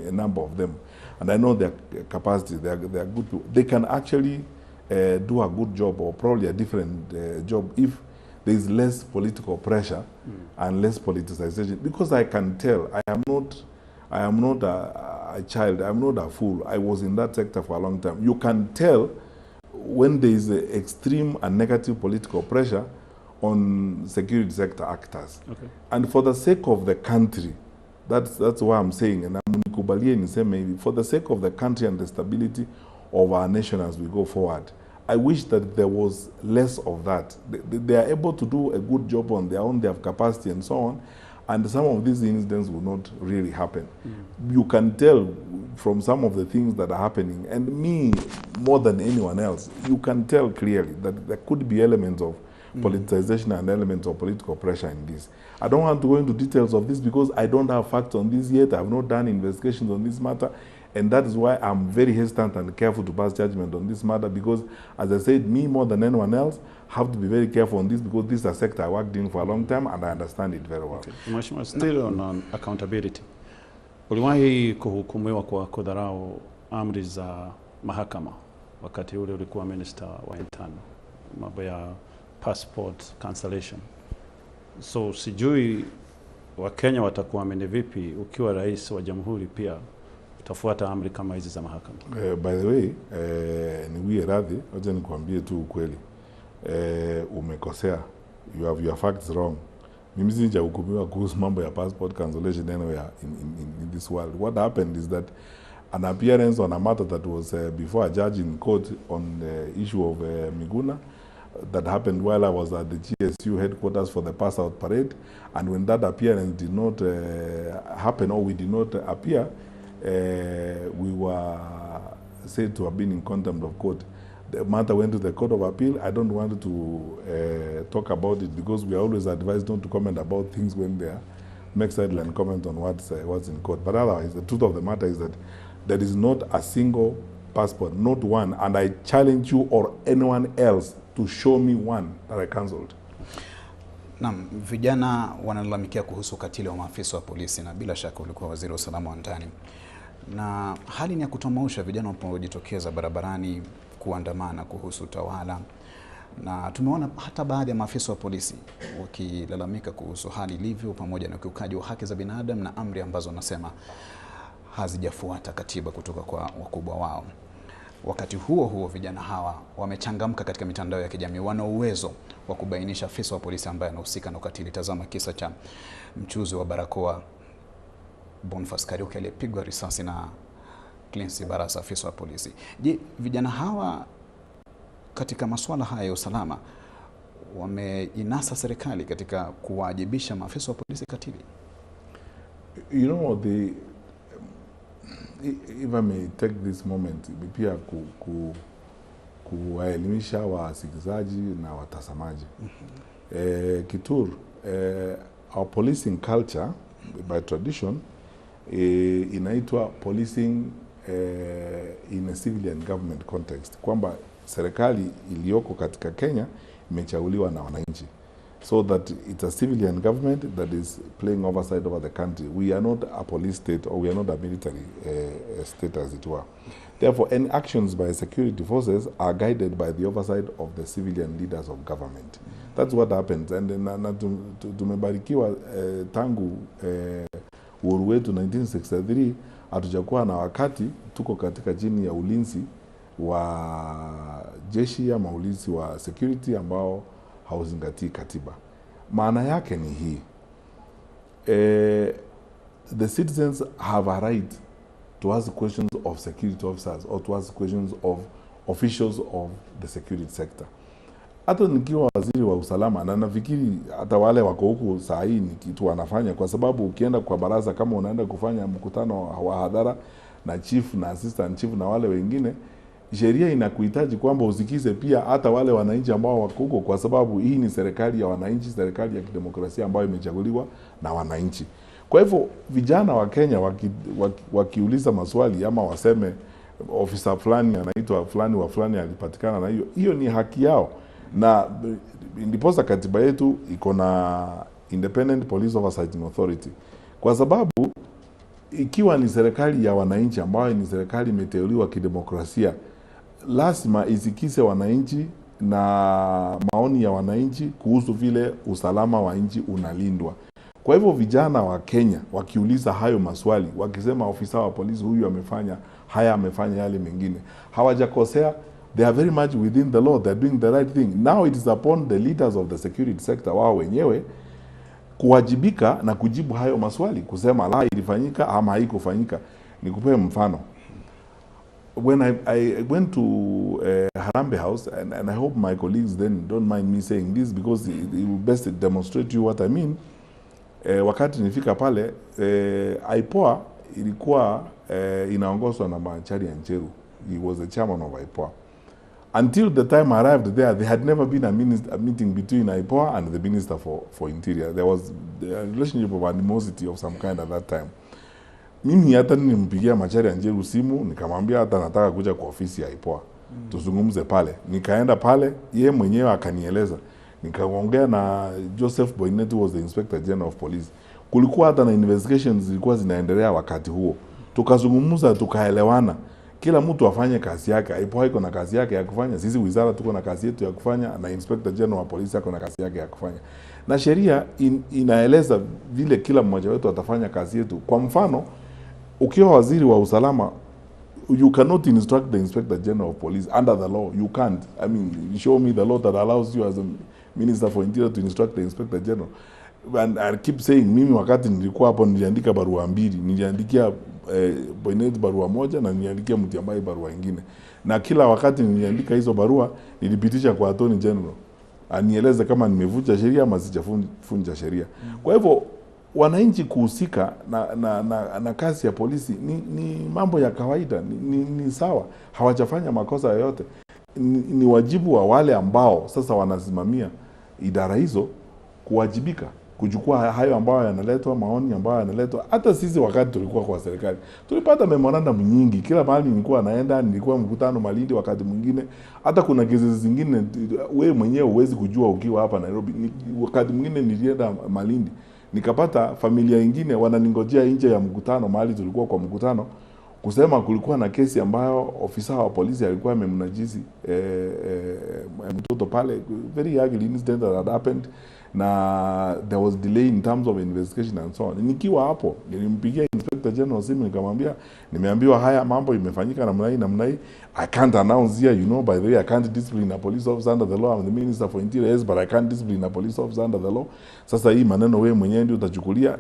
a number of them, and I know their capacity. They are good people. They can actually do a good job, or probably a different job, if there is less political pressure and less politicization. Because I can tell, I am not a child. I am not a fool. I was in that sector for a long time. You can tell when there is extreme and negative political pressure on security sector actors. Okay. And for the sake of the country, that's why I'm saying, and I'm nikubalie niseme, for the sake of the country and the stability of our nation as we go forward, I wish that there was less of that. They are able to do a good job on their own, they have capacity and so on, and some of these incidents will not really happen. You can tell from some of the things that are happening, and me more than anyone else, you can tell clearly that there could be elements of politicization and elements of political pressure in this. I don't want to go into details of this because I don't have facts on this yet. I have not done investigations on this matter, and that is why I'm very hesitant and careful to pass judgment on this matter, because, as I said, me more than anyone else have to be very careful on this, because this is a sector I worked in for a long time and I understand it very well. Okay. Mheshimiwa, still on accountability. Uliwahi kuhukumiwa kwa kudharau amri za mahakama wakati ule ulikuwa minister wa intern, mambo ya passport cancellation. So sijui Wakenya watakuamini vipi ukiwa rais wa jamhuri pia utafuata amri kama hizi za mahakama? By the way, niwie radhi, wacha nikuambie tu ukweli. Umekosea. You have your facts wrong. Mimi sijahukumiwa kuhusu mambo ya passport cancellation anywhere in this world. What happened is that an appearance on a matter that was before a judge in court on the issue of Miguna, that happened while I was at the GSU headquarters for the pass out parade, and when that appearance did not happen, or we did not appear, we were said to have been in contempt of court. The matter went to the Court of Appeal. I don't want to talk about it because we are always advised not to comment about things when they are make sideline comment on what's in court. But otherwise, the truth of the matter is that there is not a single passport, not one, and I challenge you or anyone else to show me one that I cancelled. Naam, vijana wanalalamikia kuhusu ukatili wa maafisa wa polisi, na bila shaka ulikuwa waziri wa usalama wa ndani. Na hali ni ya kutomausha vijana wanapojitokeza barabarani kuandamana kuhusu utawala, na tumeona hata baadhi ya maafisa wa polisi wakilalamika kuhusu hali ilivyo, pamoja na ukiukaji wa haki za binadamu na amri ambazo wanasema hazijafuata katiba kutoka kwa wakubwa wao. Wakati huo huo, vijana hawa wamechangamka katika mitandao ya kijamii, wana uwezo wa kubainisha afisa wa polisi ambaye anahusika na ukatili. Tazama kisa cha mchuzi wa barakoa Boniface Kariuki aliyepigwa risasi na Cleancy Barasa, afisa wa polisi. Je, vijana hawa katika masuala haya ya usalama wameinasa serikali katika kuwajibisha maafisa wa polisi katili? You know, if I may take this moment pia kuwaelimisha wasikilizaji na watazamaji. Kitur, our policing culture by tradition inaitwa policing in a civilian government context, kwamba serikali iliyoko katika Kenya imechaguliwa na wananchi, so that it's a civilian government that is playing oversight over the country. We are not a police state, or we are not a military state, as it were. Therefore, any actions by security forces are guided by the oversight of the civilian leaders of government. That's what happens. And tumebarikiwa tangu uhuru wetu 1963, hatujakuwa na wakati tuko katika chini ya ulinzi wa jeshi ama ulinzi wa security ambao hauzingatii katiba. Maana yake ni hii. The citizens have a right to ask questions of security officers, or to ask questions of officials of the security sector. Hata nikiwa waziri wa usalama, na nafikiri hata wale wako huku saa hii ni kitu wanafanya, kwa sababu ukienda kwa baraza, kama unaenda kufanya mkutano wa hadhara na chief na assistant chief na wale wengine, sheria inakuhitaji kwamba usikize pia hata wale wananchi ambao wako huko, kwa sababu hii ni serikali ya wananchi, serikali ya kidemokrasia ambayo imechaguliwa na wananchi. Kwa hivyo vijana wa Kenya wakiuliza maswali ama waseme ofisa fulani anaitwa fulani wa fulani alipatikana na hiyo ni haki yao. Na ndiposa katiba yetu iko na Independent Police Oversight Authority, kwa sababu ikiwa ni serikali ya wananchi ambayo ni serikali imeteuliwa kidemokrasia, lazima isikise wananchi na maoni ya wananchi kuhusu vile usalama wa nchi unalindwa. Kwa hivyo vijana wa Kenya wakiuliza hayo maswali, wakisema ofisa wa polisi huyu amefanya haya, amefanya yale mengine, hawajakosea. They are very much within the law. They are doing the right thing. Now it is upon the leaders of the security sector wao wenyewe kuwajibika na kujibu hayo maswali, kusema la ilifanyika ama haikufanyika. Nikupe mfano. When I went to Harambee House, and I hope my colleagues then don't mind me saying this because it will best demonstrate you what I mean. Wakati nilifika pale, IPOA ilikuwa inaongozwa na Macharia Ncheru. He was the chairman of IPOA. Until the time I arrived there had never been a meeting between IPOA and the Minister for Interior. There was a relationship of animosity of some kind at that time. Mimi hata nilimpigia Macharia Ncheru simu, nikamwambia hata nataka kuja kwa ofisi ya IPOA. Tuzungumze pale. Nikaenda pale, yeye mwenyewe akanieleza. Nikaongea na Joseph Boynet, was the Inspector General of Police. Kulikuwa hata na investigations zilikuwa zinaendelea wakati huo. Tukazungumza, tukaelewana. Kila mtu afanye kazi yake. IPOA iko na kazi yake ya kufanya, sisi wizara tuko na kazi yetu ya kufanya, na Inspector General wa Police ako na kazi yake ya kufanya. Na sheria inaeleza vile kila mmoja wetu atafanya kazi yetu. Kwa mfano, ukiwa waziri wa usalama, you cannot instruct the Inspector General of Police under the law. You can't. I mean, show me the law that allows you as a Minister for Interior to instruct the Inspector General. And I keep saying, mimi wakati nilikuwa hapo niliandika barua mbili. Niliandikia Boynet barua moja na niliandikia Mutiambai barua nyingine. Na kila wakati niliandika hizo barua, nilipitisha kwa Attorney General anieleze kama nimevunja sheria ama sijavunja sheria. Kwa hivyo wananchi kuhusika na kazi ya polisi ni mambo ya kawaida, ni sawa, hawajafanya makosa yoyote. Ni wajibu wa wale ambao sasa wanasimamia idara hizo kuwajibika, kuchukua hayo ambayo yanaletwa, maoni ambayo yanaletwa. Hata sisi wakati tulikuwa kwa serikali tulipata memorandum nyingi, kila mahali nilikuwa naenda, nilikuwa mkutano Malindi, wakati mwingine hata kuna kesi zingine wewe mwenyewe huwezi kujua ukiwa hapa Nairobi. Wakati mwingine nilienda Malindi, nikapata familia nyingine wananingojea nje ya mkutano, mahali tulikuwa kwa mkutano, kusema kulikuwa na kesi ambayo ofisa wa polisi alikuwa amemnajisi mtoto pale, very ugly incident that had happened, na there was delay in terms of investigation and so on. Nikiwa hapo nilimpigia Inspector General simu, nikamwambia nimeambiwa haya mambo imefanyika namna hii. I can't announce here, you know, by the way, I can't discipline a police officer under the law. I'm the Minister for Interior, yes, but I can't discipline a police officer under the law. Sasa hii maneno wewe mwenyewe ndio utachukulia.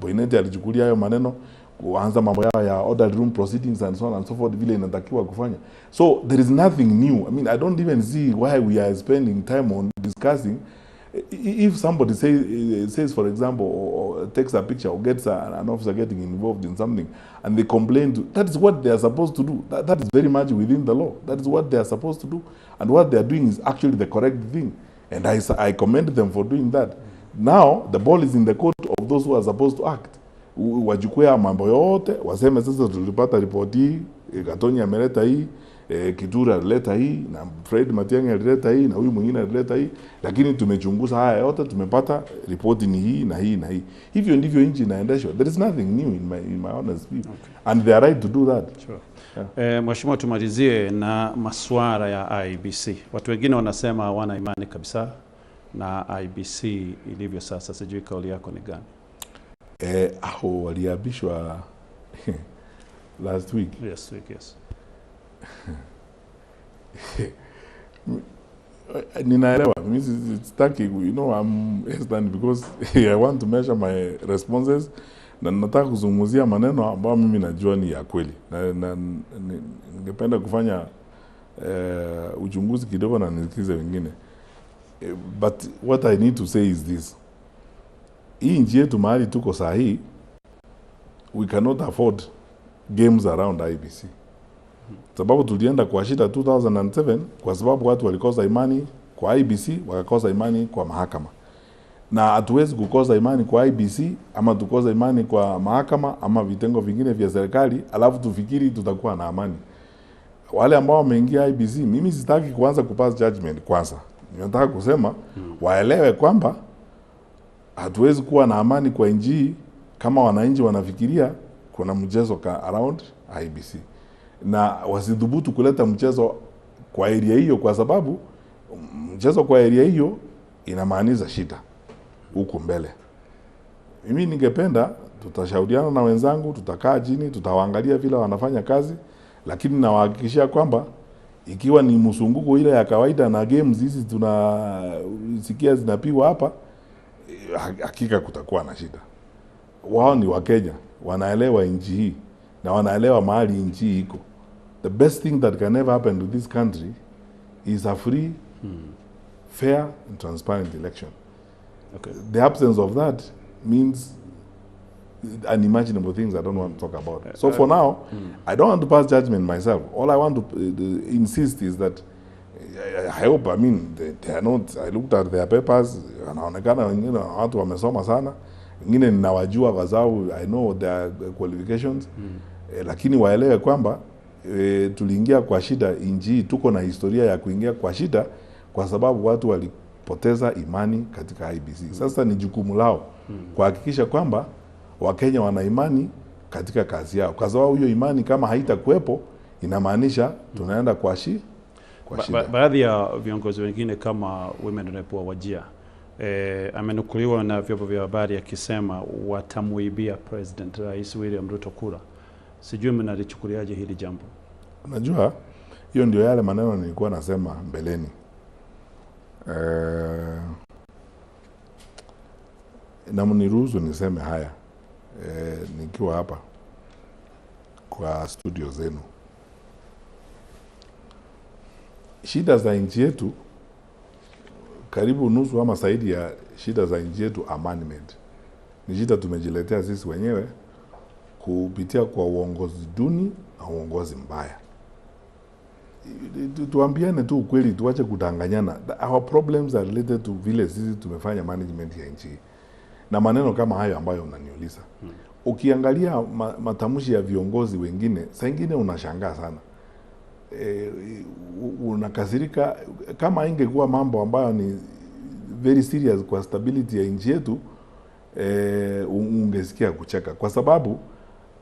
Boynet alichukulia hayo maneno, kuanza mambo yao ya order room proceedings and so on and so forth, vile inatakiwa kufanya. So there is nothing new. I mean, I don't even see why we are spending time on discussing. If somebody says for example, or takes a picture or gets an officer getting involved in something and they complain to, that is what they are supposed to do. That is very much within the law. That is what they are supposed to do. And what they are doing is actually the correct thing. And I commend them for doing that. Now, the ball is in the court of those who are supposed to act. Wachukue mambo yote, waseme sasa tulipata ripoti hii, Gatonyi ameleta hii, Kithure alileta hii, na Fred Matiang'i alileta hii, na huyu mwingine alileta hii, lakini tumechunguza haya yote, tumepata ripoti ni hii na hii na hii. Hivyo ndivyo nchi inaendeshwa. There is nothing new in my honest view. Okay. And they are right to do that. Sure. Yeah. Mheshimiwa, tumalizie na masuala ya IEBC. Watu wengine wanasema hawana imani kabisa na IEBC ilivyo sasa. Sijui kauli yako ni gani? Waliabishwa last week. Yes, yes. Ninaelewa. Mimi sitaki, you know, I'm hesitant because I want to measure my responses, na nataka kuzungumzia maneno ambayo mimi najua ni ya kweli. Na ningependa kufanya uchunguzi kidogo na nisikize wengine. But what I need to say is this. Hii nchi yetu mahali tuko sahi, we cannot afford games around IEBC. Sababu tulienda kwa shida 2007 kwa sababu watu walikosa imani kwa IEBC, wakakosa imani kwa mahakama. Na hatuwezi kukosa imani kwa IEBC ama tukosa imani kwa mahakama ama vitengo vingine vya serikali alafu tufikiri tutakuwa na amani. Wale ambao wameingia IEBC, mimi sitaki kuanza kupass judgment kwanza. Ninataka kusema waelewe kwamba hatuwezi kuwa na amani kwa nchi hii kama wananchi wanafikiria kuna mchezo around IBC, na wasidhubutu kuleta mchezo kwa area hiyo, kwa sababu mchezo kwa area hiyo inamaanisha shida huko mbele. Mimi ningependa tutashauriana na wenzangu, tutakaa chini, tutawaangalia vile wanafanya kazi, lakini nawahakikishia kwamba ikiwa ni msunguko ile ya kawaida na games hizi tunasikia zinapigwa hapa, hakika kutakuwa na shida. Wao ni Wakenya, wanaelewa nchi hii na wanaelewa mahali nchi hii iko. The best thing that can ever happen to this country is a free, fair and transparent election. Okay. The absence of that means unimaginable things I don't want to talk about. So for now, I don't want to pass judgment myself. All I want to insist is that I hope, I mean, they are not, I looked at their papers, wanaonekana wengine watu wamesoma sana, wengine ninawajua kwa sababu I know their qualifications, lakini waelewe kwamba tuliingia kwa shida nchi, tuko na historia ya kuingia kwa shida kwa sababu watu walipoteza imani katika IBC. Sasa ni jukumu lao kuhakikisha kwamba Wakenya wana imani katika kazi yao, kwa sababu hiyo imani kama haitakuwepo inamaanisha tunaenda kwa shida. Baadhi ya viongozi wengine kama Women Rep wa Wajir amenukuliwa na vyombo vya habari akisema watamuibia President Rais William Ruto kura. Sijui mnalichukuliaje hili jambo? Unajua, hiyo ndio yale maneno nilikuwa nasema mbeleni. Na mniruhusu niseme haya nikiwa hapa kwa studio zenu. Shida za nchi yetu, karibu nusu ama zaidi ya shida za nchi yetu are man-made. Ni shida tumejiletea sisi wenyewe kupitia kwa uongozi duni na uongozi mbaya. Tuambiane tu ukweli, tuache kudanganyana. Our problems are related to vile sisi tumefanya management ya nchi. Na maneno kama hayo ambayo unaniuliza. Ukiangalia matamshi ya viongozi wengine, saa ingine unashangaa sana. Unakasirika. Kama ingekuwa mambo ambayo ni very serious kwa stability ya nchi yetu, ungesikia kucheka, kwa sababu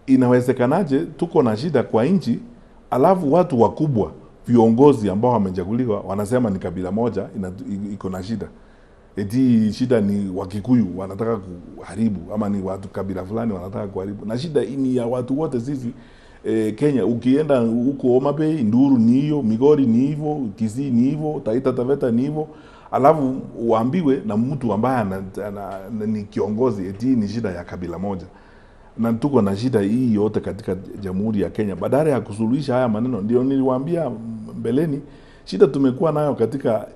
inawezekanaje tuko na shida kwa nchi, alafu watu wakubwa, viongozi ambao wamechaguliwa wanasema ni kabila moja iko na shida. Eti shida ni Wakikuyu wanataka kuharibu, ama ni watu kabila fulani wanataka kuharibu. Na shida ni ya watu wote sisi Kenya. Ukienda huko Homa Bay, Nduru ni hiyo, Migori ni hivyo, Kisii ni hivyo, Taita Taveta ni hivyo. Alafu uambiwe na mtu ambaye ni kiongozi eti ni shida ya kabila moja. Na tuko na shida hii yote katika Jamhuri ya Kenya. Badala ya kusuluhisha haya maneno, ndio niliwaambia mbeleni, shida tumekuwa nayo katika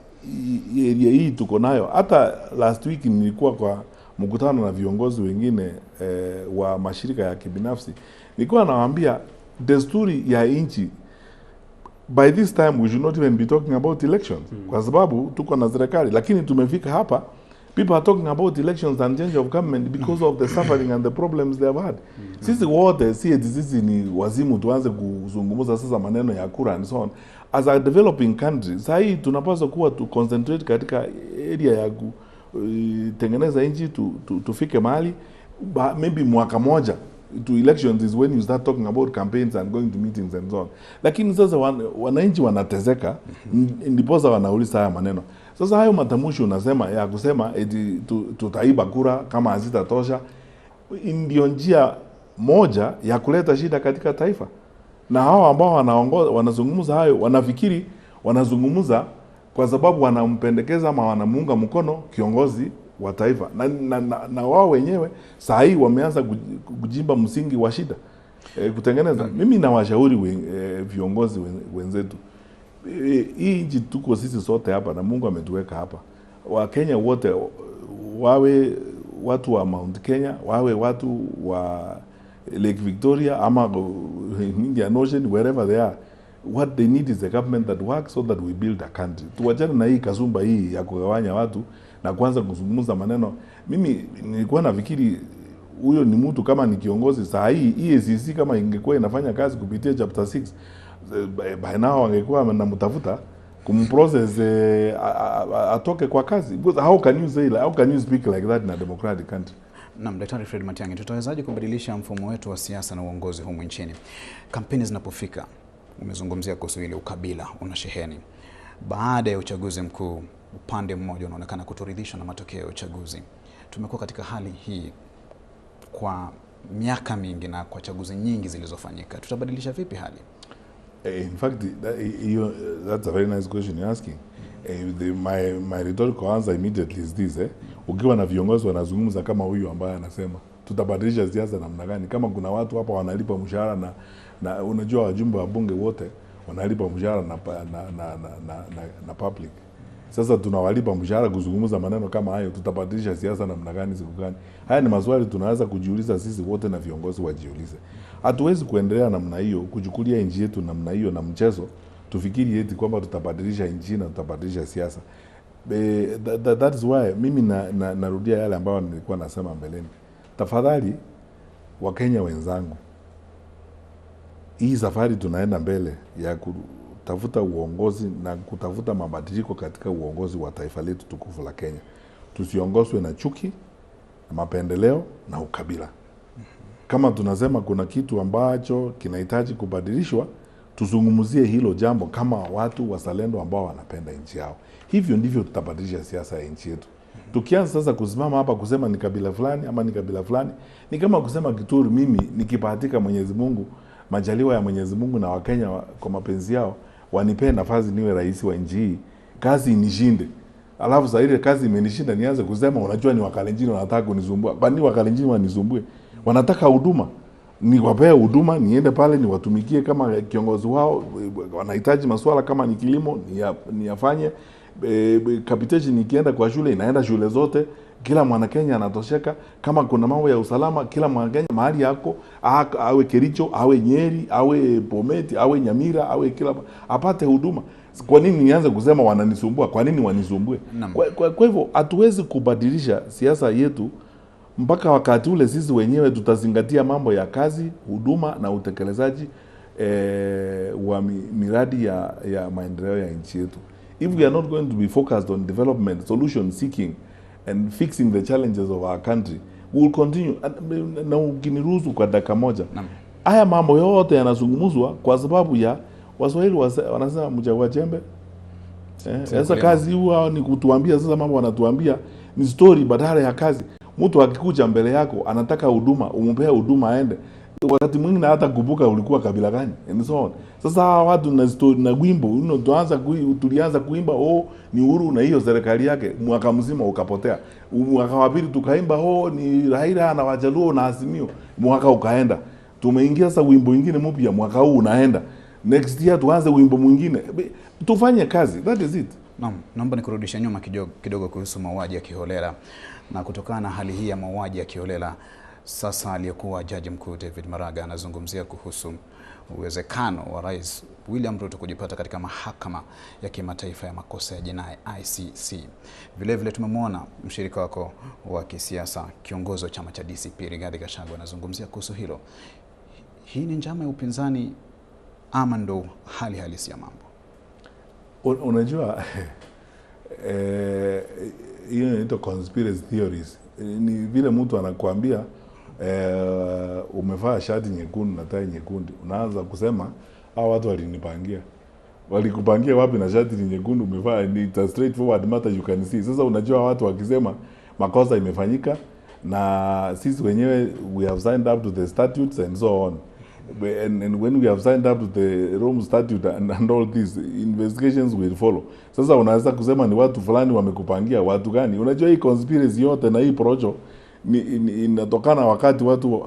area hii tuko nayo. Hata last week nilikuwa kwa mkutano na viongozi wengine wa mashirika ya kibinafsi. Nilikuwa nawaambia desturi ya nchi, by this time we should not even be talking about elections. Kwa sababu tuko na serikali, lakini tumefika hapa, people are talking about elections and change of government because of the suffering and the problems they have had. Sisi wote sisi ni wazimu tuanze kuzungumza sasa maneno ya kura and so on. As a developing country, sahi tunapaswa kuwa to concentrate katika area ya kutengeneza nchi, tufike mahali maybe mwaka moja to elections is when you start talking about campaigns and going to meetings and so on. Lakini sasa wananchi wanatezeka, ndiposa wanauliza haya maneno. Sasa hayo matamshi unasema ya kusema eti tutaiba kura kama hazitatosha, ndio njia moja ya kuleta shida katika taifa. Na hao ambao wanazungumza hayo, wanafikiri wanazungumza kwa sababu wanampendekeza ama wanamuunga mkono kiongozi wa taifa. Na wao wenyewe saa hii wameanza kujimba msingi wa shida kutengeneza. Mimi nawashauri viongozi wenzetu, hii nchi tuko sisi sote hapa na Mungu ametuweka hapa. Wakenya wote, wawe watu wa Mount Kenya, wawe watu wa Lake Victoria ama Indian Ocean, wherever they are, what they need is a government that works so that we build a country. Tuwachane na hii kasumba hii ya kugawanya watu na kuanza kuzungumza maneno. Mimi nilikuwa nafikiri huyo ni mtu kama ni kiongozi saa hii EACC kama ingekuwa inafanya kazi kupitia chapter 6 by now wangekuwa wanamtafuta kumprocess atoke kwa kazi. Because how can you say, how can you speak like that in a democratic country? Naam, Daktari Fred Matiang'i, tutawezaje kubadilisha mfumo wetu wa siasa na uongozi humu nchini? Kampeni zinapofika, umezungumzia kuhusu ile ukabila unasheheni. Baada ya uchaguzi mkuu, upande mmoja unaonekana kutoridhishwa na matokeo ya uchaguzi. Tumekuwa katika hali hii kwa miaka mingi na kwa chaguzi nyingi zilizofanyika. Tutabadilisha vipi hali? In fact, that's a very nice question you're asking. My rhetorical answer immediately is this. Ukiwa na viongozi wanazungumza kama huyu ambaye anasema tutabadilisha siasa namna gani, kama kuna watu hapa wanalipa mshahara na unajua wajumbe wa bunge wote wanalipa mshahara na public. Sasa tunawalipa mshahara kuzungumza maneno kama hayo, tutabadilisha siasa namna gani, siku gani? Haya ni maswali tunaweza kujiuliza sisi wote na viongozi wajiulize. Hatuwezi kuendelea namna hiyo, kuchukulia nchi yetu namna hiyo na mchezo, tufikiri eti kwamba tutabadilisha nchi na tutabadilisha siasa. That is why mimi narudia yale ambayo nilikuwa nasema mbeleni. Tafadhali Wakenya wenzangu, hii safari tunaenda mbele ya kutafuta uongozi na kutafuta mabadiliko katika uongozi wa taifa letu tukufu la Kenya. Tusiongozwe na chuki, na mapendeleo na ukabila. Kama tunasema kuna kitu ambacho kinahitaji kubadilishwa, tuzungumzie hilo jambo kama watu wazalendo ambao wanapenda nchi yao. Hivyo ndivyo tutabadilisha siasa ya nchi yetu. Tukianza sasa kusimama hapa kusema ni kabila fulani ama ni kabila fulani, ni kama kusema Kituru, mimi nikipatika Mwenyezi Mungu, majaliwa ya Mwenyezi Mungu na Wakenya kwa mapenzi yao wanipee nafasi niwe rais wa nchi hii, kazi inishinde. Alafu sasa ile kazi imenishinda nianze kusema unajua ni Wakalenjin wanataka kunisumbua. Kwani Wakalenjin wanisumbue? Wanataka huduma. Niwapee huduma, niende pale niwatumikie kama kiongozi wao. Wanahitaji masuala kama ni kilimo niyafanye. Capitation ikienda kwa shule inaenda shule zote, kila mwana Kenya anatosheka. Kama kuna mambo ya usalama, kila mwana Kenya mahali yako, awe Kericho, awe Nyeri, awe Bomet, awe Nyamira, awe kila apate huduma. Kwa nini nianze kusema wananisumbua? Kwa nini wanisumbue? Kwa hivyo hatuwezi kubadilisha siasa yetu mpaka wakati ule sisi wenyewe tutazingatia mambo ya kazi, huduma na utekelezaji wa miradi ya maendeleo ya nchi yetu. If we are not going to be focused on development, solution seeking and fixing the challenges of our country, we will continue. Na ukiniruhusu kwa dakika moja, haya mambo yote yanazungumzwa kwa sababu ya Waswahili wanasema mchagua jembe. Sasa kazi huwa ni kutuambia, sasa mambo wanatuambia ni story badala ya kazi. Mtu akikuja mbele yako anataka huduma, umpea huduma aende. Wakati mwingine hata kubuka ulikuwa kabila gani and so on. Sasa watu na story na wimbo tulianza kuimba ni Uhuru na hiyo serikali yake, mwaka mzima ukapotea. Mwaka wa pili tukaimba ni Raila na Wajaluo na Azimio, mwaka ukaenda. Tumeingia sasa wimbo mwingine mpya, mwaka huu unaenda. Next year tuanze wimbo mwingine. Tufanye kazi, that is it. Naomba nikurudisha nyuma kidogo kuhusu mauaji ya kiholela. Na kutokana na hali hii ya mauaji ya kiholela, sasa aliyekuwa Jaji Mkuu David Maraga anazungumzia kuhusu uwezekano wa Rais William Ruto kujipata katika mahakama ya kimataifa ya makosa ya jinai ICC. Vile vile tumemwona mshirika wako wa kisiasa, kiongozi wa chama cha DCP Rigathi Gachagua anazungumzia kuhusu hilo. Hii ni njama ya upinzani ama ndo hali halisi ya mambo? Unajua hiyo inaitwa conspiracy theories. Ni vile mtu anakuambia umevaa shati nyekundu na tai nyekundu, unaanza kusema hao watu walinipangia. Walikupangia wapi na shati nyekundu umevaa? Ni straightforward matter, you can see. Sasa unajua watu wakisema makosa imefanyika na sisi wenyewe we have signed up to the statutes and so on. And when we have signed up to the Rome Statute and all these, investigations will follow. Sasa unaweza kusema ni watu fulani wamekupangia. Watu gani? Unajua hii conspiracy yote na hii projo inatokana wakati watu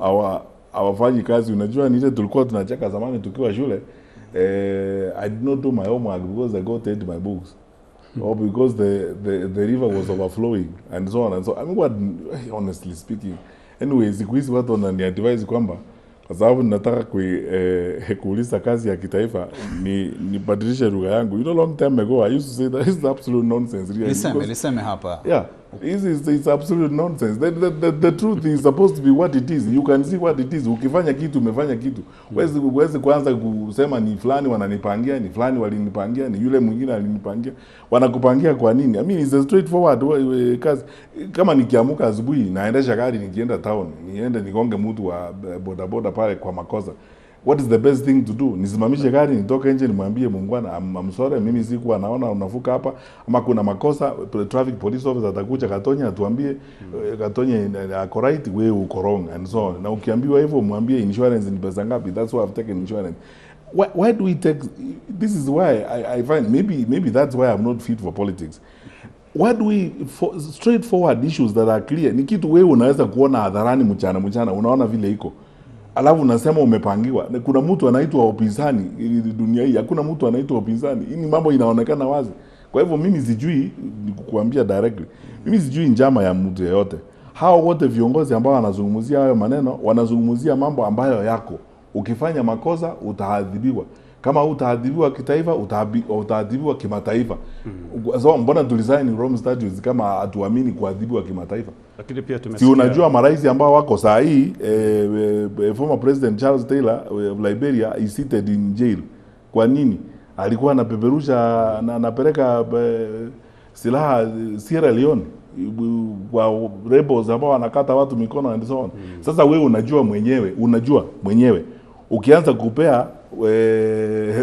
hawafanyi kazi. Unajua ni ile tulikuwa tunacheka zamani tukiwa shule, I did not do my homework because I got to my books. Or because the river was overflowing and so on and so. I mean, what, honestly speaking, anyway, siku hizi watu wananiadvise kwamba kwa sababu ninataka kuuliza kazi ya kitaifa ni badilisha lugha yangu. You know, long time ago I used to say that is absolute nonsense. Liseme hapa. Yeah. It's absolute nonsense. The truth is supposed to be what it is. You can see what it is. Ukifanya kitu umefanya kitu. Huwezi kuanza kusema ni fulani wananipangia, ni fulani walinipangia, ni yule mwingine alinipangia. Wanakupangia kwa nini? I mean it's a straightforward kazi. Kama nikiamuka asubuhi naendesha gari nikienda town, niende nigonge mtu wa bodaboda pale kwa makosa. What is the best thing to do? Nisimamishe gari nitoke nje nimwambie Muungwana I'm sorry mimi sikuwa naona unavuka hapa ama kuna makosa, traffic police officer atakuja Katonya atuambie Katonya ako right, wewe uko wrong and so on. Na ukiambiwa hivyo mwambie insurance ni pesa ngapi, that's why I've taken insurance. Why do we take, this is why I find maybe that's why I'm not fit for politics. Why do we straightforward issues that are clear? Ni kitu wewe unaweza kuona hadharani mchana unaona vile iko. Alafu unasema umepangiwa. Kuna mtu anaitwa upinzani dunia hii. Hakuna mtu anaitwa upinzani. Hii ni mambo inaonekana wazi. Kwa hivyo mimi sijui nikukuambia directly. Mimi sijui njama ya mtu yeyote. Hao wote viongozi ambao wanazungumzia hayo maneno, wanazungumzia mambo ambayo yako. Ukifanya makosa utaadhibiwa. Kama utaadhibiwa kitaifa, utaadhibiwa kimataifa. So mbona tulisaini Rome Statutes kama hatuamini kuadhibiwa kimataifa? Lakini pia tumesikia, si unajua marais ambao wako saa hii former president Charles Taylor of Liberia is seated in jail. Kwa nini? Alikuwa anapeperusha na anapeleka silaha Sierra Leone kwa rebels ambao wanakata watu mikono and so on. Sasa wewe unajua mwenyewe ukianza kupea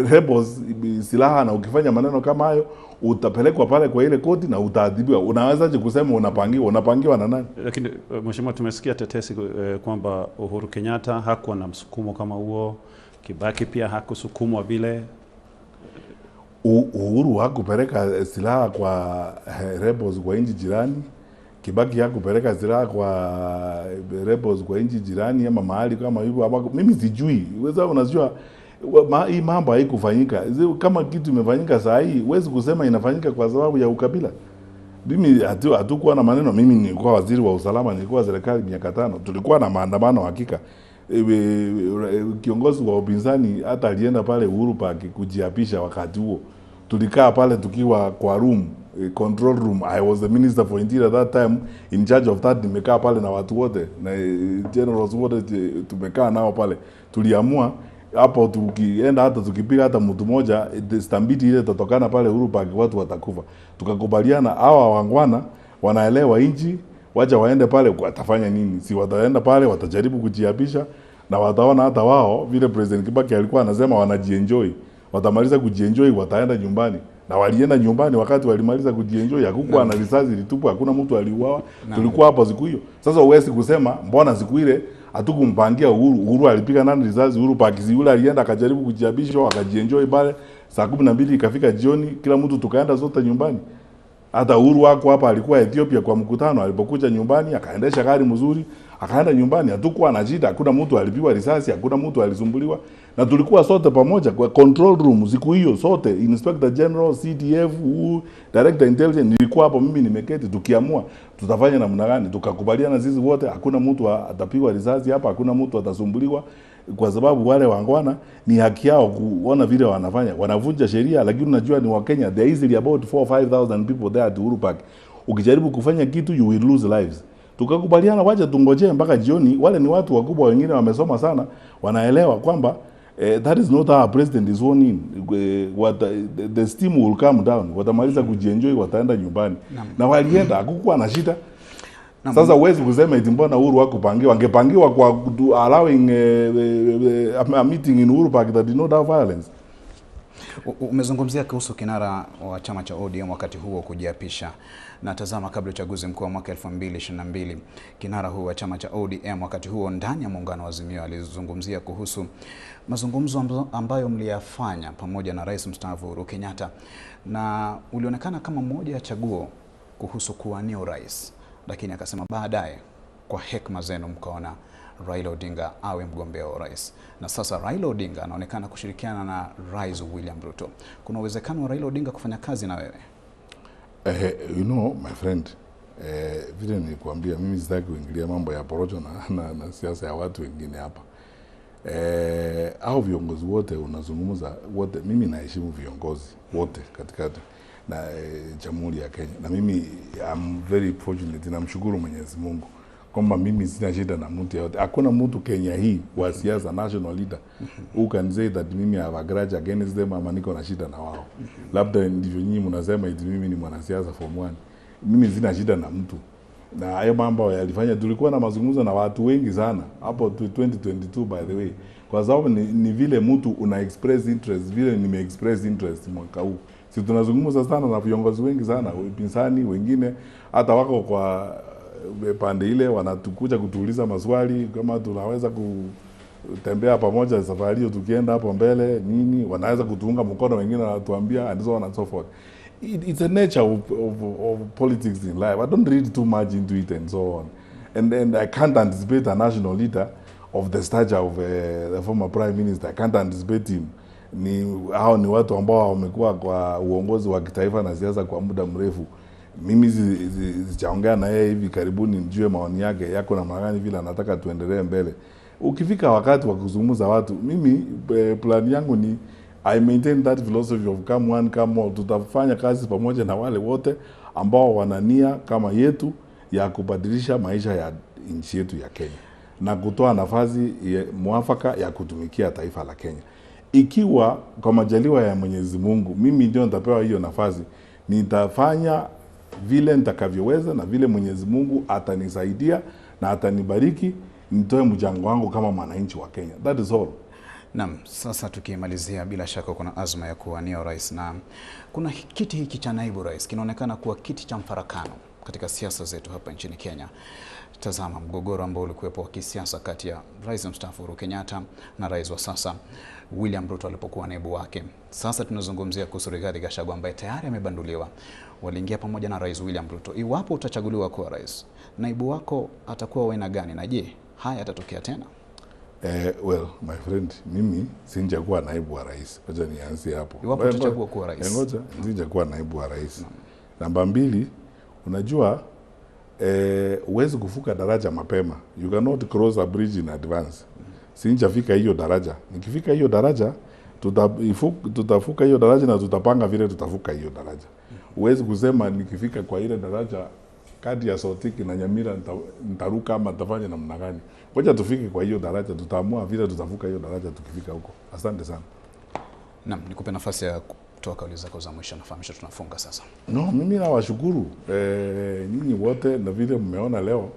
rebels silaha na ukifanya maneno kama hayo utapelekwa pale kwa ile koti na utaadhibiwa. Unawezaje kusema unapangiwa na nani? Lakini mheshimiwa, tumesikia tetesi kwamba Uhuru Kenyatta hakuwa na msukumo kama huo, Kibaki pia hakusukumwa vile. Uhuru hakupeleka silaha kwa rebels kwa nchi jirani. Kibaki hakupeleka silaha kwa rebels kwa nchi jirani ama mahali kama hivyo. Mimi sijui. Wewe unajua hii mambo haikufanyika. Kama kitu imefanyika saa hii, huwezi kusema inafanyika kwa sababu ya ukabila. Mimi hatukuwa na maneno. Mimi nilikuwa waziri wa usalama, nilikuwa serikali miaka 5. Tulikuwa na maandamano hakika. Kiongozi wa upinzani hata alienda pale Uhuru Park kujiapisha wakati huo. Tulikaa pale tukiwa kwa room, control room. I was the minister for interior that time, in charge of that. Nimekaa pale na watu wote na generals wote tumekaa nao pale. Tuliamua hapo tukienda hata tukipiga hata mtu mmoja stambiti ile tatokana pale Uhuru Park watu watakufa. Tukakubaliana hawa wangwana wanaelewa inchi, wacha waende pale watafanya nini? Si wataenda pale watajaribu kujiapisha na wataona hata wao vile President Kibaki alikuwa anasema wanajienjoy. Watamaliza kujienjoy wataenda nyumbani. Na walienda nyumbani wakati walimaliza kujienjoy, hakukuwa na risasi ilitupwa, hakuna mtu aliuawa. Tulikuwa hapa siku hiyo. Sasa uwezi kusema mbona siku ile hatukumpangia Uhuru. Uhuru alipiga nani risasi? Uhuru Park yule alienda akajaribu kujiabisha akajienjoy pale. Saa 12 ikafika jioni, kila mtu tukaenda zote nyumbani. Hata Uhuru wako hapa alikuwa Ethiopia kwa mkutano, alipokuja nyumbani akaendesha gari mzuri, akaenda nyumbani. Hatukuwa na shida, hakuna mtu alipigwa risasi, hakuna mtu alisumbuliwa. Na tulikuwa sote pamoja kwa control room siku hiyo sote, Inspector General, CDF, Director Intelligence, nilikuwa hapo mimi nimeketi tukiamua tutafanya namna gani. Tukakubaliana sisi wote hakuna mtu atapigwa risasi hapa, hakuna mtu atasumbuliwa kwa sababu wale wangwana ni haki yao kuona vile wanafanya. Wanavunja sheria lakini unajua ni wa Kenya, there is about 4-5,000 people there at Uhuru Park. Ukijaribu kufanya kitu you will lose lives. Tukakubaliana wacha tungojee mpaka jioni. Wale ni watu wakubwa, wengine wamesoma sana, wanaelewa kwamba that is not how president is sworn in. The steam will come down. Watamaliza kujienjoy, wataenda nyumbani. Na walienda, hakukuwa na shida. Sasa uwezi kusema eti mbona Uhuru hakupangiwa? Angepangiwa kwa allowing a meeting in Uhuru Park that did not have violence. Umezungumzia kuhusu kinara wa chama cha ODM wakati huo kujiapisha. Na tazama, kabla uchaguzi mkuu wa mwaka 2022, kinara huo wa chama cha ODM wakati huo ndani ya muungano wa Azimio alizungumzia kuhusu mazungumzo ambayo mliyafanya pamoja na Rais mstaafu Uhuru Kenyatta, na ulionekana kama mmoja ya chaguo kuhusu kuwania urais, lakini akasema baadaye kwa hekima zenu mkaona Raila Odinga awe mgombea wa urais. Na sasa Raila Odinga anaonekana kushirikiana na Rais William Ruto. Kuna uwezekano wa Raila Odinga kufanya kazi na wewe? You know my friend, vile nilikwambia mimi sitaki kuingilia mambo ya porojo na siasa ya watu wengine hapa. Au viongozi wote unazungumza wote, mimi naheshimu viongozi wote katikati. na Jamhuri ya Kenya. Na mimi I'm very fortunate, namshukuru Mwenyezi Mungu kwamba mimi sina shida na mtu yote. Hakuna mtu Kenya hii wa siasa national leader who can say that mimi have a grudge against them ama niko na shida na wao. Labda ndivyo nyinyi mnasema eti mimi ni mwanasiasa form 1. Mimi sina shida na mtu. Na hayo mambo yalifanya, tulikuwa na mazungumzo na watu wengi sana hapo 2022 by the way. Kwa sababu ni vile mtu una express interest, vile nime express interest mwaka huu. Si tunazungumza sana na viongozi wengi sana, upinzani wengine hata wako kwa pande ile wanatukuja kutuuliza maswali kama tunaweza kutembea pamoja safari hiyo tukienda hapo mbele nini, wanaweza kutuunga mkono, wengine wanatuambia and so on and so forth. It's a nature of politics in life. I don't read too much into it and so on. And I can't anticipate a national leader of the stature of the former prime minister. I can't anticipate him. Hao ni watu ambao wamekuwa kwa uongozi wa kitaifa na siasa kwa muda mrefu. Mimi sijaongea na yeye hivi karibuni nijue maoni yake yako na magani vile anataka tuendelee mbele. Ukifika wakati wa kuzungumza watu, mimi plan yangu ni I maintain that philosophy of come one come all. Tutafanya kazi pamoja na wale wote ambao wanania kama yetu ya kubadilisha maisha ya nchi yetu ya Kenya na kutoa nafasi mwafaka ya kutumikia taifa la Kenya. Ikiwa kwa majaliwa ya Mwenyezi Mungu mimi ndio nitapewa hiyo nafasi, nitafanya vile nitakavyoweza na vile Mwenyezi Mungu atanisaidia na atanibariki, nitoe mchango wangu kama mwananchi wa Kenya. That is all. Naam, sasa tukimalizia, bila shaka kuna azma ya kuwania rais, na kuna kiti hiki cha naibu rais kinaonekana kuwa kiti cha mfarakano katika siasa zetu hapa nchini Kenya. Tazama mgogoro ambao ulikuwepo wa kisiasa kati ya rais mstaafu Uhuru Kenyatta na rais wa sasa William Ruto alipokuwa naibu wake. Sasa tunazungumzia kuhusu Rigathi Gachagua ambaye tayari amebanduliwa. Waliingia pamoja na rais William Ruto. Iwapo utachaguliwa kuwa rais, naibu wako atakuwa waina gani, na je, haya yatatokea tena? Well, my friend, mimi sinjakuwa naibu wa rais. Ngoja nianzie hapo. Iwapo utachagua kuwa rais. Ngoja, sinjakuwa naibu wa rais. Namba 2, unajua uwezi kuvuka daraja mapema. You cannot cross a bridge in advance. Sinjafika hiyo daraja. Nikifika hiyo daraja, tutavuka hiyo daraja na tutapanga vile tutavuka hiyo daraja. Uwezi kusema nikifika kwa ile daraja kati ya Sotiki na Nyamira nitaruka ama nitafanya namna gani. Ngoja tufike kwa hiyo daraja, tutaamua vile tutavuka hiyo daraja tukifika huko. Asante sana. Naam, nikupe nafasi ya kutoa kauli zako za mwisho, nafahamisha tunafunga sasa. No, mimi nawashukuru nyinyi wote na vile mmeona leo.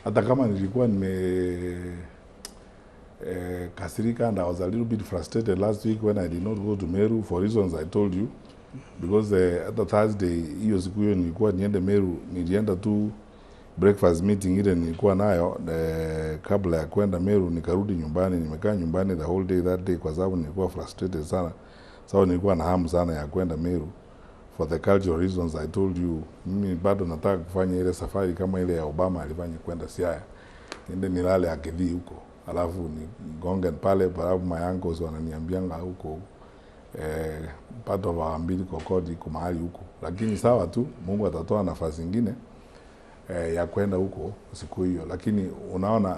Hata kama nilikuwa kasirika and I was a little bit frustrated last week when I did not go to Meru for reasons I told you, because at the Thursday hiyo siku hiyo nilikuwa niende Meru, nilienda tu breakfast meeting ile nilikuwa nayo kabla ya kwenda Meru, nikarudi nyumbani. Nimekaa nyumbani the whole day that day kwa sababu nilikuwa frustrated sana. So nilikuwa na hamu sana ya kwenda Meru for the cultural reasons I told you. Mimi bado nataka kufanya ile safari kama ile ya Obama alifanya kwenda Siaya. Niende nilale Akedhi huko. Alafu nigonge pale palafu my uncles wananiambianga huko pato wa mbili kokodi iko mahali huko. Lakini sawa tu, Mungu atatoa nafasi nyingine ya kwenda huko siku hiyo. Lakini unaona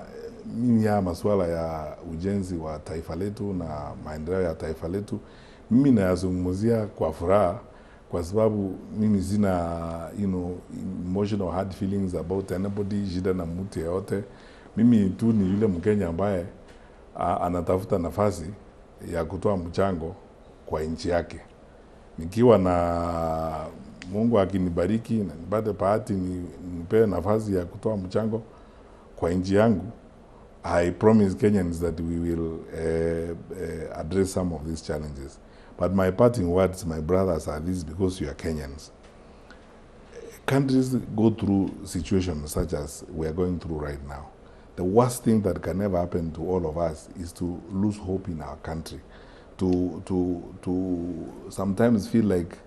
mimi ya masuala ya ujenzi wa taifa letu na maendeleo ya taifa letu mimi nayazungumzia kwa furaha, kwa sababu mimi sina emotional hard feelings about anybody, shida na mtu yeyote. Mimi tu ni yule Mkenya ambaye anatafuta nafasi ya kutoa mchango kwa nchi yake. Nikiwa na Mungu akinibariki na nipate bahati nipewe nafasi ya kutoa mchango kwa nchi yangu, I promise Kenyans that we will address some of these challenges. But my parting words, my brothers, are these, because you are Kenyans. Countries go through situations such as we are going through right now. The worst thing that can ever happen to all of us is to lose hope in our country, to sometimes feel like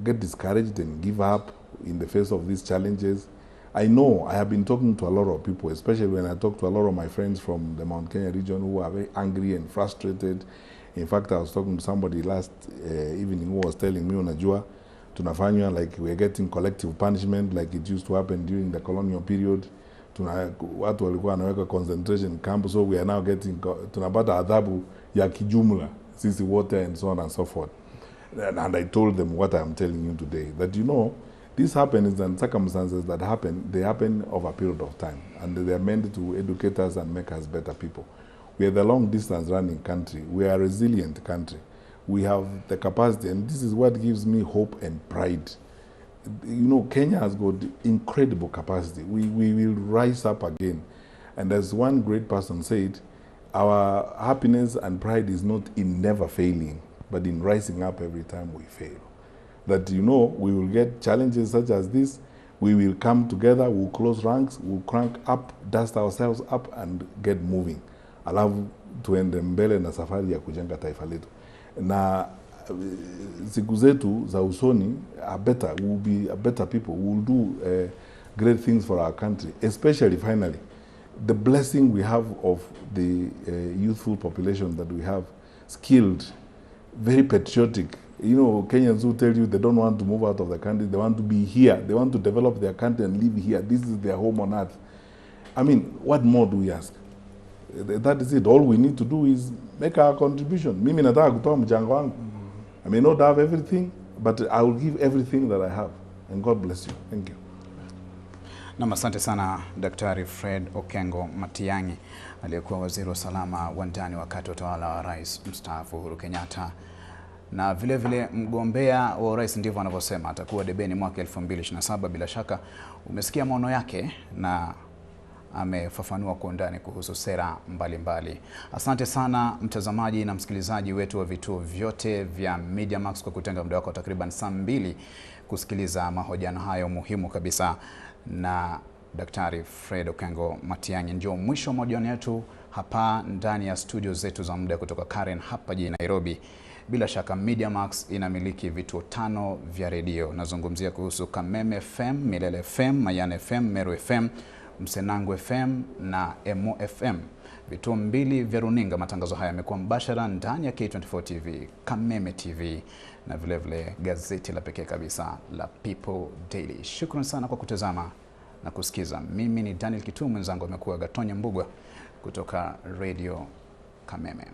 get discouraged and give up in the face of these challenges. I know I have been talking to a lot of people, especially when I talk to a lot of my friends from the Mount Kenya region who are very angry and frustrated. In fact, I was talking to somebody last evening who was telling me, unajua, tunafanywa like we're getting collective punishment like it used to happen during the colonial period. Watu walikuwa wanaweka concentration camp, so we are now getting tunapata adhabu ya kijumla. sisi wote and so on and so forth. And I told them what I am telling you today, that these happenings and circumstances that happen, they happen over a period of time, and they are meant to educate us and make us better people. We are the long-distance running country. We are a resilient country. We have the capacity, and this is what gives me hope and pride. Kenya has got incredible capacity. We will rise up again. And as one great person said, our happiness and pride is not in never failing, but in rising up every time we fail. That, we will get challenges such as this, we will come together, we'll close ranks, we'll crank up, dust ourselves up and get moving. Alafu tuende mbele na safari ya kujenga taifa letu. Na siku zetu za usoni are better, we'll be a better people, we'll do great things for our country, especially finally, the blessing we have of the youthful population that we have, skilled, very patriotic. Kenyans who tell you they don't want to move out of the country, they want to be here, they want to develop their country and live here. This is their home on earth. I mean, what more do we ask? That is it. All we need to do is make our contribution. Mimi nataka kutoa mchango wangu. I may not have everything, but I will give everything that I have. And God bless you. Thank you. Na asante sana Daktari Fred Okengo Matiang'i, aliyekuwa waziri wa usalama wa ndani wakati wa utawala wa Rais mstaafu Uhuru Kenyatta. Na vile vile mgombea wa urais ndivyo anavyosema atakuwa debeni mwaka 2027. Bila shaka umesikia maono yake na amefafanua kwa undani kuhusu sera mbalimbali. Asante sana mtazamaji na msikilizaji wetu wa vituo vyote vya Media Max kwa kutenga muda wako takriban saa 2 kusikiliza mahojiano hayo muhimu kabisa na Daktari Fred Okengo Matiang'i. Ndio mwisho wa mahojiano yetu hapa ndani ya studio zetu za muda kutoka Karen hapa jijini Nairobi. Bila shaka Media Max inamiliki vituo 5 vya redio. Nazungumzia kuhusu Kameme FM, Milele FM, Mayane FM, Meru FM, Msenangu FM na Emo FM. Vituo 2 vya runinga. Matangazo haya yamekuwa mbashara ndani ya K24 TV, Kameme TV na vile vile gazeti la pekee kabisa la People Daily. Shukrani sana kwa kutazama na kusikiza. Mimi ni Daniel Kitu, mwenzangu amekuwa Gatonya Mbugwa kutoka Radio Kameme.